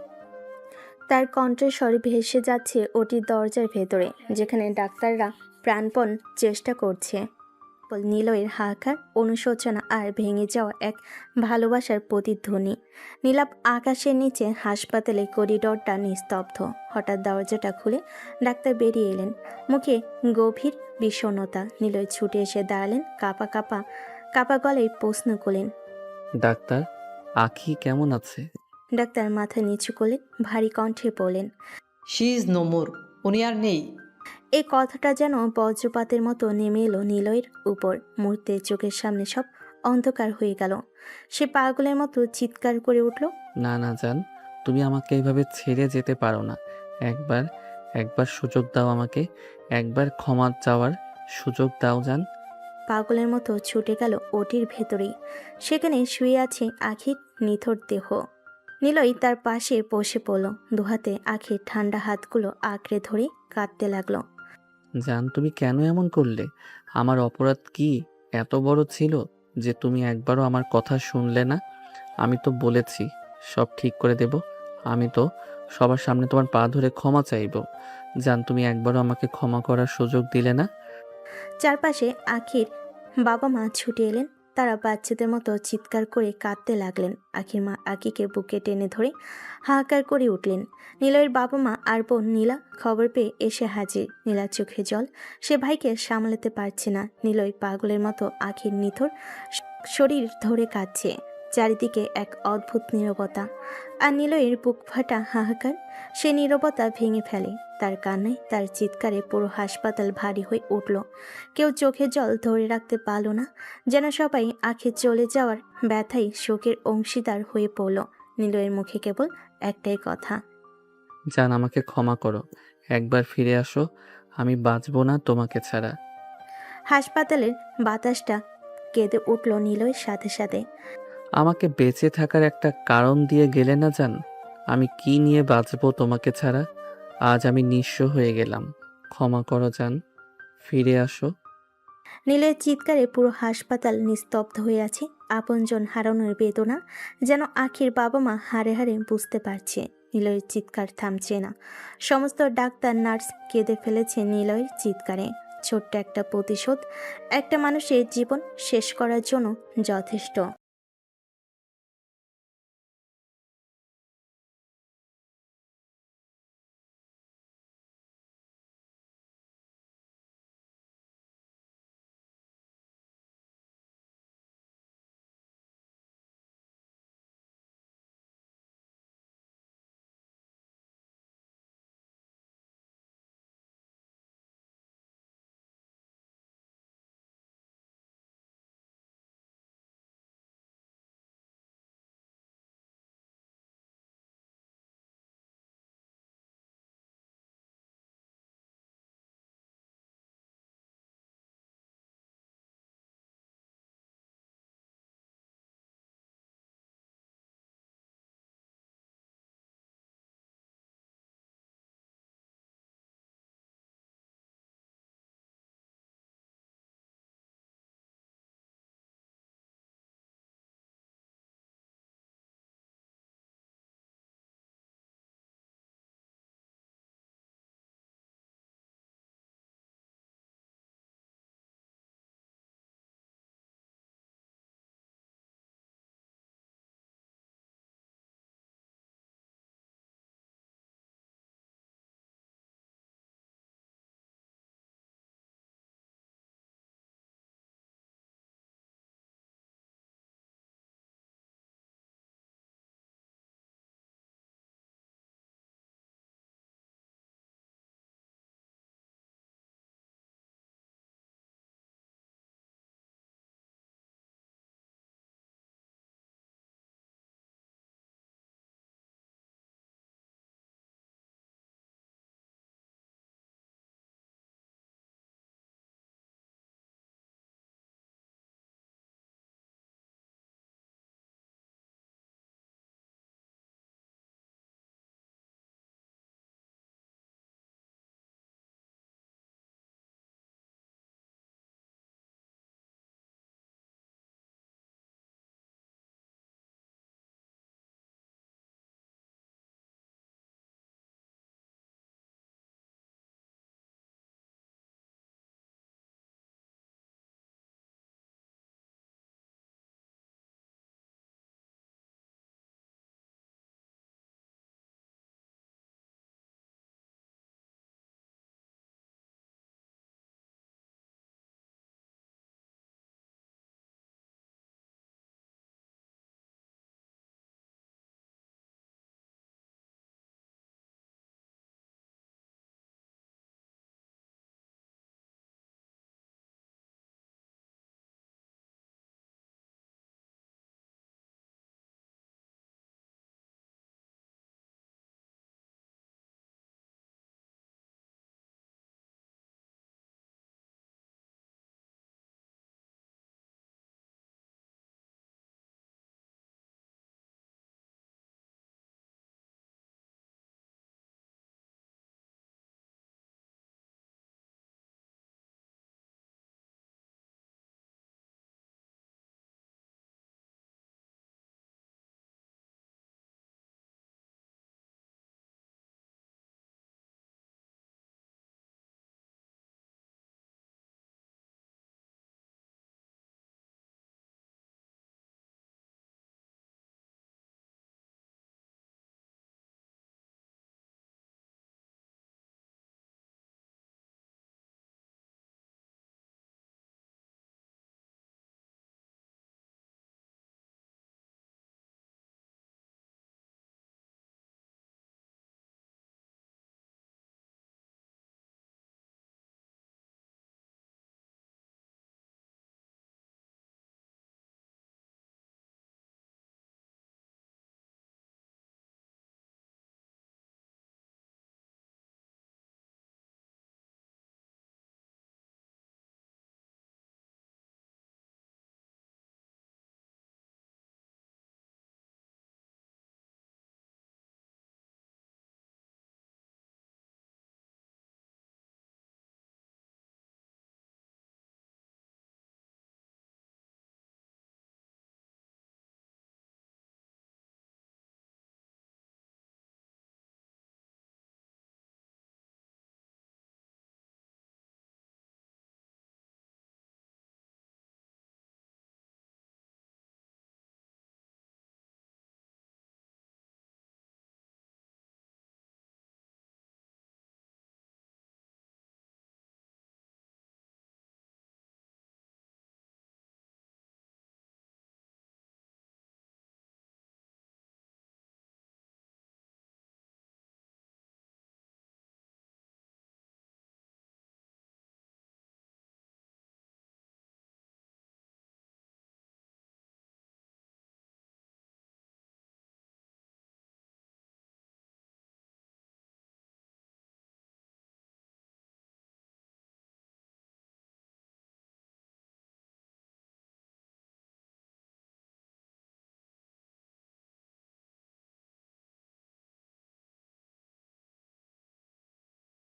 তার কণ্ঠস্বর ভেসে যাচ্ছে ওটির দরজার ভেতরে, যেখানে ডাক্তাররা প্রাণপণ চেষ্টা করছে। নিলয়ের হাহাকার, অনুশোচনা আর ভেঙে যাওয়া এক ভালোবাসার প্রতিধ্বনি। নীলাপ আকাশের নিচে হাসপাতালে করিডোরটা নিস্তব্ধ। হঠাৎ দরজাটা খুলে ডাক্তার বেরিয়ে এলেন, মুখে গভীর বিষণ্ণতা। নিলয় ছুটে এসে দাঁড়ালেন, কাপা গলায় প্রশ্ন করলেন, ডাক্তার আখি কেমন আছে? ডাক্তার মাথা নিচু করলেন, ভারী কণ্ঠে বললেন, শি ইজ নো মোর, উনি আর নেই। এই কথাটা যেন বজ্রপাতের মতো নেমে এলো নিলয়ের উপর। মুহূর্তে চোখের সামনে সব অন্ধকার হয়ে গেল। সে পাগলের মতো চিৎকার করে উঠল, না না জান, তুমি আমাকে এইভাবে ছেড়ে যেতে পারো না। একবার একবার সুযোগ দাও আমাকে। একবার ক্ষমা চাওয়ার সুযোগ দাও জান। পাগলের মতো ছুটে গেল ওটির ভেতরেই। সেখানে শুয়ে আছে আখির নিথর দেহ। নিলয় তার পাশে বসে পড়ল, দুহাতে আখির ঠান্ডা হাতগুলো আঁকড়ে ধরে কাঁদতে লাগলো। জান তুমি কেন এমন করলে? আমার অপরাধ কি এত বড় ছিল যে তুমি একবারও আমার কথা শুনলে না? আমি তো বলেছি সব ঠিক করে দেব। আমি তো সবার সামনে তোমার পা ধরে ক্ষমা চাইবো। জান তুমি একবারও আমাকে ক্ষমা করার সুযোগ দিলে না। চারপাশে আখির বাবা মা ছুটে এলেন। তারা বাচ্চাদের মতো চিৎকার করে কাঁদতে লাগলেন। আখির মা আকিকে বুকে টেনে ধরে হাহাকার করে উঠলেন। নিলয়ের বাবা মা আর বোন নীলা খবর পেয়ে এসে হাজির। নীলার চোখে জল, সে ভাইকে সামলাতে পারছে না। নিলয় পাগলের মতো আখির নিথর শরীর ধরে কাঁদছে। চারিদিকে এক অদ্ভুত নীরবতা, আর নিলয়ের বুক ফাটা হাহাকার। সে নীরবতা ভেঙে ফেলে। তার কান্নায়, তার চিৎকারে পুরো হাসপাতাল ভারী হয়ে উঠল। কেউ চোখে জল ধরে রাখতে পারল না, যেন সবাই আখে চলে যাওয়ার ব্যথায় শোকের অংশীদার হয়ে পড়ল। নিলয়ের মুখে কেবল একটাই কথা, জান আমাকে ক্ষমা করো। একবার ফিরে আসো। আমি বাঁচবো না তোমাকে ছাড়া। হাসপাতালের বাতাসটা কেঁদে উঠল নিলয়ের সাথে সাথে। আমাকে বেঁচে থাকার একটা কারণ দিয়ে গেলে না জান। আমি কি নিয়ে বাঁচবো তোমাকে ছাড়া? আজ আমি নিঃস্ব হয়ে গেলাম। ক্ষমা করো জান, ফিরে আসো। নিলয়ের চিৎকারে পুরো হাসপাতাল নিস্তব্ধ হয়ে আছে। আপনজন হারানোর বেদনা যেন আখির বাবা মা হাড়ে হাড়ে বুঝতে পারছে। নিলয়ের চিৎকার থামছে না। সমস্ত ডাক্তার নার্স কেঁদে ফেলেছে নিলয়ের চিৎকারে। ছোট্ট একটা প্রতিশোধ একটা মানুষের জীবন শেষ করার জন্য যথেষ্ট।